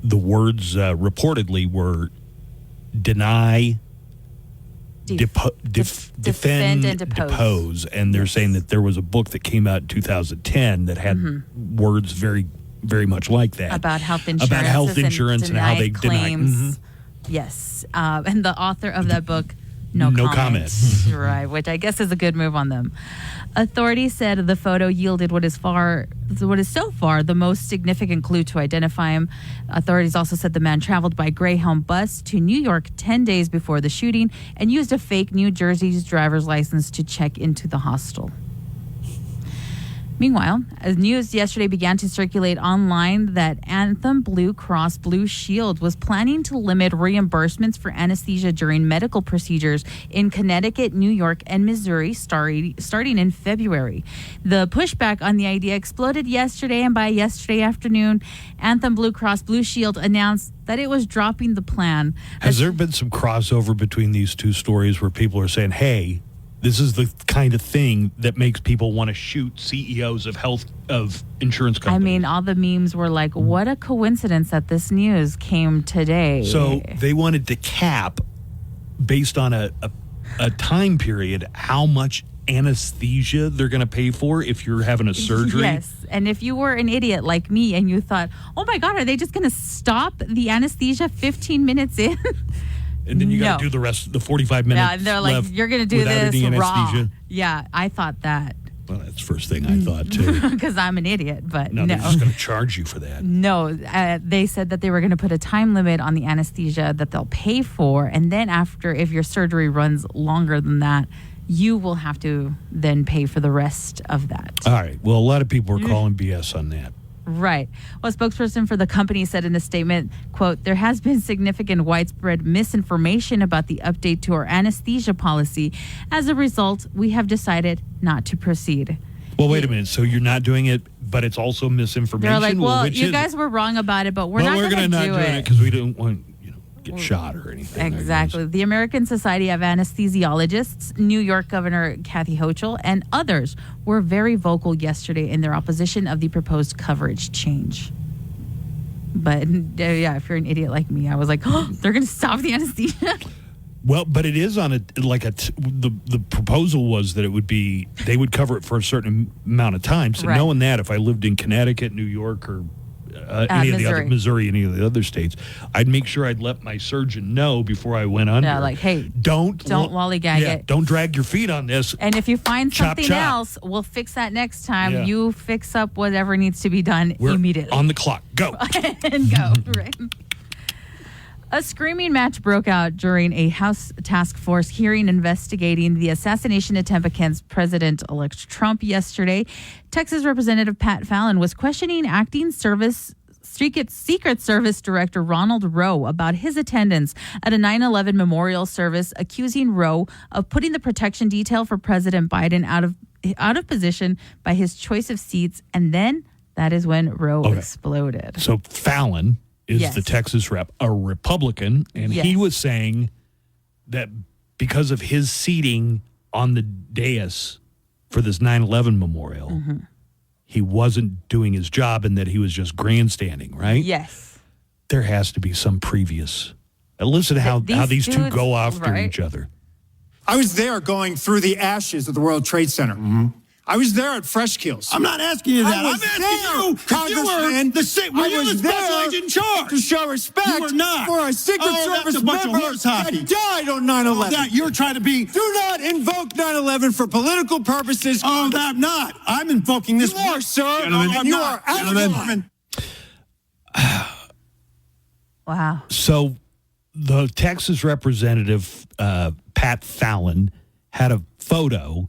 the words reportedly were deny, defend, and depose. And they're saying that there was a book that came out in 2010 that had words very, very much like that. About health insurance. About health insurance and how they claims. deny. Yes. And the author of that book, no comment. Right, which I guess is a good move on them. Authorities said the photo yielded what is so far the most significant clue to identify him. Authorities also said the man traveled by Greyhound bus to New York 10 days before the shooting and used a fake New Jersey's driver's license to check into the hostel. Meanwhile, as news yesterday began to circulate online that Anthem Blue Cross Blue Shield was planning to limit reimbursements for anesthesia during medical procedures in Connecticut, New York, and Missouri starting in February. The pushback on the idea exploded yesterday, and by yesterday afternoon, Anthem Blue Cross Blue Shield announced that it was dropping the plan. Has there been some crossover between these two stories where people are saying, hey, this is the kind of thing that makes people want to shoot CEOs of insurance companies? I mean, all the memes were like, what a coincidence that this news came today. So they wanted to cap, based on a time period, how much anesthesia they're going to pay for if you're having a surgery. Yes. And if you were an idiot like me and you thought, oh my God, are they just going to stop the anesthesia 15 minutes in? And then you got to do the rest, the 45 minutes. Yeah, and they're like, you're going to do without this any raw. anesthesia. Yeah, I thought that. Well, that's the first thing I thought, too. Because I'm an idiot, but no. They're just going to charge you for that. No, they said that they were going to put a time limit on the anesthesia that they'll pay for. And then after, if your surgery runs longer than that, you will have to then pay for the rest of that. All right. Well, a lot of people are calling BS on that. Right. Well, a spokesperson for the company said in a statement, quote, there has been significant widespread misinformation about the update to our anesthesia policy. As a result, we have decided not to proceed. Well, wait a minute. So you're not doing it, but it's also misinformation? They're like, well, which you is guys were wrong about it, but we're well, not going to not do doing it because we don't want get shot or anything. Exactly. The American Society of Anesthesiologists, New York Governor Kathy Hochul, and others were very vocal yesterday in their opposition of the proposed coverage change. But yeah, if you're an idiot like me, I was like, oh, they're going to stop the anesthesia. Well, but it is on the proposal was that it would be, they would cover it for a certain amount of time. So knowing that, if I lived in Connecticut, New York, or any of the other Missouri, any of the other states, I'd make sure I'd let my surgeon know before I went under. Yeah, like, hey, don't lollygag it. Don't drag your feet on this. And if you find something else, we'll fix that next time. Yeah. You fix up whatever needs to be done We're immediately. on the clock. Go. And go. Right. A screaming match broke out during a House task force hearing investigating the assassination attempt against President-elect Trump yesterday. Texas Representative Pat Fallon was questioning acting Secret Service Director Ronald Rowe about his attendance at a 9/11 memorial service, accusing Rowe of putting the protection detail for President Biden out of position by his choice of seats. And then that is when Rowe exploded. So Fallon is Yes. the Texas rep, a Republican, and he Yes. was saying that because of his seating on the dais for this 9/11 memorial, he wasn't doing his job and that he was just grandstanding, right? Yes. There has to be some previous. Listen to how these two dudes, go after right? each other. I was there going through the ashes of the World Trade Center. I was there at Fresh Kills. I'm not asking you that. I was I'm asking there, you because you were Congressman. were you the special there agent in charge? to show respect You were not. for a Secret That's Service a bunch of member horse hockey. that died on 9/11. That you're trying to be. Do not invoke 9/11 for political purposes. Oh, I'm not. I'm invoking this. You are, sir. Gentlemen. And you are out of line. Wow. So the Texas representative, Pat Fallon, had a photo,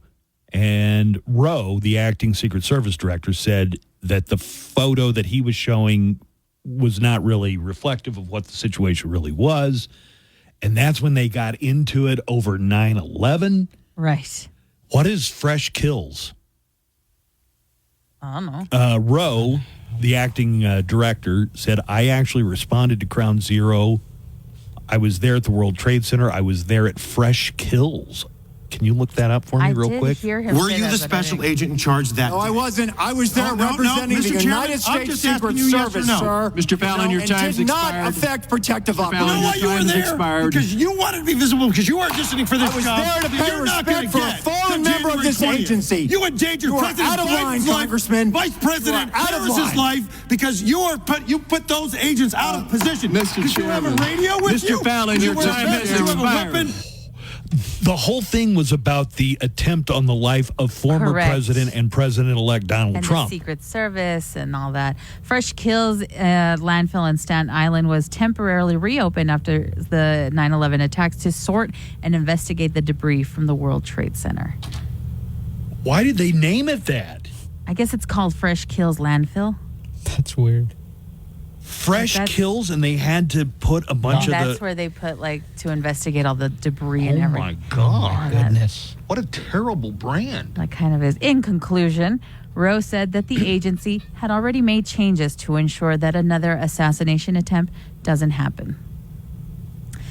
and Rowe, the acting Secret Service director, said that the photo that he was showing was not really reflective of what the situation really was. And that's when they got into it over 9/11. Right. What is Fresh Kills? I don't know. Rowe, the acting director, said, I actually responded to Ground Zero. I was there at the World Trade Center. I was there at Fresh Kills. Can you look that up for me real quick? Were you the special agent in charge that No, I wasn't. I was there No, representing Mr. the Chairman, United I'm States just Secret asking you yes or Service, no. sir. Mr. Fallon, your time's did not expired. affect protective You know operations. why you were there? Because you wanted to be visible, because you were auditioning for this I was job. there to that pay you're not respect gonna for a get fallen till member of January this 20th. agency. You endangered You are President out of Biden's line, life, Congressman. Vice President You are out of Harris's line. life, because you put those agents out of position. Mr. Did you have a Chairman. radio with Mr. you? Fallon, Did your you wear a time vest? has Did you have a expired. weapon? The whole thing was about the attempt on the life of former Correct. president and President-elect Donald And Trump. the Secret Service and all that. Fresh Kills landfill in Staten Island was temporarily reopened after the 9/11 attacks to sort and investigate the debris from the World Trade Center. Why did they name it that? I guess it's called Fresh Kills Landfill. That's weird. Fresh That's- Kills, and they had to put a bunch of That's the... where they put, like, to investigate all the debris and everything. my God. Yeah, Goodness. What a terrible brand. That kind of is. In conclusion, Rowe said that the agency had already made changes to ensure that another assassination attempt doesn't happen.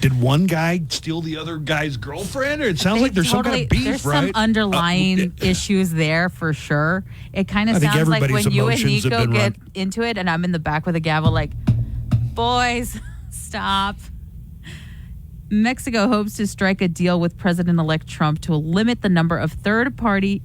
Did one guy steal the other guy's girlfriend? Or it sounds like there's some kind of beef, there's right? some underlying issues there for sure. It kind of I think sounds like everybody's when you and emotions have Nico been get run- into it and I'm in the back with a gavel like, boys, stop. Mexico hopes to strike a deal with President-elect Trump to limit the number of third country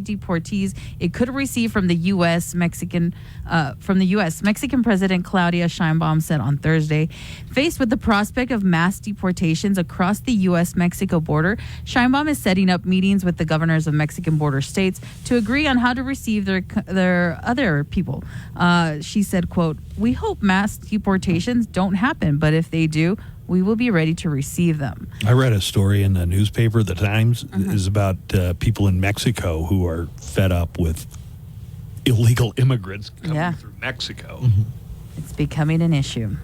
deportees it could receive from the U.S. Mexican President Claudia Sheinbaum said on Thursday. Faced with the prospect of mass deportations across the U.S.-Mexico border, Sheinbaum is setting up meetings with the governors of Mexican border states to agree on how to receive their other people. She said, quote, "We hope mass deportations don't happen, but if they do, we will be ready to receive them." I read a story in the newspaper, The Times, is about people in Mexico who are fed up with illegal immigrants coming through Mexico. It's becoming an issue.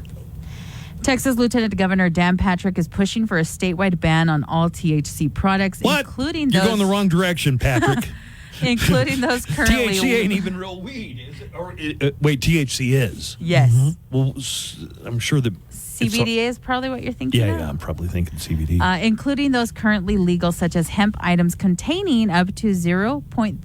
Texas Lieutenant Governor Dan Patrick is pushing for a statewide ban on all THC products, including You're those going the wrong direction, Patrick. including those currently THC ain't even real weed, is it? Or wait, THC is. Yes. Well, I'm sure that CBD is probably what you're thinking of. Yeah, I'm probably thinking CBD. Including those currently legal, such as hemp items containing up to 0.3%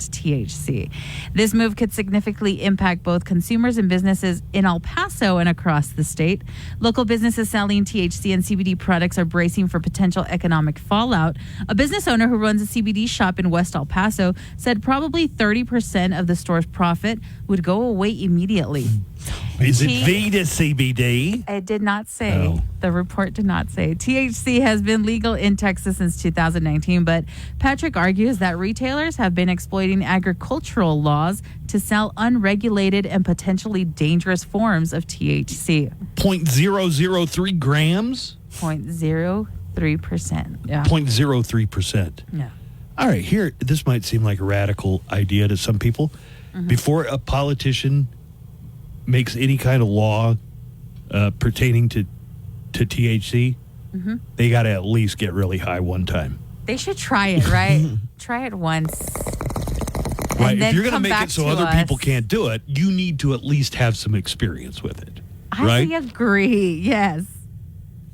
THC. This move could significantly impact both consumers and businesses in El Paso and across the state. Local businesses selling THC and CBD products are bracing for potential economic fallout. A business owner who runs a CBD shop in West El Paso said probably 30% of the store's profit would go away immediately. Is it Vita CBD? It did not say. Oh. The report did not say. THC has been legal in Texas since 2019, but Patrick argues that retailers have been exploiting agricultural laws to sell unregulated and potentially dangerous forms of THC. .003 grams? 0.03%. Yeah. 0.03%. Yeah. All right, here, this might seem like a radical idea to some people. Mm-hmm. Before a politician makes any kind of law pertaining to THC, Mm-hmm. they got to at least get really high one time. They should try it, right? Try it once. Right. And then If you're going to come make back it so to other us. people can't do it, you need to at least have some experience with it. Right? I agree. Yes.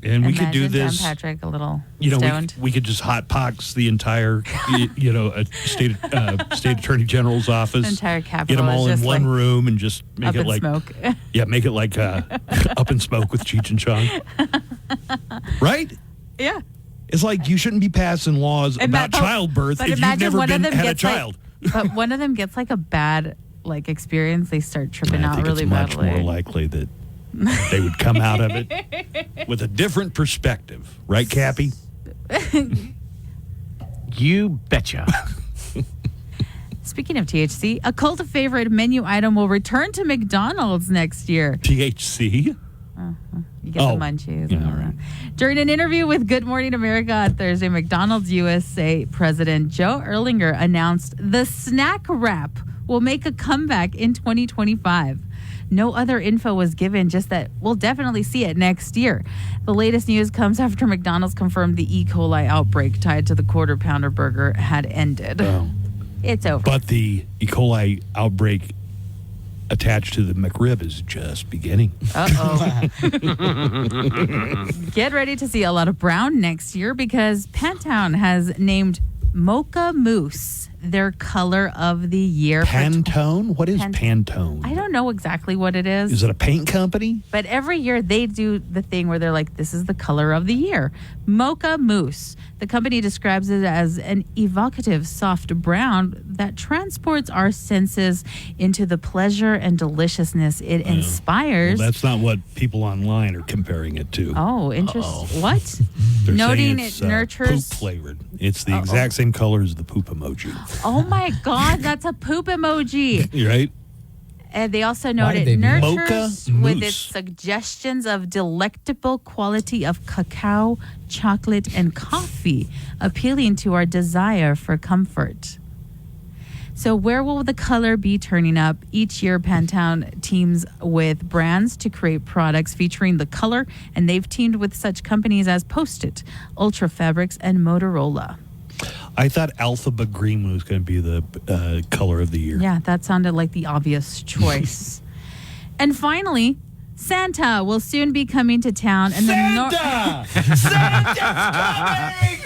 And we could do Imagine this. John Patrick a little You know, stoned. we could just hot pox the entire, state attorney general's office. The entire Get Capitol them all is in just one like room and just make up it in like smoke. Yeah, make it like Up in Smoke with Cheech and Chong. Right? Yeah. It's like you shouldn't be passing laws about childbirth but if you've imagine never one of them had a gets, like- child. But one of them gets like a bad experience. They start tripping I out think really it's much badly. more likely that they would come out of it with a different perspective. Right, Cappy? You betcha. Speaking of THC, a cult favorite menu item will return to McDonald's next year. THC? You get the munchies. And all that. During an interview with Good Morning America on Thursday, McDonald's USA President Joe Erlinger announced the snack wrap will make a comeback in 2025. No other info was given, just that we'll definitely see it next year. The latest news comes after McDonald's confirmed the E. coli outbreak tied to the Quarter Pounder burger had ended. It's over. But the E. coli outbreak attached to the McRib is just beginning. Uh-oh. Get ready to see a lot of brown next year because Pantone has named Mocha Mousse their color of the year. Pantone? What is Pantone? I don't know exactly what it is. Is it a paint company? But every year they do the thing where they're like, this is the color of the year. Mocha Mousse. The company describes it as an evocative soft brown that transports our senses into the pleasure and deliciousness it inspires. Well, that's not what people online are comparing it to. Oh, interesting. What? They're Noting saying it's, it nurtures. poop flavored. It's the exact same color as the poop emoji. Oh my God, that's a poop emoji. Right? And they also Why note did it they do that? nurtures Mocha with mousse. its suggestions of delectable quality of cacao, chocolate, and coffee, appealing to our desire for comfort. So where will the color be turning up? Each year, Pantone teams with brands to create products featuring the color, and they've teamed with such companies as Post-it, Ultra Fabrics, and Motorola. I thought Alphaba Green was going to be the color of the year. Yeah, that sounded like the obvious choice. And finally, Santa will soon be coming to town. And Santa! Santa's coming!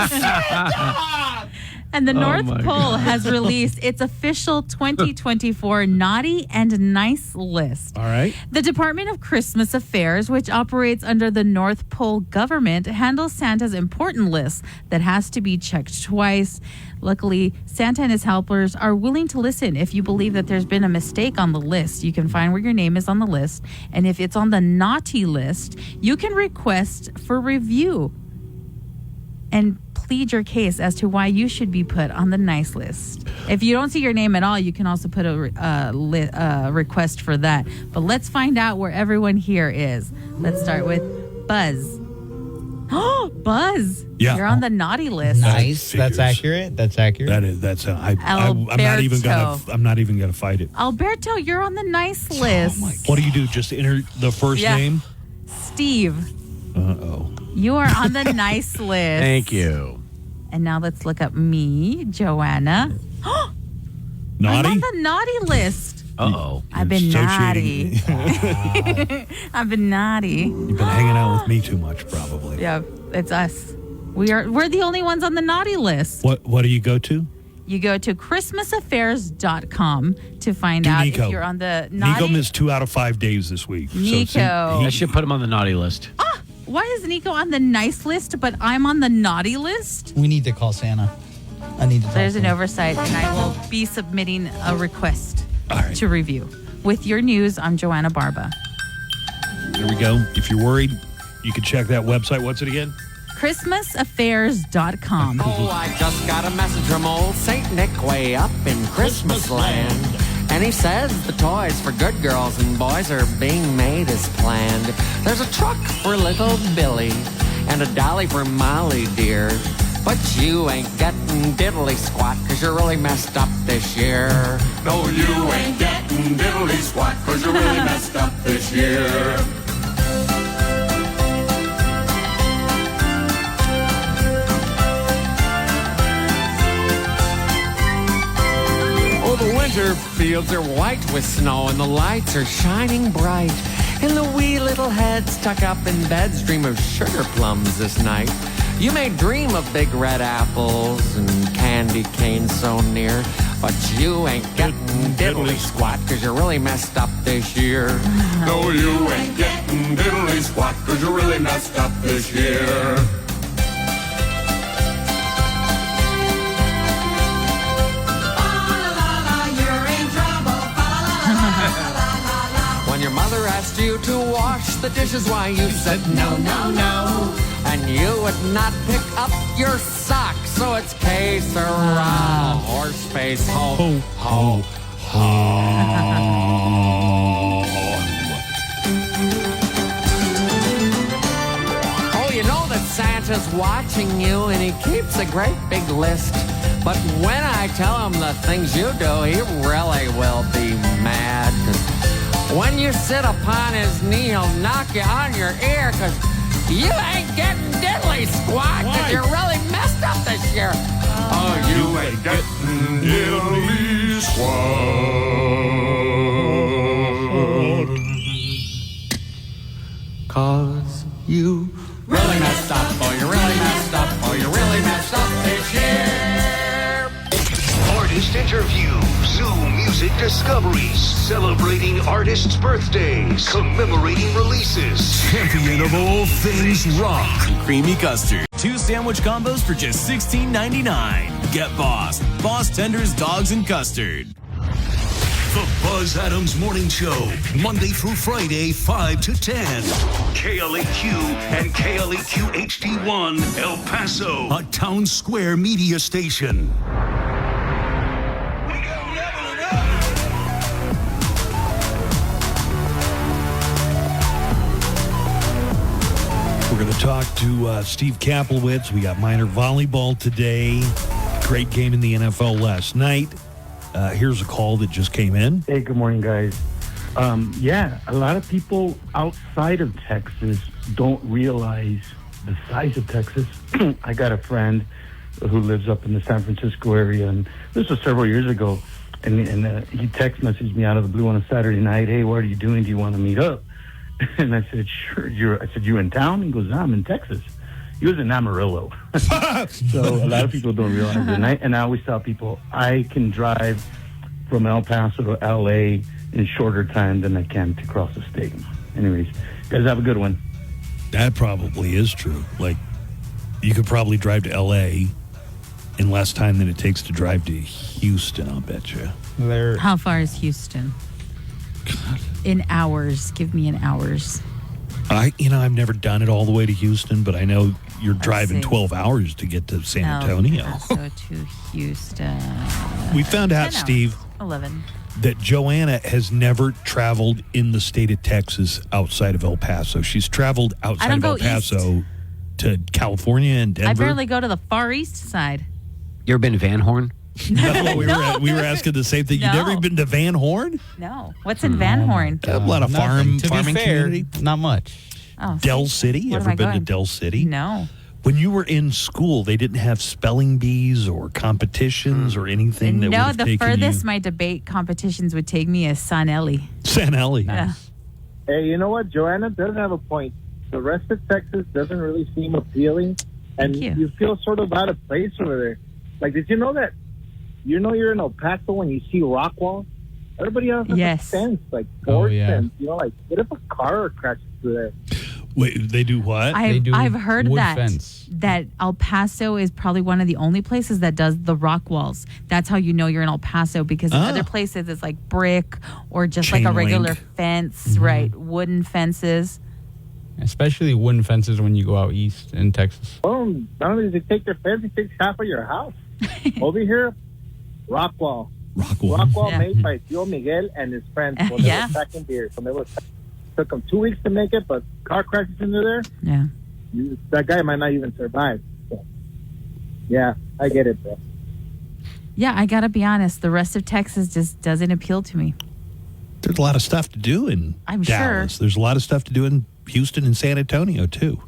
Santa! And the Oh North my Pole God. has released its official 2024 Naughty and Nice list. All right. The Department of Christmas Affairs, which operates under the North Pole government, handles Santa's important list that has to be checked twice. Luckily, Santa and his helpers are willing to listen if you believe that there's been a mistake on the list. You can find where your name is on the list. And if it's on the naughty list, you can request for review and plead your case as to why you should be put on the nice list. If you don't see your name at all, you can also put a request for that. But let's find out where everyone here is. Let's start with Buzz. Oh, Buzz! Yeah. You're on the naughty list. Nice. That's accurate. That's accurate. That is. That's. I'm not even gonna. Alberto. I'm not even gonna fight it. Alberto, you're on the nice list. What do you do? Just enter the first Yeah. name. Steve, Uh-oh. you are on the nice list. Thank you. And now let's look up me, Joanna. Naughty? I'm on the naughty list. Uh-oh. I've been naughty. Associating I've been naughty. You've been hanging out with me too much, probably. Yeah, it's us. We're the only ones on the naughty list. What do you go to? You go to ChristmasAffairs.com to find out Nico. if you're on the naughty. Nico missed 2 out of 5 days this week. Nico. I should put him on the naughty list. Why is Nico on the nice list, but I'm on the naughty list? We need to call Santa. I need to talk There's to an him. oversight, and I will be submitting a request to review. With your news, I'm Joanna Barba. There we go. If you're worried, you can check that website. What's it again? ChristmasAffairs.com. Oh, I just got a message from old Saint Nick way up in Christmas land. And he says the toys for good girls and boys are being made as planned. There's a truck for little Billy and a dolly for Molly, dear. But you ain't getting diddly squat, 'cause you're really messed up this year. No, you ain't getting diddly squat, 'cause you're really messed up this year. Oh, the winter fields are white with snow and the lights are shining bright. And the wee little heads tucked up in beds dream of sugar plums this night. You may dream of big red apples and candy canes so near, but you ain't getting diddly squat, 'cause you're really messed up this year. No, you ain't getting diddly squat, 'cause you're really messed up this year. When your mother asked you to wash the dishes, why you said no, no, no. And you would not pick up your sock, so it's que sera, horse face, ho, ho, ho. Oh, you know that Santa's watching you and he keeps a great big list. But when I tell him the things you do, he really will be mad. 'Cause when you sit upon his knee, he'll knock you on your ear, 'cause you ain't getting diddly squat, 'cause you're really messed up this year. Oh, you ain't getting diddly squat. 'Cause you really messed up, oh, you really messed up, oh, you really messed up this year. Artist interviews, new music discoveries, celebrating artists' birthdays, commemorating releases, champion of all things rock. Creamy custard. 2 sandwich combos for just $16.99. Get Boss. Boss tenders, dogs, and custard. The Buzz Adams Morning Show, Monday through Friday, 5 to 10. KLAQ and KLAQ HD1, El Paso, a Town Square media station. We're going to talk to Steve Kaplowitz. We got minor volleyball today. Great game in the NFL last night. Here's a call that just came in. Hey, good morning, guys. Yeah, a lot of people outside of Texas don't realize the size of Texas. I got a friend who lives up in the San Francisco area, and this was several years ago, and he text messaged me out of the blue on a Saturday night. Hey, what are you doing? Do you want to meet up? And I said, sure. I said, you in town? He goes, no, I'm in Texas. He was in Amarillo. So a lot of people don't realize it. And I always tell people, I can drive from El Paso to L.A. in shorter time than I can to cross the state. Anyways, guys, have a good one. That probably is true. Like, you could probably drive to L.A. in less time than it takes to drive to Houston, I'll bet you. How far is Houston? In hours. Give me in hours. I've never done it all the way to Houston, but I know you're driving 12 hours to get to San Antonio. So to Houston. We found out, Steve, 11. that Joanna has never traveled in the state of Texas outside of El Paso. She's traveled outside of El Paso to California and Denver. I barely go to the far east side. You ever been to Van Horn? No, we were asking the same thing. You never been to Van Horn? No. What's in Van Horn? A lot of farming fair, community. Not much. Oh, Del City? What am Ever I been to going? Del City? No. When you were in school, they didn't have spelling bees or competitions or anything that would No, have the taken furthest you. my debate competitions would take me is San Eli. San Eli. Yeah. Hey, you know what? Joanna does have a point. The rest of Texas doesn't really seem appealing, and you feel sort of out of place over there. Like, did you know that? You know you're in El Paso when you see rock walls? Everybody else has a fence, like board fence. You know, like, what if a car crashes through there? Wait, they do what? I've heard that El Paso is probably one of the only places that does the rock walls. That's how you know you're in El Paso, because in other places it's like brick or just Chain like a regular link. fence, right? Wooden fences. Especially wooden fences when you go out east in Texas. Well, not only does it take their fence, it takes half of your house. Over here, rock wall. Rockwall made by Tio Miguel and his friends when they were stacking beer. So they took them 2 weeks to make it, but car crashes into there. Yeah. That guy might not even survive. So, yeah, I get it, bro. Yeah, I got to be honest. The rest of Texas just doesn't appeal to me. There's a lot of stuff to do in Dallas. There's a lot of stuff to do in Houston and San Antonio, too.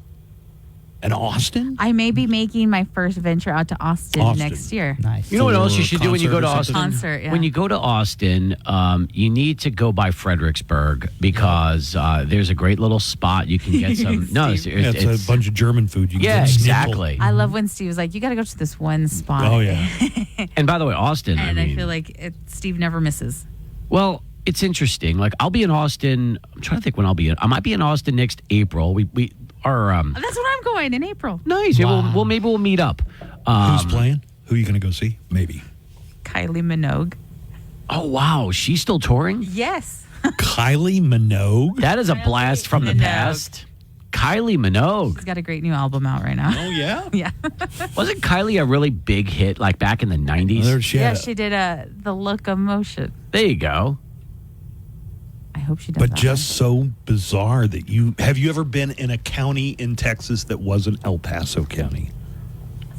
And Austin? I may be making my first venture out to Austin. Next year. Nice. You know what else you should do when you go to Austin? Concert, yeah. When you go to Austin, you need to go by Fredericksburg because there's a great little spot you can get some. No, it's a bunch of German food. You can get exactly. I love when Steve was like, "You got to go to this one spot." Oh yeah. And by the way, Austin. And I feel like Steve never misses. Well, it's interesting. Like I'll be in Austin. I'm trying to think when I'll be in. I might be in Austin next April. We are. That's when I'm going in April. Nice. Wow. Maybe we'll meet up. Who's playing? Who are you going to go see? Maybe. Kylie Minogue. Oh wow, she's still touring? Yes. Kylie Minogue. That is a blast from the past. Kylie Minogue. She's got a great new album out right now. Oh yeah. Yeah. Wasn't Kylie a really big hit like back in the 90s? She did The Look of Motion. There you go. I hope she does. But that just so bizarre that have you ever been in a county in Texas that wasn't El Paso County?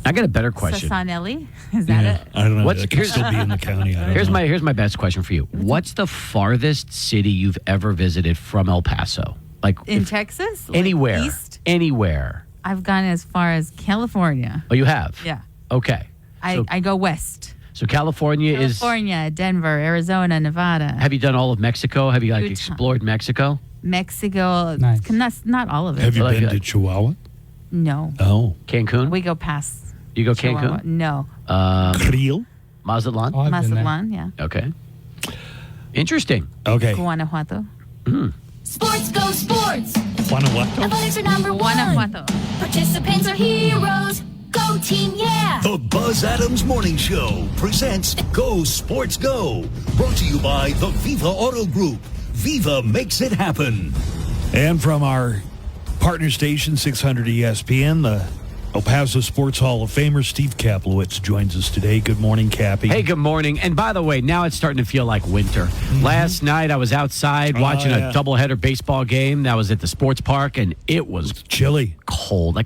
I got a better question. Sasanelli? Is that it? I don't know. It could still be in the county. I don't know. Here's my best question for you. What's the farthest city you've ever visited from El Paso? Like in Texas? Like anywhere. East? Anywhere. I've gone as far as California. Oh, you have? Yeah. Okay. I go west. So California, Denver, Arizona, Nevada. Have you done all of Mexico? Have you explored Mexico? Mexico. Nice. Not all of it. Have you been to Chihuahua? No. Oh. Cancun? We go past. You go Chihuahua. Cancun? No. Creel? Mazatlan? Oh, Mazatlan, yeah. Okay. Interesting. Okay. Guanajuato. Sports go sports. Guanajuato? Athletics are number one. Guanajuato. Participants are heroes. Go team, yeah. The Buzz Adams Morning Show presents Go Sports Go. Brought to you by the Viva Auto Group. Viva makes it happen. And from our partner station, 600 ESPN, the El Paso Sports Hall of Famer Steve Kaplowitz joins us today. Good morning, Cappy. Hey, good morning. And by the way, now it's starting to feel like winter. Last night I was outside watching a doubleheader baseball game that was at the sports park, and it was chilly, cold.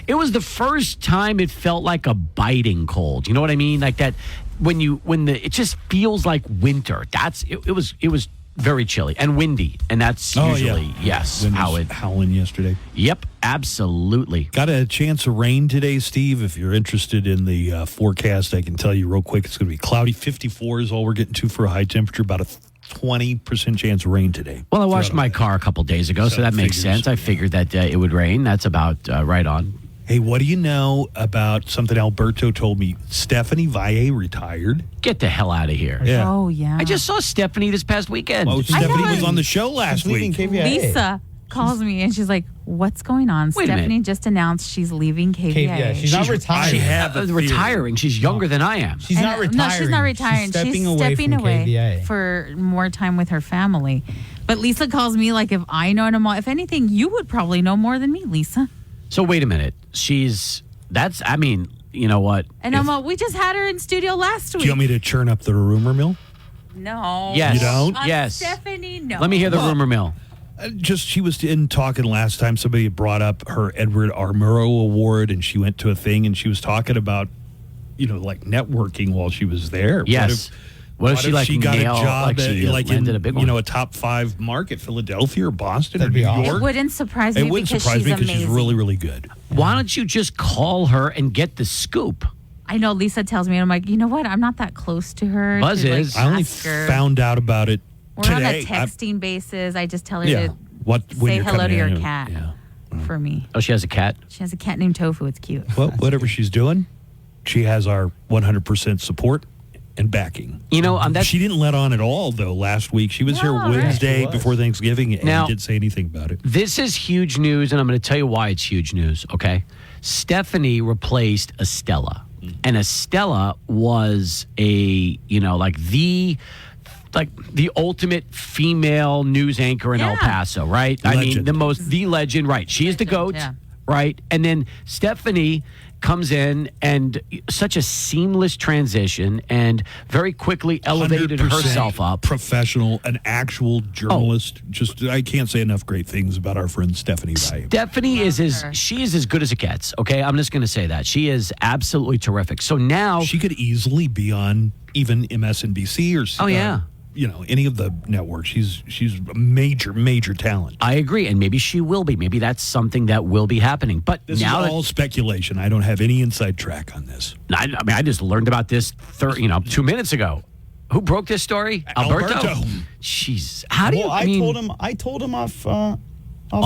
It was the first time it felt like a biting cold. You know what I mean? Like that it just feels like winter. It was very chilly and windy, and that's usually how it howling yesterday. Yep, absolutely. Got a chance of rain today, Steve. If you're interested in the forecast, I can tell you real quick. It's going to be cloudy. 54 is all we're getting to for a high temperature. About a 20% chance of rain today. Well, I washed my car a couple days ago, so that makes sense. I figured that it would rain. That's about right on. Hey, what do you know about something Alberto told me? Stephanie Valle retired. Get the hell out of here. Yeah. Oh, yeah. I just saw Stephanie this past weekend. Oh, Stephanie was on the show last week. Lisa calls me and she's like, "What's going on?" Wait a Stephanie minute. just announced she's leaving KVA. She's not retiring. Retiring. She's younger than I am. She's not retiring. No, she's not retiring. She's stepping away from KVA. for more time with her family. But Lisa calls me like, if I know more, if anything, you would probably know more than me, Lisa. So wait a minute. You know what? And I'm like, we just had her in studio last week. Do you want me to churn up the rumor mill? No. Yes. You don't? Yes. Stephanie, no. Let me hear the rumor mill. She was in talking last time. Somebody brought up her Edward R. Murrow Award, and she went to a thing, and she was talking about, like networking while she was there. Yes. What if she got a job landed a big one? A top 5 market, Philadelphia or Boston That'd or New be awesome. York? It wouldn't surprise me It wouldn't because surprise she's me because amazing. she's really, really good. Why don't you just call her and get the scoop? I know Lisa tells me, and I'm like, you know what? I'm not that close to her. Buzz to, is. I only ask her. found out about it We're today. on a texting basis. I just tell her to when say you're hello coming to your in. cat for me. Oh, she has a cat? She has a cat named Tofu. It's cute. Well, whatever she's doing, she has our 100% support and backing. She didn't let on at all, though, last week. She was here Wednesday before Thanksgiving and didn't say anything about it. This is huge news, and I'm going to tell you why it's huge news, okay? Stephanie replaced Estella. And Estella was the ultimate female news anchor in El Paso, right? Legend. The legend, right? She is the GOAT, right? And then Stephanie comes in and such a seamless transition and very quickly elevated 100% herself up. Professional, an actual journalist. Just I can't say enough great things about our friend Stephanie Vai. Stephanie is as good as it gets. Okay, I'm just going to say that she is absolutely terrific. So now she could easily be on even MSNBC or any of the networks. She's a major talent. I agree, and maybe she will be. Maybe that's something that will be happening. But This now is all speculation. I don't have any inside track on this. I just learned about this 2 minutes ago. Who broke this story? Alberto. Jeez, how do you? I told him off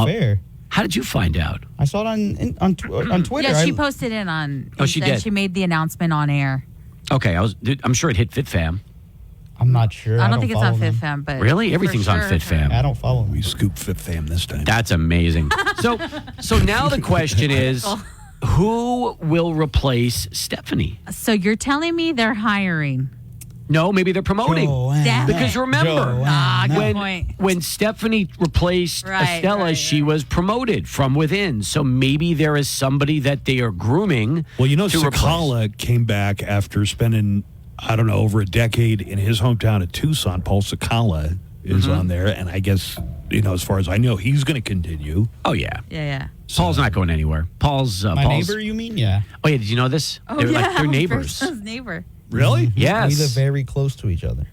air. How did you find out? I saw it on Twitter. Yeah, she posted it on. Oh, she did. She made the announcement on air. Okay, I'm sure it hit FitFam. I'm not sure. I don't think it's on FitFam, but really, everything's on FitFam. I don't follow them. We scooped FitFam this time. That's amazing. So now the question is, who will replace Stephanie? So you're telling me they're hiring? No, maybe they're promoting. Because remember, when Stephanie replaced Estella, she was promoted from within. So maybe there is somebody that they are grooming. Well, you know, to Sakala came back after spending, I don't know, over a decade in his hometown of Tucson. Paul Sakala is on there, and I guess, as far as I know, he's going to continue. Oh, yeah. Yeah. Paul's not going anywhere. Paul's neighbor, you mean? Yeah. Oh, yeah, did you know this? Oh, they're neighbors. His neighbor. Really? Yes. We live very close to each other.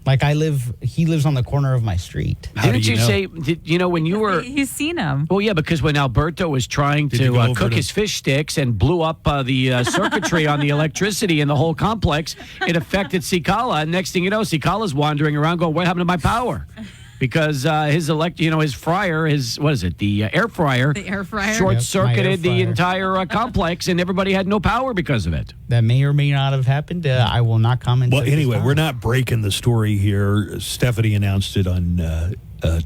Like he lives on the corner of my street. Didn't you say, when you were... He's seen him. Well, yeah, because when Alberto was trying to cook his fish sticks and blew up the circuitry on the electricity in the whole complex, it affected Sikala. And next thing you know, Sikala's wandering around going, what happened to my power? Because his fryer, the air fryer, short-circuited the entire complex, and everybody had no power because of it. That may or may not have happened. I will not comment. Well, anyway, we're not breaking the story here. Stephanie announced it on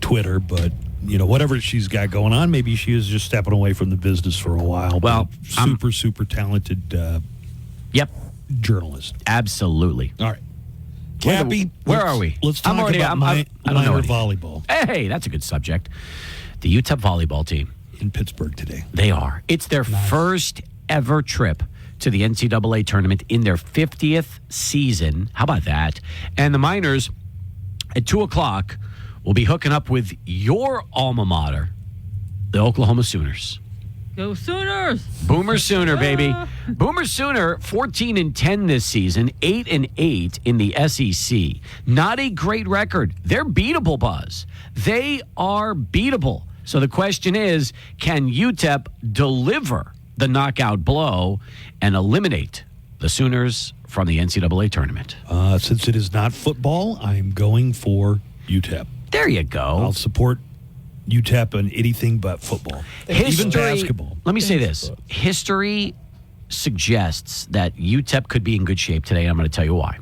Twitter, but whatever she's got going on, maybe she is just stepping away from the business for a while. Well, super talented. Journalist. Absolutely. All right. Cappy, where are we? Let's talk about minor volleyball. Hey, that's a good subject. The UTEP volleyball team. In Pittsburgh today. They are. It's their first ever trip to the NCAA tournament in their 50th season. How about that? And the Miners, at 2 o'clock, will be hooking up with your alma mater, the Oklahoma Sooners. Go Sooners! Boomer Sooner, baby. Boomer Sooner, 14-10 this season, 8-8 in the SEC. Not a great record. They're beatable, Buzz. They are beatable. So the question is, can UTEP deliver the knockout blow and eliminate the Sooners from the NCAA tournament? Since it is not football, I'm going for UTEP. There you go. I'll support UTEP on anything but football. Even basketball. Let me say this. History suggests that UTEP could be in good shape today, and I'm going to tell you why.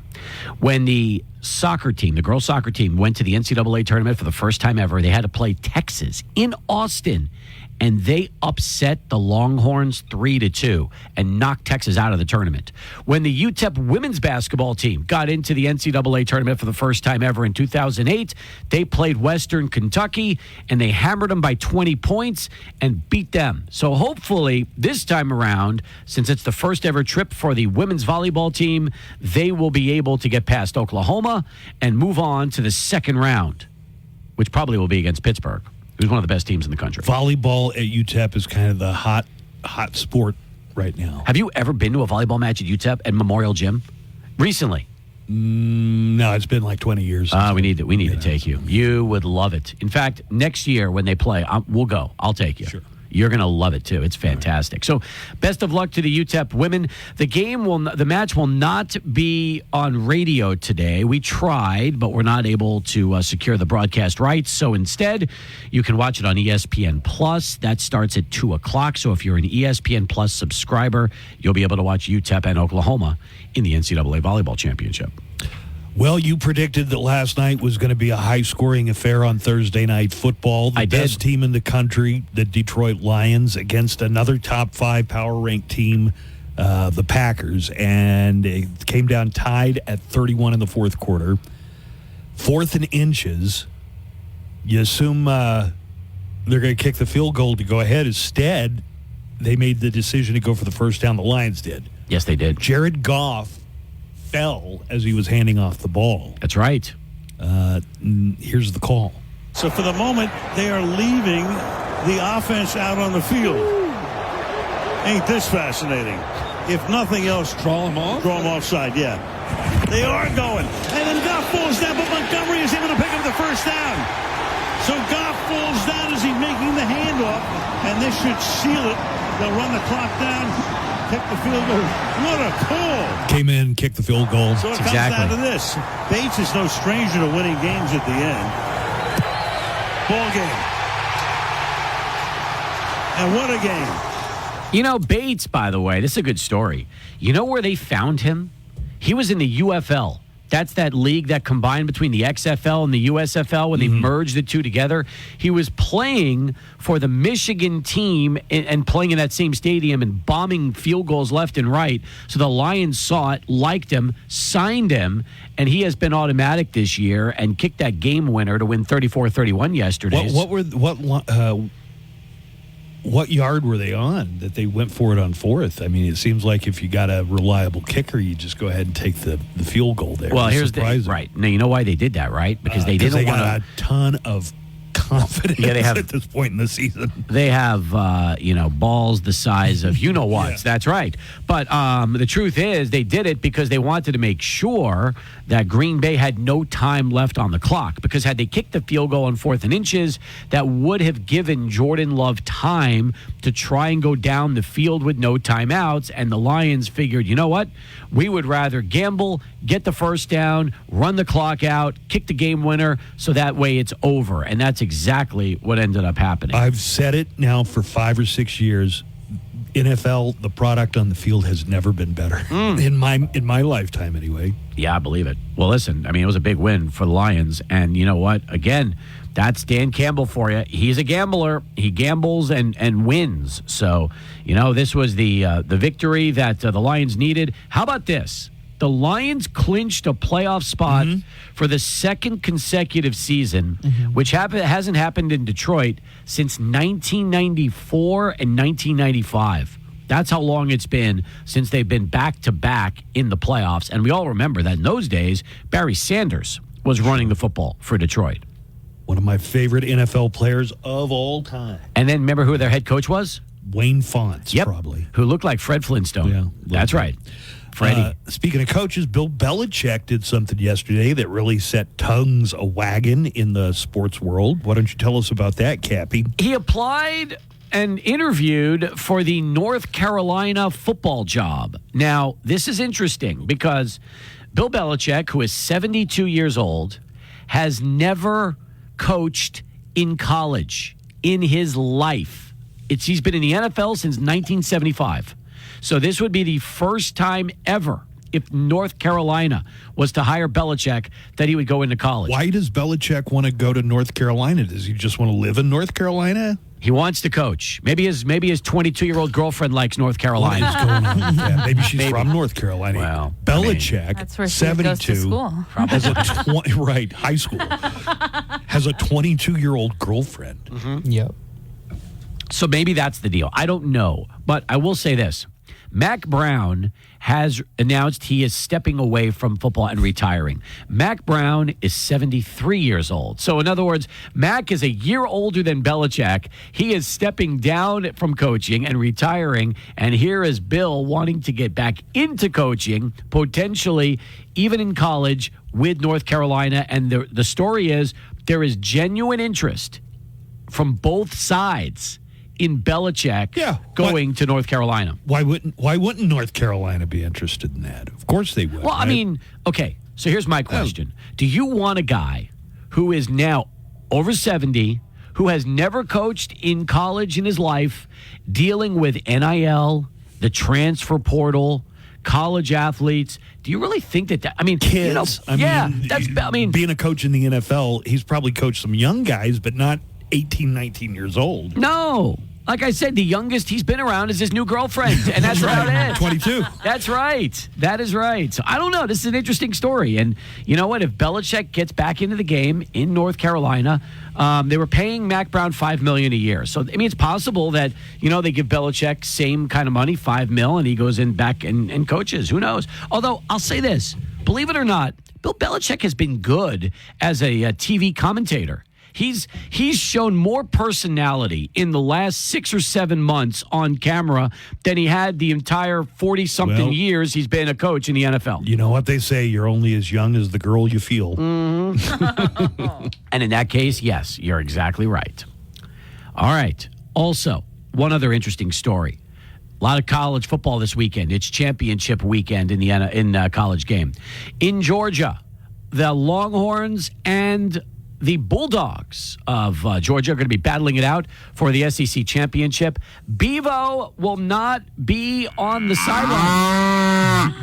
When the soccer team, the girls' soccer team, went to the NCAA tournament for the first time ever, they had to play Texas in Austin, and they upset the Longhorns 3-2 and knocked Texas out of the tournament. When the UTEP women's basketball team got into the NCAA tournament for the first time ever in 2008, they played Western Kentucky, and they hammered them by 20 points and beat them. So hopefully this time around, since it's the first ever trip for the women's volleyball team, they will be able to get past Oklahoma and move on to the second round, which probably will be against Pittsburgh, who's one of the best teams in the country. Volleyball at UTEP is kind of the hot sport right now. Have you ever been to a volleyball match at UTEP at Memorial Gym recently? No, it's been like 20 years. We need to take you. You would love it. In fact, next year when they play, we'll go. I'll take you. Sure. You're going to love it, too. It's fantastic. So, best of luck to the UTEP women. The match will not be on radio today. We tried, but we're not able to secure the broadcast rights. So, instead, you can watch it on ESPN Plus. That starts at 2 o'clock. So, if you're an ESPN Plus subscriber, you'll be able to watch UTEP and Oklahoma in the NCAA Volleyball Championship. Well, you predicted that last night was going to be a high-scoring affair on Thursday Night Football. The best team in the country, the Detroit Lions, against another top-5 power-ranked team, the Packers. And it came down tied at 31 in the fourth quarter. 4th and inches. You assume they're going to kick the field goal to go ahead. Instead, they made the decision to go for the first down. The Lions did. Yes, they did. Jared Goff fell as he was handing off the ball. That's right. Here's the call. So for the moment, they are leaving the offense out on the field. Ain't this fascinating? If nothing else, draw them offside, yeah. They are going. And then Goff falls down, but Montgomery is able to pick up the first down. So Goff falls down as he's making the handoff, and this should seal it. They'll run the clock down, kick the field goal. What a call. Came in, kicked the field goal. So it comes down to this. Bates is no stranger to winning games at the end. Ball game. And what a game. You know, Bates, by the way, this is a good story. You know where they found him? He was in the UFL. That's that league that combined between the XFL and the USFL when they merged the two together. He was playing for the Michigan team and playing in that same stadium and bombing field goals left and right. So the Lions saw it, liked him, signed him, and he has been automatic this year and kicked that game winner to win 34-31 yesterday. What yard were they on that they went for it on fourth? I mean, it seems like if you got a reliable kicker, you just go ahead and take the field goal there. Well, here's the right. Now, you know why they did that, right? Because they didn't want a ton of confidence at this point in the season. They have, balls the size of you-know-whats. Yeah. That's right. But the truth is they did it because they wanted to make sure that Green Bay had no time left on the clock. Because had they kicked the field goal on 4th and inches, that would have given Jordan Love time to try and go down the field with no timeouts. And the Lions figured, you know what? We would rather gamble, get the first down, run the clock out, kick the game winner, so that way it's over. And that's exactly what ended up happening. I've said it now for 5 or 6 years. NFL, the product on the field has never been better in my lifetime, anyway. Yeah, I believe it. Well, listen, I mean, it was a big win for the Lions, and you know what? Again, that's Dan Campbell for you. He's a gambler. He gambles and wins. So, this was the victory that the Lions needed. How about this? The Lions clinched a playoff spot for the second consecutive season, which hasn't happened in Detroit since 1994 and 1995. That's how long it's been since they've been back-to-back in the playoffs. And we all remember that in those days, Barry Sanders was running the football for Detroit. One of my favorite NFL players of all time. And then remember who their head coach was? Wayne Fontes, probably. Who looked like Fred Flintstone. Yeah, that's right. Freddie. Speaking of coaches, Bill Belichick did something yesterday that really set tongues a-wagging in the sports world. Why don't you tell us about that, Cappy? He applied and interviewed for the North Carolina football job. Now, this is interesting because Bill Belichick, who is 72 years old, has never coached in college in his life. He's been in the NFL since 1975. So this would be the first time ever, if North Carolina was to hire Belichick, that he would go into college. Why does Belichick want to go to North Carolina? Does he just want to live in North Carolina? He wants to coach. Maybe his 22-year-old girlfriend likes North Carolina. What is going on? Yeah, maybe she's from North Carolina. Well, Belichick, that's where she 72, goes to school. has a high school, has a 22-year-old girlfriend. Yep. So maybe that's the deal. I don't know, but I will say this. Mac Brown has announced he is stepping away from football and retiring. Mac Brown is 73 years old. So in other words, Mac is a year older than Belichick. He is stepping down from coaching and retiring. And here is Bill wanting to get back into coaching, potentially even in college with North Carolina. And the story is there is genuine interest from both sides in Belichick going to North Carolina. Why wouldn't North Carolina be interested in that? Of course they would. Well, right? I mean, okay, so here's my question. Do you want a guy who is now over 70, who has never coached in college in his life, dealing with NIL, the transfer portal, college athletes? Do you really think that I mean, kids. Being a coach in the NFL, he's probably coached some young guys, but not 18, 19 years old. No. like I said, the youngest he's been around is his new girlfriend, and that's about it. 22. That's right. That is right. So I don't know. This is an interesting story. And you know what? If Belichick gets back into the game in North Carolina, they were paying Mac Brown $5 million a year. So, I mean, it's possible that, they give Belichick same kind of money, $5 million, and he goes in back and coaches. Who knows? Although, I'll say this. Believe it or not, Bill Belichick has been good as a TV commentator. He's shown more personality in the last 6 or 7 months on camera than he had the entire 40-something years he's been a coach in the NFL. You know what they say, you're only as young as the girl you feel. Mm-hmm. And in that case, yes, you're exactly right. All right. Also, one other interesting story. A lot of college football this weekend. It's championship weekend in the college game. In Georgia, the Longhorns and the Bulldogs of Georgia are going to be battling it out for the SEC championship. Bevo will not be on the sideline.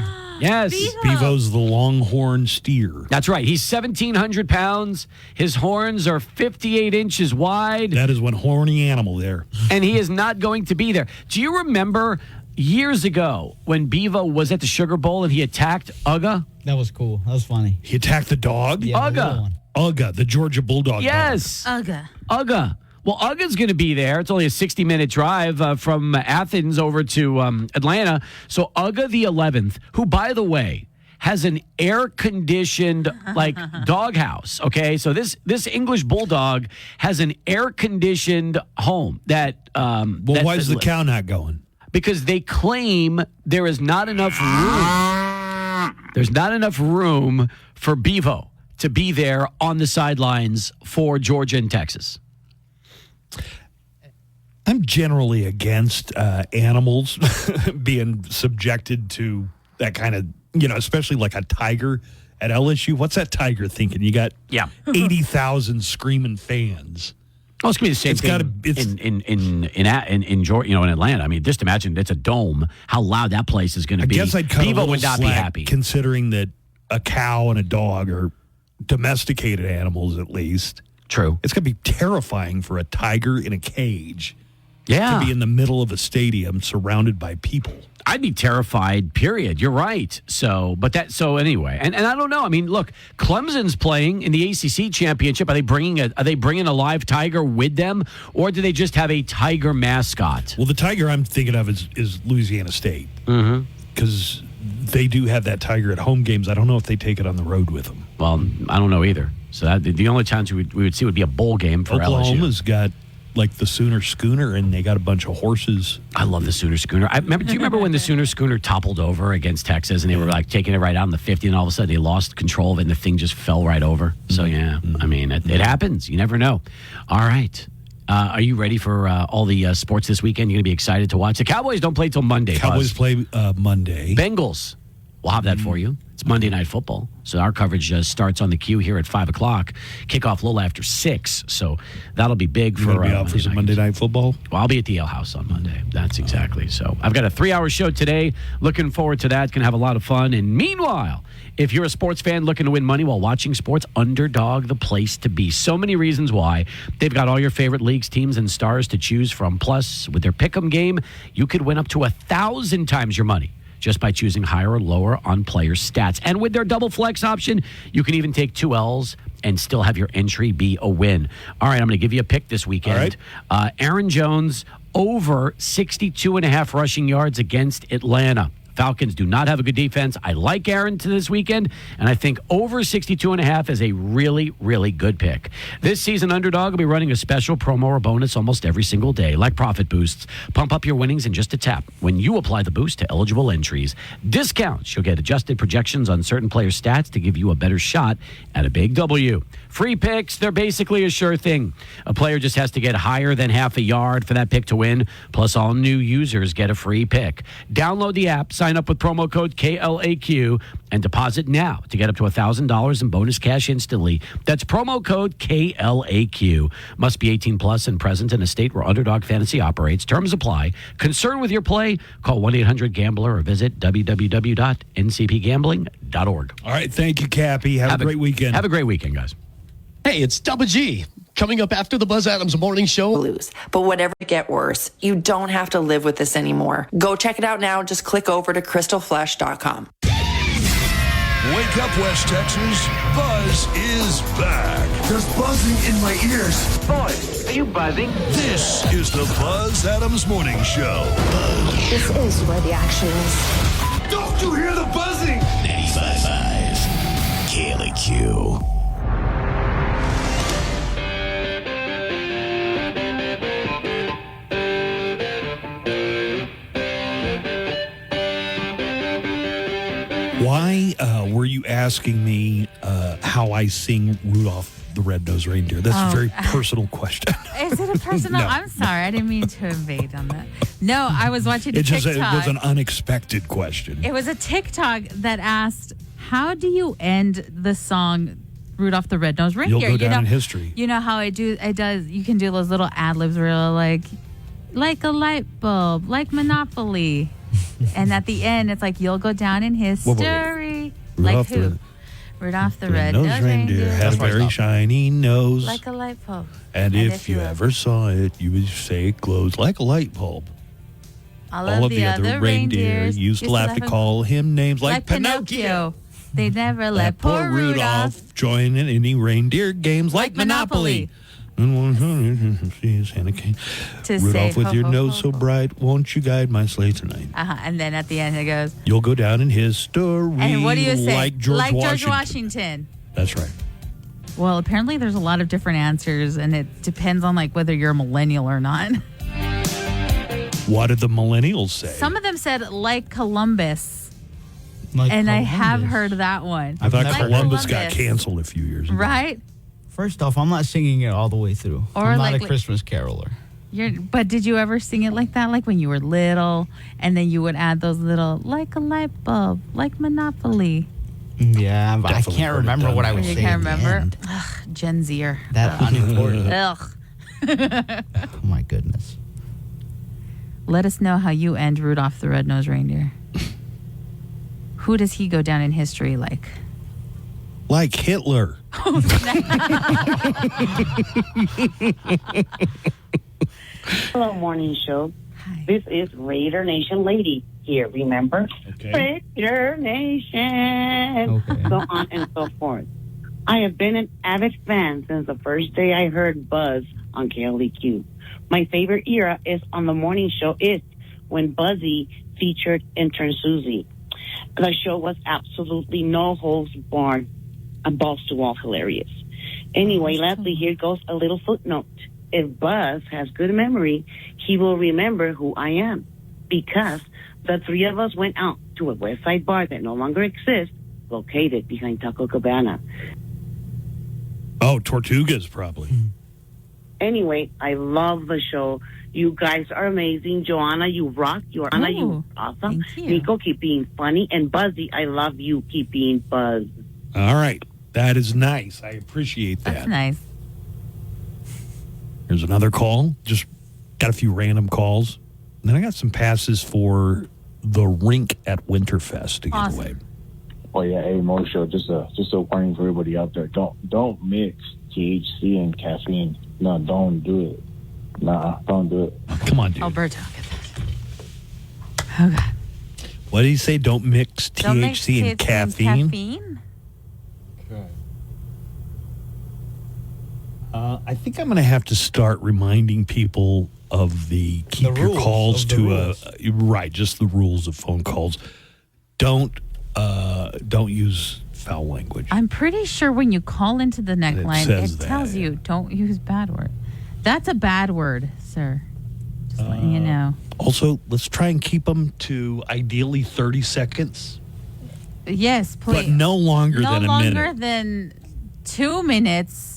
Yes. Bevo's the Longhorn steer. That's right. He's 1,700 pounds. His horns are 58 inches wide. That is one horny animal there. And he is not going to be there. Do you remember years ago when Bevo was at the Sugar Bowl and he attacked Uga? That was cool. That was funny. He attacked the dog? Yeah, Uga, the Georgia Bulldog. Yes. Dog. Uga. Well, Uga's going to be there. It's only a 60-minute drive from Athens over to Atlanta. So Uga the 11th, who, by the way, has an air-conditioned, doghouse, okay? So this English Bulldog has an air-conditioned home that... why is the cow not going? Because they claim there is not enough room. There's not enough room for Bevo to be there on the sidelines for Georgia and Texas. I'm generally against animals being subjected to that kind of, especially like a tiger at LSU. What's that tiger thinking? You got 80,000 screaming fans. Oh, it's going to be the same thing in Georgia, in Atlanta. I mean, just imagine it's a dome. How loud that place is going to be. I guess I'd cut Bevo a little would not be slack, happy, considering that a cow and a dog are domesticated animals, at least. True. It's going to be terrifying for a tiger in a cage. Yeah. To be in the middle of a stadium surrounded by people. I'd be terrified, period. You're right. So anyway, and I don't know. I mean, look, Clemson's playing in the ACC championship. Are they bringing a live tiger with them, or do they just have a tiger mascot? Well, the tiger I'm thinking of is Louisiana State. Because they do have that tiger at home games. I don't know if they take it on the road with them. Well, I don't know either. So that, the only times we would see would be a bowl game for LSU. Oklahoma's got the Sooner Schooner, and they got a bunch of horses. I love the Sooner Schooner. Do you remember when the Sooner Schooner toppled over against Texas, and they were taking it right out in the 50, and all of a sudden they lost control of it, and the thing just fell right over? So I mean, it happens. You never know. All right. Are you ready for all the sports this weekend? You're going to be excited to watch. The Cowboys don't play till Monday. Cowboys play Monday. Bengals. We'll have that for you. It's Monday Night Football. So our coverage starts on the Q here at 5 o'clock. Kickoff a little after 6. So that'll be big for some Monday Night Football? Well, I'll be at the Ale House on Monday. That's exactly. So I've got a 3-hour show today. Looking forward to that. Going to have a lot of fun. And meanwhile, if you're a sports fan looking to win money while watching sports, Underdog, the place to be. So many reasons why. They've got all your favorite leagues, teams, and stars to choose from. Plus, with their Pick'em game, you could win up to 1,000 times your money just by choosing higher or lower on player stats. And with their double flex option, you can even take 2 L's and still have your entry be a win. All right, I'm going to give you a pick this weekend. Aaron Jones over 62.5 rushing yards against Atlanta. Falcons do not have a good defense. I like Aaron to this weekend, and I think over 62.5 is a really, really good pick. This season, Underdog will be running a special promo or bonus almost every single day, like Profit Boosts. Pump up your winnings in just a tap when you apply the boost to eligible entries. Discounts. You'll get adjusted projections on certain player stats to give you a better shot at a big W. Free picks, they're basically a sure thing. A player just has to get higher than half a yard for that pick to win, plus all new users get a free pick. Download the app, sign up with promo code KLAQ, and deposit now to get up to $1,000 in bonus cash instantly. That's promo code KLAQ. Must be 18 plus and present in a state where Underdog Fantasy operates. Terms apply. Concerned with your play? Call 1-800-GAMBLER or visit www.ncpgambling.org. All right, thank you, Cappy. Have a great weekend. Have a great weekend, guys. Hey, it's Double G. Coming up after the Buzz Adams Morning Show. Lose. But whatever get worse, you don't have to live with this anymore. Go check it out now. Just click over to crystalflesh.com. Wake up, West Texas. Buzz is back. There's buzzing in my ears. Boy, are you buzzing? This is the Buzz Adams Morning Show. This is where the action is. Don't you hear the buzzing? 95.5 KLAQ. Why were you asking me how I sing Rudolph the Red-Nosed Reindeer? That's a very personal question. Is it a personal? No. I'm sorry. I didn't mean to invade on that. No, I was watching a It TikTok. was an unexpected question. It was a TikTok that asked, how do you end the song Rudolph the Red-Nosed Reindeer? You'll go down in history. You know how it does, you can do those little ad-libs where you're like a light bulb, like Monopoly. And at the end, it's like, you'll go down in history. Like who? Rudolph the Red-Nosed Reindeer had a very shiny nose. like a light bulb. And if you ever saw it, you would say it glows like a light bulb. All of the other reindeers used to have to call him names like Pinocchio. They never let poor Rudolph join in any reindeer games like Monopoly. To Rudolph, say, with ho, your ho, nose ho, so ho. bright, won't you guide my sleigh tonight? And then at the end, it goes, You'll go down in history. and what do you say? Like George Washington. Washington. That's right. Well, apparently there's a lot of different answers, and it depends on like whether you're a millennial or not. What did the millennials say? Some of them said like Columbus, Like and I have Columbus. heard that one. I thought Like Columbus got canceled a few years ago. Right? First off, I'm not singing it all the way through. Or I'm not like- a Christmas caroler. But did you ever sing it like that? Like when you were little, and then you would add those little, like a light bulb, like Monopoly. Yeah, but I Definitely can't heard it remember done what I that was You saying. can't at the remember? end. Ugh, Gen Zer. That Ugh. unimportant. Ugh. Oh my goodness. Let us know how you end Rudolph the Red-Nosed Reindeer. Who does he go down in history like? Like Hitler. Hello, morning show. This is Raider Nation Lady here, remember? Okay. Raider Nation. So on and so forth. I have been an avid fan since the first day I heard Buzz on KLAQ. My favorite era is on the morning show is when Buzzy featured intern Susie. The show was absolutely no holds barred and balls to wall hilarious. Anyway, lastly, here goes a little footnote. If Buzz has good memory, he will remember who I am. Because the three of us went out to a West Side bar that no longer exists, located behind Taco Cabana. Oh, Tortugas, probably. Anyway, I love the show. You guys are amazing. Joanna, you rock. Joanna, you awesome. Nico, keep being funny. And Buzzy, I love you. Keep being Buzz. All right. That is nice. I appreciate that. That's nice. Here's another call. Just got a few random calls. And then I got some passes for the rink at Winterfest to give away. Oh yeah, hey Mo Show, just a warning for everybody out there. Don't mix THC and caffeine. No, don't do it. Nah, don't do it. Come on, dude. Alberto, get that. Okay. What did he say? Don't mix Don't mix THC and caffeine? caffeine? I think I'm going to have to start reminding people of the keep The your rules calls of the to right, just the rules of phone calls. Don't use foul language. I'm pretty sure when you call into the neckline, says it that, tells you don't use bad word. That's a bad word, sir. Just letting you know. Also, let's try and keep them to ideally 30 seconds, Yes, please. but no longer No than a longer minute. than 2 minutes.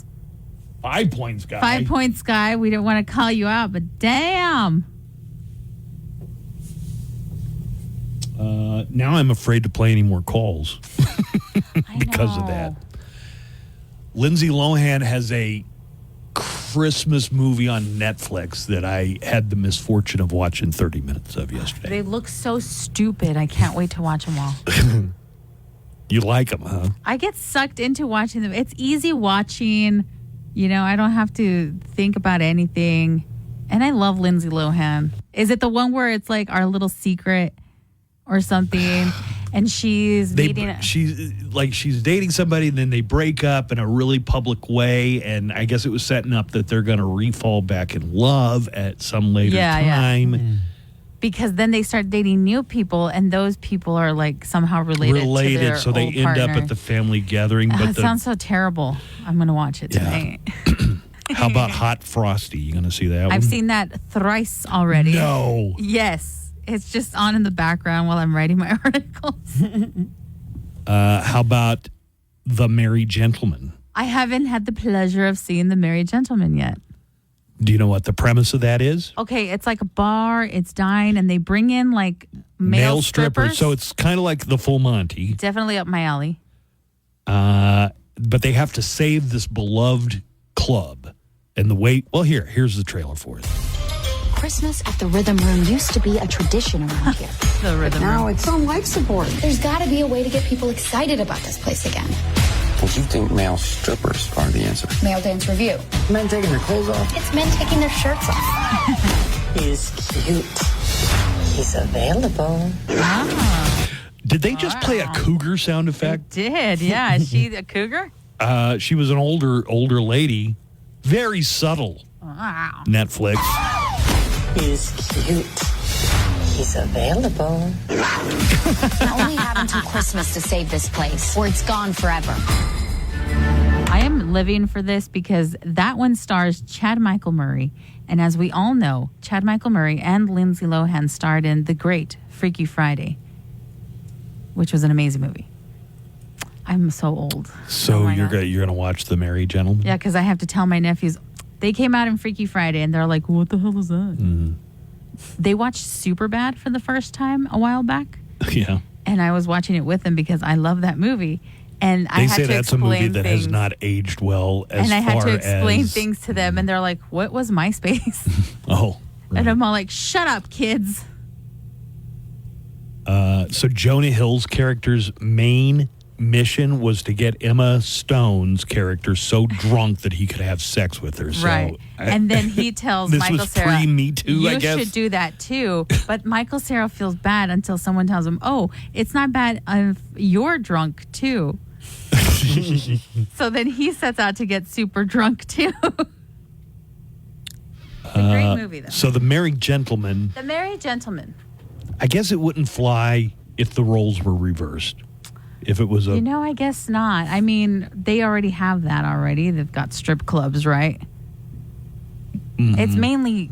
5 points, guy. 5 points, guy. We don't want to call you out, but damn. Now I'm afraid to play any more calls because of that. Lindsay Lohan has a Christmas movie on Netflix that I had the misfortune of watching 30 minutes of yesterday. They look so stupid. I can't wait to watch them all. You like them, huh? I get sucked into watching them. It's easy watching, I don't have to think about anything. And I love Lindsay Lohan. Is it the one where it's like Our Little Secret or something? And she's she's dating somebody, and then they break up in a really public way. And I guess it was setting up that they're going to refall back in love at some later time. Yeah. Because then they start dating new people, and those people are like somehow related to their so they old end partner. up at the family gathering. But It sounds so terrible. I'm going to watch it tonight. How about Hot Frosty? You going to see that one? I've seen that thrice already. No. Yes. It's just on in the background while I'm writing my articles. How about The Merry Gentleman? I haven't had the pleasure of seeing The Merry Gentleman yet. Do you know what the premise of that is? Okay, it's like a bar, it's dying, and they bring in like male strippers. So it's kind of like the Full Monty. Definitely up my alley. But they have to save this beloved club. And here's the trailer for it. Christmas at the Rhythm Room used to be a tradition around here. The Rhythm Now Room. it's on life support. There's got to be a way to get people excited about this place again. Don't you think male strippers are the answer? Male dance review. Men taking their clothes off? It's men taking their shirts off. He's cute. He's available. Did they just play a cougar sound effect? Did, yeah. Is she a cougar? She was an older lady. Very subtle. Wow. Netflix. He's cute. He's available. I only have until Christmas to save this place, or it's gone forever. I am living for this because that one stars Chad Michael Murray. And as we all know, Chad Michael Murray and Lindsay Lohan starred in The Great Freaky Friday, which was an amazing movie. I'm so old. So you're gonna watch The Merry Gentleman? Yeah, because I have to tell my nephews. They came out in Freaky Friday, and they're like, what the hell is that? Mm. They watched Superbad for the first time a while back. Yeah. And I was watching it with them because I love that movie. And I had to that's a movie explain that things. has not aged well as And I had far to explain as... things to them, and they're like, what was MySpace? Oh. Right. And I'm all like, shut up, kids. So Jonah Hill's character's main mission was to get Emma Stone's character so drunk that he could have sex with her. So Right. And then he tells this Michael was Cera, pre-Me Too, I guess. You should do that too. But Michael Cera feels bad until someone tells him, oh, it's not bad if you're drunk too. So then he sets out to get super drunk too. It's a great movie, though. So The Merry Gentleman, The Merry Gentleman. I guess it wouldn't fly if the roles were reversed. If it was a... I guess not. I mean, they already have that already. They've got strip clubs, right? Mm-hmm. It's mainly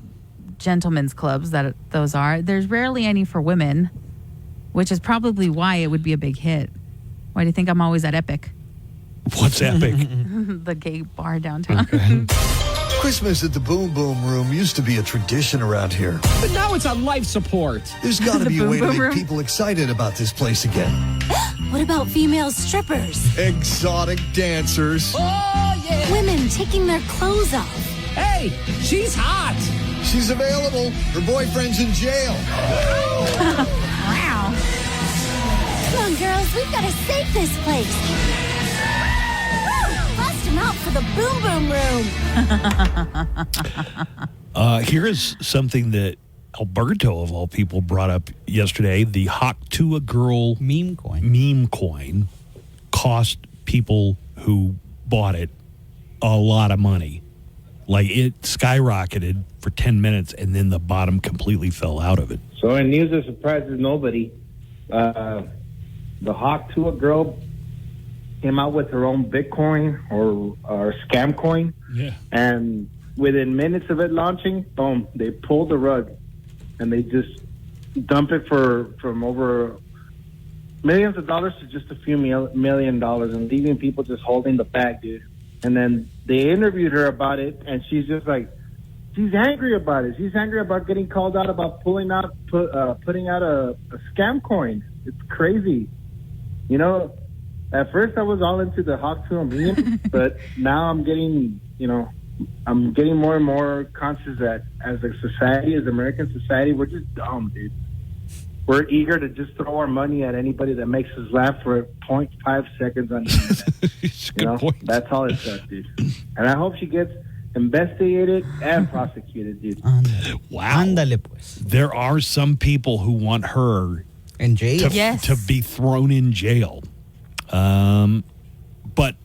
gentlemen's clubs that those are. There's rarely any for women, which is probably why it would be a big hit. Why do you think I'm always at Epic? What's Epic? The gay bar downtown. Okay. Christmas at the Boom Boom Room used to be a tradition around here. But now it's on life support. There's got to The be a Boom way to Boom make Room? people excited about this place again. What about female strippers? Exotic dancers. Oh, yeah. Women taking their clothes off. Hey, she's hot. She's available. Her boyfriend's in jail. Wow. Come on, girls, we've got to save this place. Woo! Bust them out for the Boom Boom Room. Here is something that Alberto, of all people, brought up yesterday. The Hawk to a Girl meme coin cost people who bought it a lot of money. Like, it skyrocketed for 10 minutes, and then the bottom completely fell out of it. So in news that surprises nobody, the Hawk to a Girl came out with her own Bitcoin or scam coin. Yeah. And within minutes of it launching, boom, they pulled the rug. And they just dump it from over millions of dollars to just a few $1 million and leaving people just holding the bag, dude. And then they interviewed her about it, and she's just like, she's angry about it. She's angry about getting called out about putting out a scam coin. It's crazy. At first I was all into the Hawk to a meme, but now I'm getting more and more conscious that as a society, as American society, we're just dumb, dude. we're eager to just throw our money at anybody that makes us laugh for 0.5 seconds on the internet. Good point. That's all it says, dude. And I hope she gets investigated and prosecuted, dude. Wow. Ándale, pues. There are some people who want her in jail to be thrown in jail. But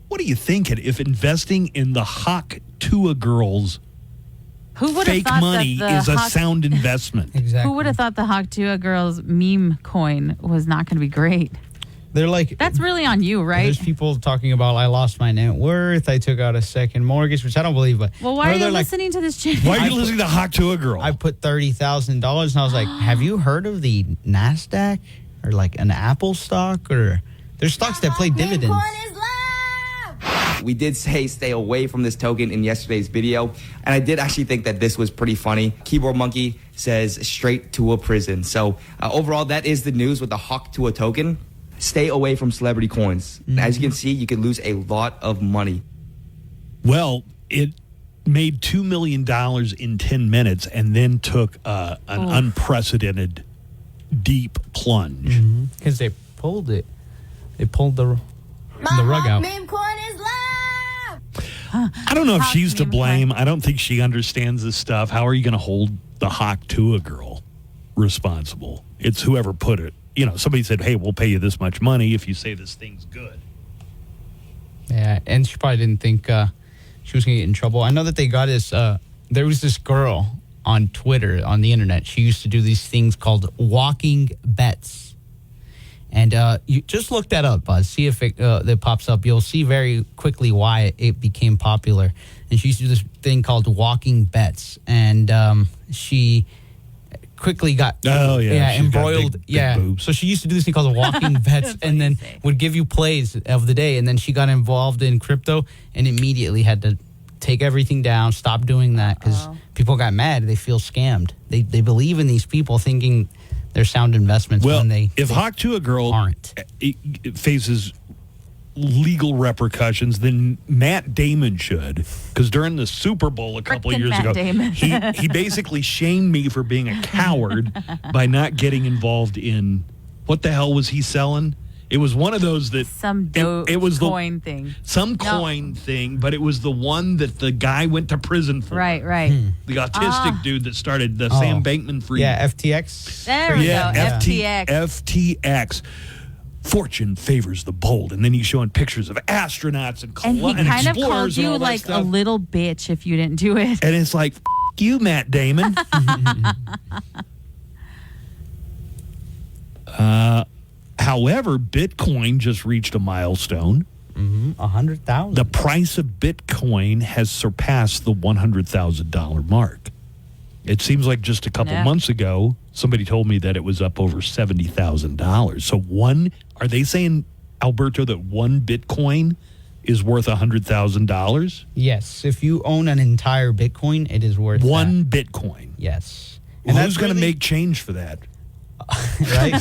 what do you think if investing in the Hawk Tua girls Who would fake have thought money that is a sound investment? Who would have thought the Hawk Tua girls meme coin was not going to be great? They're like, that's really on you, right? There's people talking about, I lost my net worth, I took out a second mortgage, which I don't believe. But Well, why are you listening to this channel? Why are you listening to Hawk Tua girl? I put $30,000, and I was like, have you heard of the NASDAQ or like an Apple stock or there's stocks that play dividends? We did say stay away from this token in yesterday's video, and I did actually think that this was pretty funny. Keyboard Monkey says straight to a prison. So overall, that is the news with the Hawk Tua token. Stay away from celebrity coins. As you can see, you can lose a lot of money. Well, it made $2 million in 10 minutes and then took an unprecedented deep plunge. Because they pulled it. They pulled the rug out. Meme coin is live. I don't know if she's to blame. I don't think she understands this stuff. How are you going to hold the Hawk Tua girl responsible? It's whoever put it. You know, somebody said, hey, we'll pay you this much money if you say this thing's good. Yeah, and she probably didn't think she was going to get in trouble. I know that they got this, there was this girl on Twitter, on the internet. She used to do these things called walking bets. And you just look that up, Buzz. See if it pops up. You'll see very quickly why it became popular. And she used to do this thing called walking bets. And she quickly got embroiled. Big So she used to do this thing called walking bets and then would give you plays of the day. And then she got involved in crypto and immediately had to take everything down, stop doing that because people got mad. They feel scammed. They believe in these people thinking they're sound investments when if Hawk Tua girl faces legal repercussions, then Matt Damon should. Because during the Super Bowl a couple of years ago, he basically shamed me for being a coward by not getting involved in what the hell was he selling? It was one of those that it was coin thing. Some coin thing, but it was the one that the guy went to prison for. Right. The autistic dude that started the Sam Bankman-Fried. Yeah, FTX. There we go, FTX. FTX. Fortune favors the bold, and then he's showing pictures of astronauts and And he kind of called you like like a little bitch if you didn't do it. And it's like, you, Matt Damon. However, Bitcoin just reached a milestone. 100,000. The price of Bitcoin has surpassed the $100,000 mark. It seems like just a couple months ago, somebody told me that it was up over $70,000. So are they saying, Alberto, that one Bitcoin is worth $100,000? Yes. If you own an entire Bitcoin, it is worth one Bitcoin. Yes. And who's going to make change for that? Right?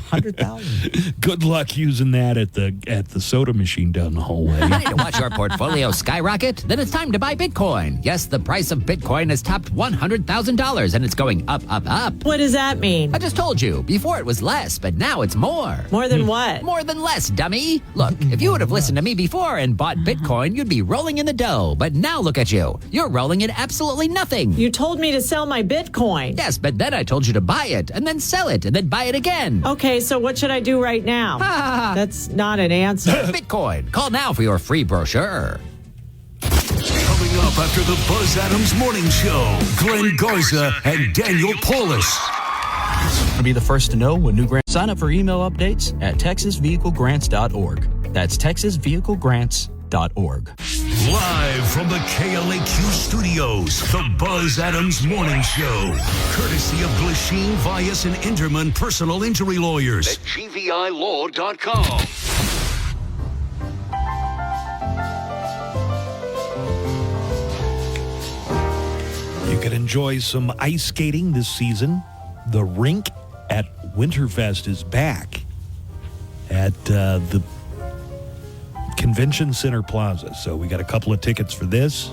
100,000. Good luck using that at the soda machine down the hallway. Ready to watch your portfolio skyrocket? Then it's time to buy Bitcoin. Yes, the price of Bitcoin has topped $100,000 and it's going up, up, up. What does that mean? I just told you. Before it was less, but now it's more. More than what? More than less, dummy. Look, if you would have listened to me before and bought Bitcoin, you'd be rolling in the dough. But now look at you. You're rolling in absolutely nothing. You told me to sell my Bitcoin. Yes, but then I told you to buy it and then sell it and then buy it again. Okay, so what should I do right now? That's not an answer. Bitcoin. Call now for your free brochure. Coming up after the Buzz Adams Morning Show, Glenn Garza and Daniel Paulus. To be the first to know when new grants. Sign up for email updates at texasvehiclegrants.org. That's texasvehiclegrants.org. Live from the KLAQ studios, the Buzz Adams Morning Show. Courtesy of Glasheen, Vyas, and Inderman Personal Injury Lawyers at GVILaw.com. You can enjoy some ice skating this season. The rink at Winterfest is back at the Convention Center Plaza. So we got a couple of tickets for this.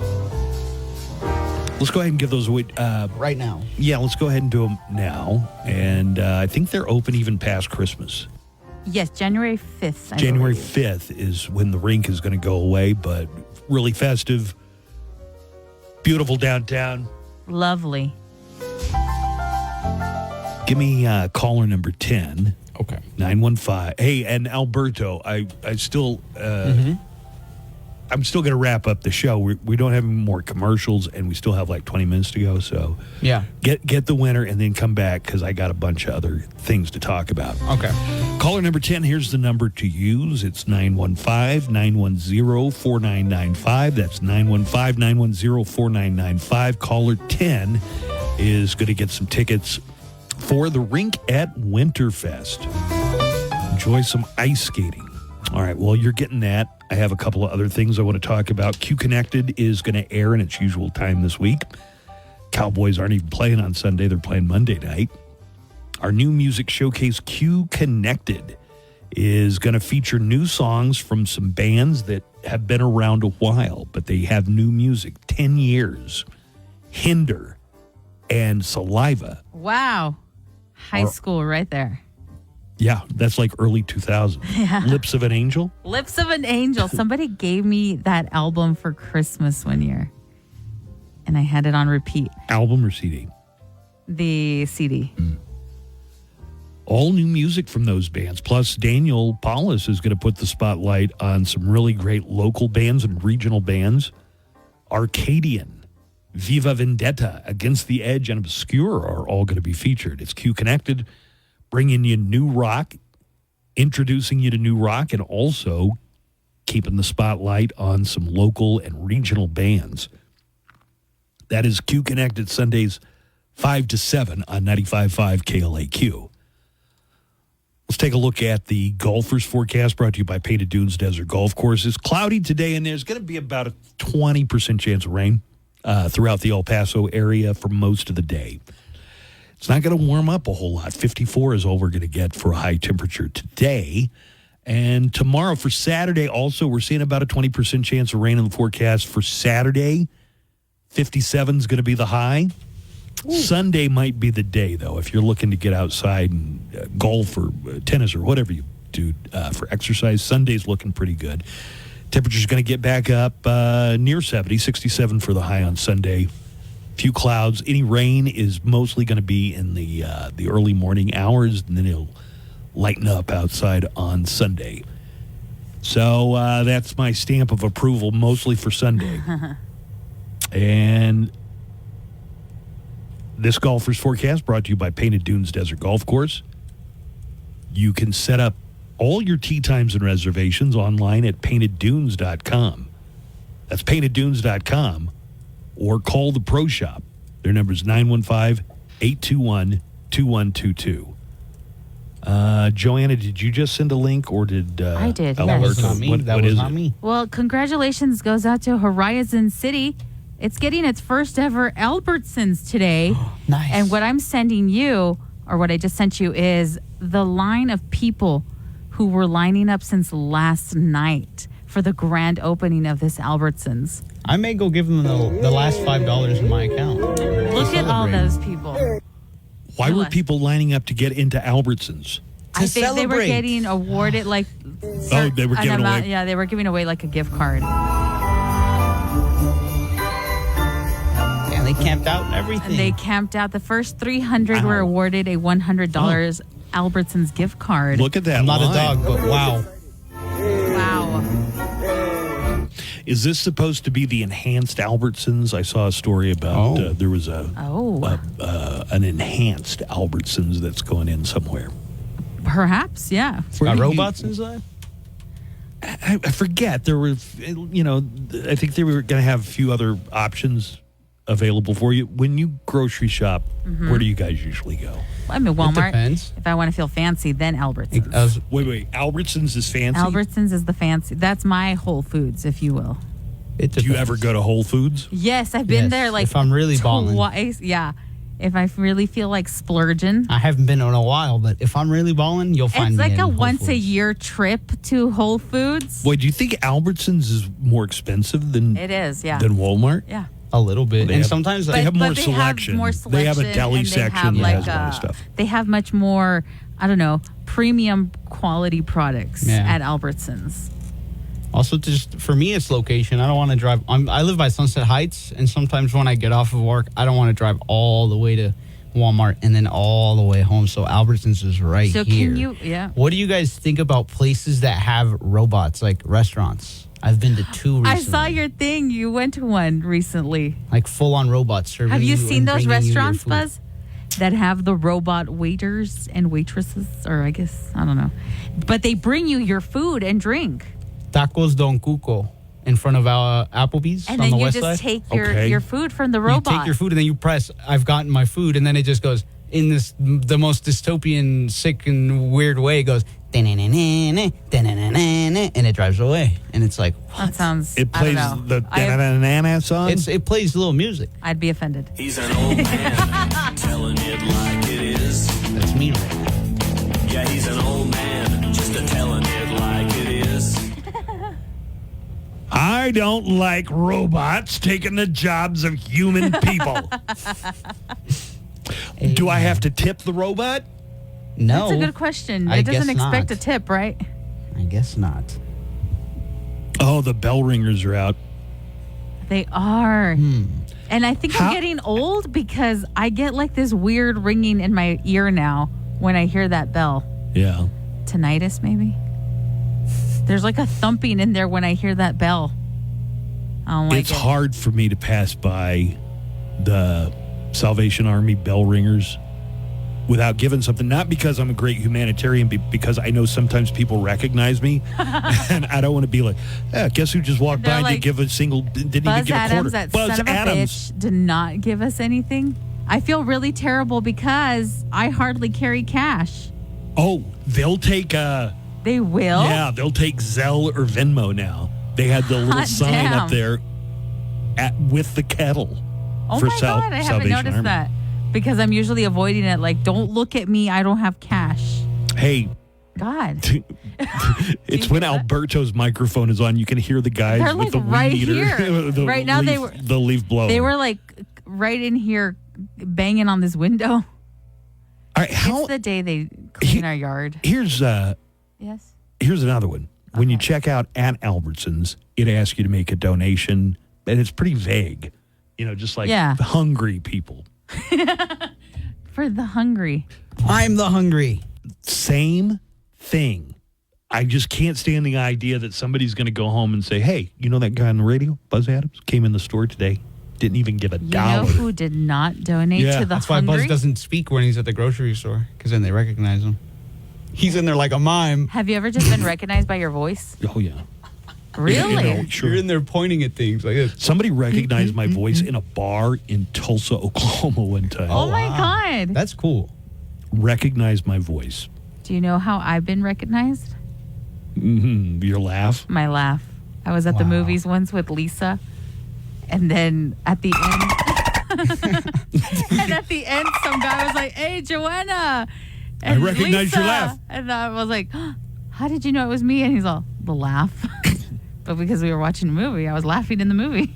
Let's go ahead and give those away. Right now. Yeah, let's go ahead and do them now. And I think they're open even past Christmas. Yes, January 5th. January 5th is when the rink is going to go away, but really festive. Beautiful downtown. Lovely. Give me caller number 10. Okay. 915. Hey, and Alberto, I still... I'm still going to wrap up the show. We don't have any more commercials, and we still have like 20 minutes to go. So yeah, get the winner and then come back because I got a bunch of other things to talk about. Okay. Caller number 10, here's the number to use. It's 915-910-4995. That's 915-910-4995. Caller 10 is going to get some tickets for the rink at Winterfest. Enjoy some ice skating. All right, well, you're getting that. I have a couple of other things I want to talk about. Q Connected is going to air in its usual time this week. Cowboys aren't even playing on Sunday. They're playing Monday night. Our new music showcase, Q Connected, is going to feature new songs from some bands that have been around a while, but they have new music. 10 years. Hinder and Saliva. Wow. High school right there. Yeah, that's like early 2000. Yeah. Lips of an Angel? Lips of an Angel. Somebody gave me that album for Christmas one year, and I had it on repeat. Album or CD? The CD. All new music from those bands. Plus, Daniel Paulus is going to put the spotlight on some really great local bands and regional bands. Arcadian, Viva Vendetta, Against the Edge, and Obscure are all going to be featured. It's Q Connected, bringing you new rock, introducing you to new rock, and also keeping the spotlight on some local and regional bands. That is Q Connected, Sundays 5 to 7 on 95.5 KLAQ. Let's take a look at the golfers forecast brought to you by Painted Dunes Desert Golf Courses. Cloudy today, and there's going to be about a 20% chance of rain throughout the El Paso area for most of the day. It's not going to warm up a whole lot. 54 is all we're going to get for a high temperature today. And tomorrow for Saturday also, we're seeing about a 20% chance of rain in the forecast. For Saturday, 57 is going to be the high. Ooh. Sunday might be the day, though, if you're looking to get outside and golf or tennis or whatever you do for exercise. Sunday's looking pretty good. Temperature's going to get back up near 70, 67 for the high on Sunday. Few clouds. Any rain is mostly going to be in the early morning hours, and then it'll lighten up outside on Sunday. So that's my stamp of approval, mostly for Sunday. And this golfer's forecast brought to you by Painted Dunes Desert Golf Course. You can set up all your tee times and reservations online at painteddunes.com. That's painteddunes.com. Or call the Pro Shop. Their number is 915-821-2122. Joanna, did you just send a link, or did I did? That was not me. That was not me. Well, congratulations goes out to Horizon City. It's getting its first ever Albertsons today. Nice. And what I'm sending you, or what I just sent you, is the line of people who were lining up since last night for the grand opening of this Albertsons. I may go give them the last $5 in my account. Look at all those people. Why were people lining up to get into Albertsons? I think they were getting awarded like... Oh, they were giving away... Yeah, they were giving away like a gift card. And they camped out and everything. And they camped out. The first 300 were awarded a $100 Albertsons gift card. Look at that. I'm not a dog, but wow. Wow. Is this supposed to be the enhanced Albertsons? I saw a story about there was an enhanced Albertsons that's going in somewhere. Perhaps, yeah. Got robots inside? I forget. There were, I think they were going to have a few other options available for you. When you grocery shop, where do you guys usually go? I mean, Walmart. It depends. If I want to feel fancy, then Albertsons. Wait. Albertsons is fancy? Albertsons is the fancy. That's my Whole Foods, if you will. Do you ever go to Whole Foods? Yes, I've been there like if I'm really balling. Twice. Yeah. If I really feel like splurging. I haven't been in a while, but if I'm really balling, you'll find me. It's like in a Whole once a Foods. year trip to Whole Foods. Wait, do you think Albertsons is more expensive than It is, yeah. than Walmart? Yeah. A little bit. And sometimes they have more they selection. Have more selection. They have a deli and they section have, that like, has a lot of stuff. They have much more, I don't know, premium quality products at Albertsons. Also, just for me, it's location. I don't want to drive. I live by Sunset Heights, and sometimes when I get off of work, I don't want to drive all the way to Walmart and then all the way home. So Albertsons is right here. So can you, What do you guys think about places that have robots, like restaurants? I've been to 2 recently. I saw your thing. You went to one recently. Like full-on robots serving. Have you seen and those bringing you your restaurants, food. Buzz, that have the robot waiters and waitresses? Or I guess, I don't know. But they bring you your food and drink. Tacos Don Cuco in front of Applebee's And on then the you west just side. take your food from the robot. You take your food and then you press, I've gotten my food, and then it just goes, in the most dystopian, sick, and weird way, it goes, and it drives away. And it's like, what? That sounds, It plays I don't the know. da-na-na-na song. It plays little music. I'd be offended. He's an old man telling it like it is. That's me right now. Yeah, he's an old man just telling it like it is. I don't like robots taking the jobs of human people. Do I have to tip the robot? No. That's a good question. I It doesn't guess expect not. a tip, right? I guess not. Oh, the bell ringers are out. They are. And I think How- I'm getting old because I get like this weird ringing in my ear now when I hear that bell. Yeah. Tinnitus, maybe? There's like a thumping in there when I hear that bell. I don't like It's it. hard for me to pass by the Salvation Army bell ringers without giving something, not because I'm a great humanitarian, but because I know sometimes people recognize me, and I don't want to be like, guess who just walked by and like, didn't give a single, didn't even Buzz give a Adams, quarter. that Buzz son of a Adams. bitch, did not give us anything. I feel really terrible because I hardly carry cash. Oh, they'll take, They will? yeah, they'll take Zelle or Venmo now. They had the little Hot sign damn. up there with the kettle. Oh for my God, I haven't Salvation noticed Army. that. Because I'm usually avoiding it. Like, don't look at me. I don't have cash. Hey, God. it's when Alberto's microphone is on, you can hear the guys They're with the like right weed eater. here. the Right now they leaf- were- the leaf blower. They were like right in here banging on this window. All right, It's the day they clean our yard. Here's Yes. here's another one. When you check out at Albertsons, it asks you to make a donation, and it's pretty vague. You know, just like Yeah. hungry people. For the hungry. I'm the hungry. Same thing. I just can't stand the idea that somebody's going to go home and say, hey, you know that guy on the radio, Buzz Adams, came in the store today, didn't even give a You dollar. know who did not donate to the That's hungry? why Buzz doesn't speak when he's at the grocery store, because then they recognize him. He's in there like a mime. Have you ever just been recognized by your voice? Oh, yeah. Really? You know, sure. You're in there pointing at things like this. Somebody recognized my voice in a bar in Tulsa, Oklahoma one time. Oh, my God. That's cool. Recognized my voice. Do you know how I've been recognized? Your laugh. My laugh. I was at the movies once with Lisa, and then at the end, some guy was like, "Hey, Joanna," and I recognize your Lisa. laugh. And I was like, "How did you know it was me?" And he's all, "The laugh." But because we were watching a movie, I was laughing in the movie.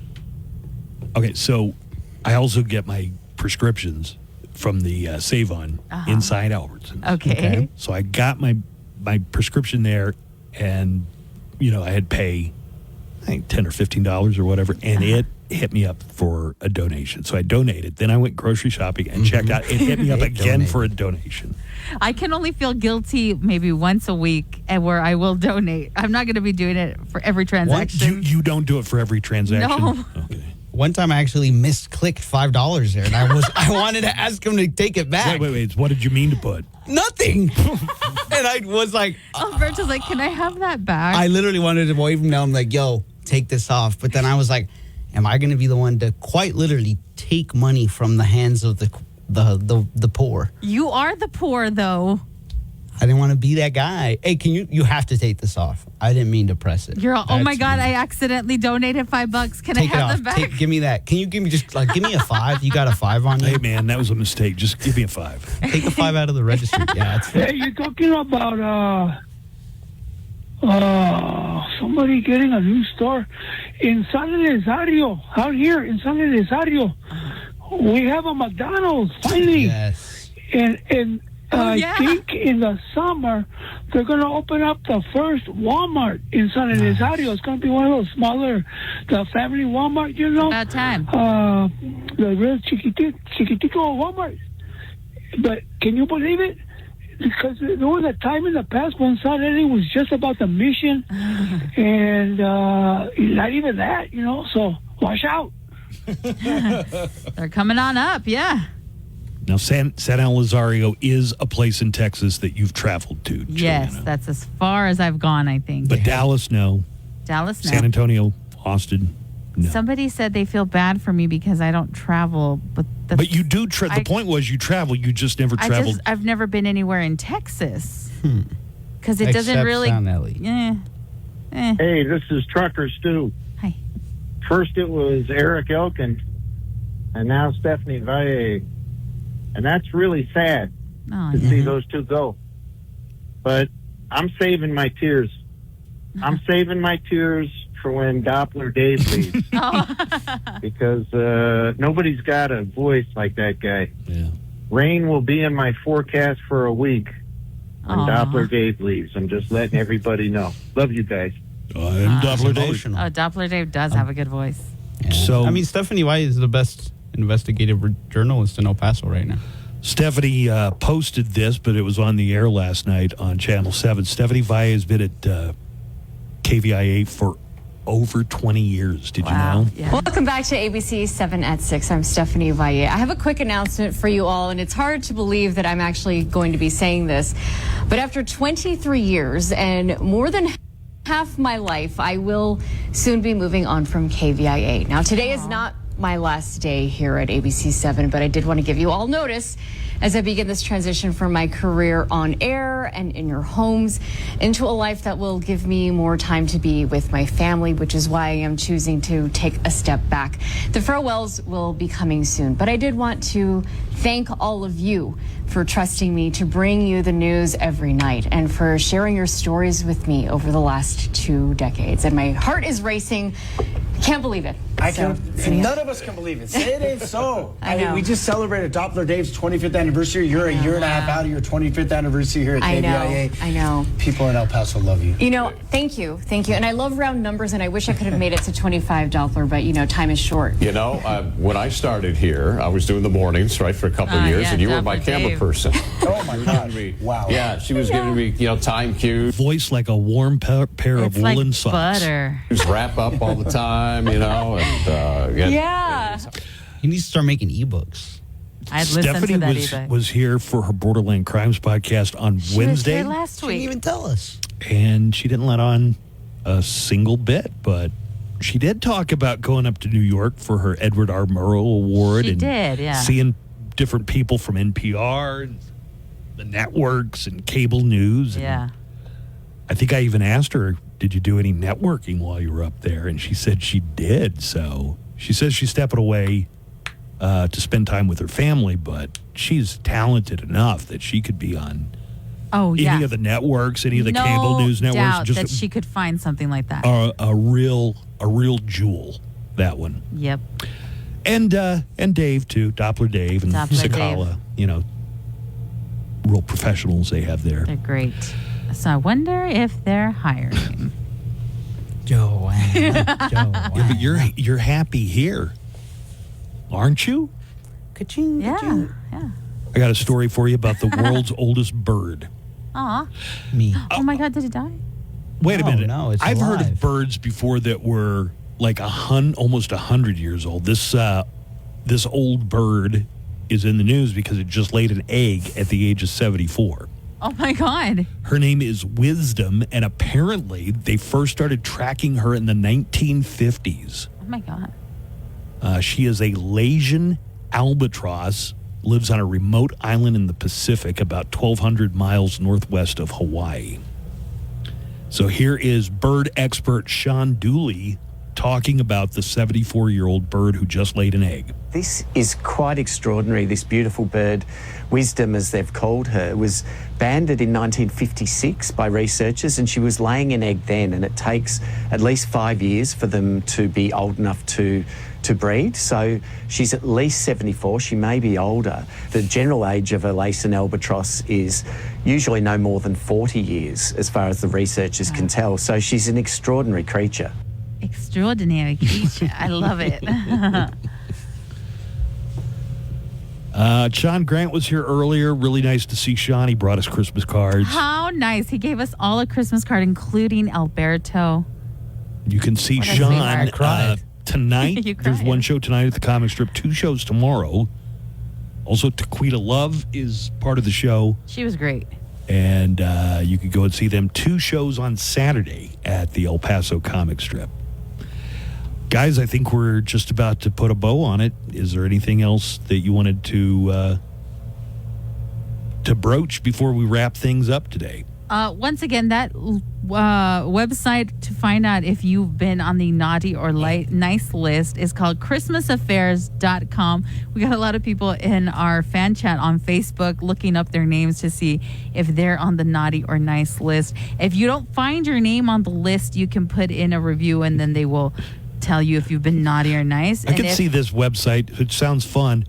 Okay, so I also get my prescriptions from the Save-On inside Albertsons. Okay. So I got my prescription there, and, you know, I had pay, I think, $10 or $15 or whatever, and it hit me up for a donation. So I donated. Then I went grocery shopping and checked out. It hit me up again for a donation. I can only feel guilty maybe once a week, and where I will donate. I'm not going to be doing it for every transaction. You don't do it for every transaction? No. Okay. One time I actually misclicked $5 there, and I wanted to ask him to take it back. Wait. What did you mean to put? Nothing. And I was like, Alberto's like, "Can I have that back?" I literally wanted to wave him down, like, yo, take this off. But then I was like, am I going to be the one to quite literally take money from the hands of the poor? You are the poor, though. I didn't want to be that guy. Hey, you have to take this off. I didn't mean to press it. You're all, oh my That's God, me. I accidentally donated $5. Can Take I it have off. them back? Give me that. Can you give me just like give me a 5? You got a 5 on you? Hey, man, that was a mistake. Just give me a 5. Take a 5 out of the register. Yeah, it's Hey, you're talking about somebody getting a new store. in San Elizario, out here in San Elizario, we have a McDonald's finally. Yes. And I think in the summer they're going to open up the first Walmart in San Elizario. It's going to be one of those smaller, the family Walmart, you know. About time. The real chiquitico Walmart. But can you believe it? Because there was a time in the past when San Eli was just about the mission, and not even that, you know. So watch out. They're coming on up, yeah. Now, San Elizario is a place in Texas that you've traveled to. Yes, Joanna. that's as far as I've gone, I think. But Dallas, no. Dallas, no. San Antonio, Austin, no. Somebody said they feel bad for me because I don't travel, but But you do. The point was you travel. You just never traveled. I've never been anywhere in Texas because it doesn't Except really. San Eli. Hey, this is Trucker Stu. Hi. First it was Eric Elkin, and now Stephanie Valle. And that's really sad to see those two go. But I'm saving my tears. I'm saving my tears for when Doppler Dave leaves. Because nobody's got a voice like that guy. Yeah. Rain will be in my forecast for a week when Doppler Dave leaves. I'm just letting everybody know. Love you guys. I'm Doppler Dave. Oh, Doppler Dave does have a good voice. Yeah. So I mean, Stephanie White is the best investigative journalist in El Paso right now. Stephanie posted this, but it was on the air last night on Channel 7. Stephanie Valle has been at KVIA for over 20 years. Did you know? Yeah. Welcome back to ABC 7 at 6. I'm Stephanie Valle. I have a quick announcement for you all, and it's hard to believe that I'm actually going to be saying this, but after 23 years and more than half my life, I will soon be moving on from KVIA. Now, today is not my last day here at ABC 7, but I did want to give you all notice as I begin this transition from my career on air and in your homes into a life that will give me more time to be with my family, which is why I am choosing to take a step back. The farewells will be coming soon, but I did want to thank all of you for trusting me to bring you the news every night and for sharing your stories with me over the last 2 decades. And my heart is racing. Can't believe it. None of us can believe it. Say it ain't so. I know. We just celebrated Doppler Dave's 25th anniversary. You're a year and a half out of your 25th anniversary here at KVIA. I know. People in El Paso love you. You know, thank you. And I love round numbers, and I wish I could have made it to 25 Doppler, but, you know, time is short. You know, when I started here, I was doing the mornings, right, for a couple of years, and you were my camera person. Oh, my God. Wow. Yeah, she was giving me, time cues. Voice like a warm pair of woolen socks. Butter. Just wrap up all the time, and He needs to start making ebooks. I'd listen Stephanie to that was here for her Borderland Crimes podcast on Wednesday. She was here last week. She didn't even tell us. And she didn't let on a single bit, but she did talk about going up to New York for her Edward R. Murrow Award. She did, yeah. Seeing different people from NPR, and the networks, and cable news. Yeah. I think I even asked her, did you do any networking while you were up there? And she said she did. So she says she's stepping away to spend time with her family, but she's talented enough that she could be on any of the networks, any of the cable news networks. No doubt that she could find something like that. A real jewel, that one. Yep. And Dave too, Doppler Dave and Sakala, real professionals they have there. They're great. So I wonder if they're hiring. Joanna. Yeah, but you're happy here, aren't you? Ka-ching, yeah. I got a story for you about the world's oldest bird. Aw. Me. Oh my God, did it die? Wait a minute. No, it's I've heard alive. of birds before that were like almost 100 years old. This old bird is in the news because it just laid an egg at the age of 74. Oh my God. Her name is Wisdom, and apparently they first started tracking her in the 1950s. Oh my God. She is a Lasian albatross, lives on a remote island in the Pacific about 1,200 miles northwest of Hawaii. So here is bird expert Sean Dooley talking about the 74-year-old bird who just laid an egg. This is quite extraordinary. This beautiful bird, Wisdom as they've called her, was banded in 1956 by researchers, and she was laying an egg then, and it takes at least 5 years for them to be old enough to breed. So she's at least 74. She may be older. The general age of a Laysan albatross is usually no more than 40 years, as far as the researchers can tell. So she's an extraordinary creature. Extraordinary creature. I love it. Sean Grant was here earlier. Really nice to see Sean. He brought us Christmas cards. How nice. He gave us all a Christmas card, including Alberto. You can see Sean tonight. There's one show tonight at the Comic Strip, 2 shows tomorrow. Also, Taquita Love is part of the show. She was great. And you could go and see them 2 shows on Saturday at the El Paso Comic Strip. Guys, I think we're just about to put a bow on it. Is there anything else that you wanted to broach before we wrap things up today? Once again, that website to find out if you've been on the naughty or nice list is called ChristmasAffairs.com. We got a lot of people in our fan chat on Facebook looking up their names to see if they're on the naughty or nice list. If you don't find your name on the list, you can put in a review, and then they will tell you if you've been naughty or nice. I can see this website, which sounds fun,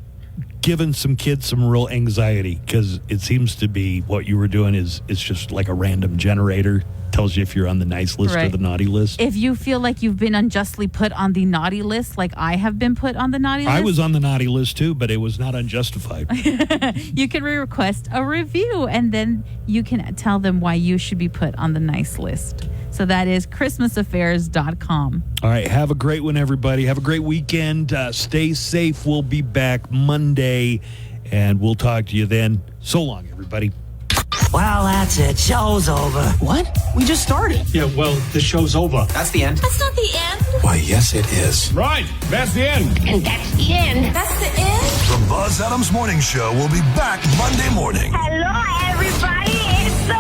giving some kids some real anxiety, because it seems to be what you were doing is just like a random generator. Tells you if you're on the nice list or the naughty list. If you feel like you've been unjustly put on the naughty list, like I have been put on the naughty list. I was on the naughty list too, but it was not unjustified. You can request a review, and then you can tell them why you should be put on the nice list. So that is ChristmasAffairs.com. All right. Have a great one, everybody. Have a great weekend. Stay safe. We'll be back Monday, and we'll talk to you then. So long, everybody. Well, that's it. Show's over. What? We just started. Yeah, well, the show's over. That's the end. That's not the end. Why, yes, it is. Right. That's the end. And that's the end. That's the end. The Buzz Adams Morning Show will be back Monday morning. Hello, everybody. It's so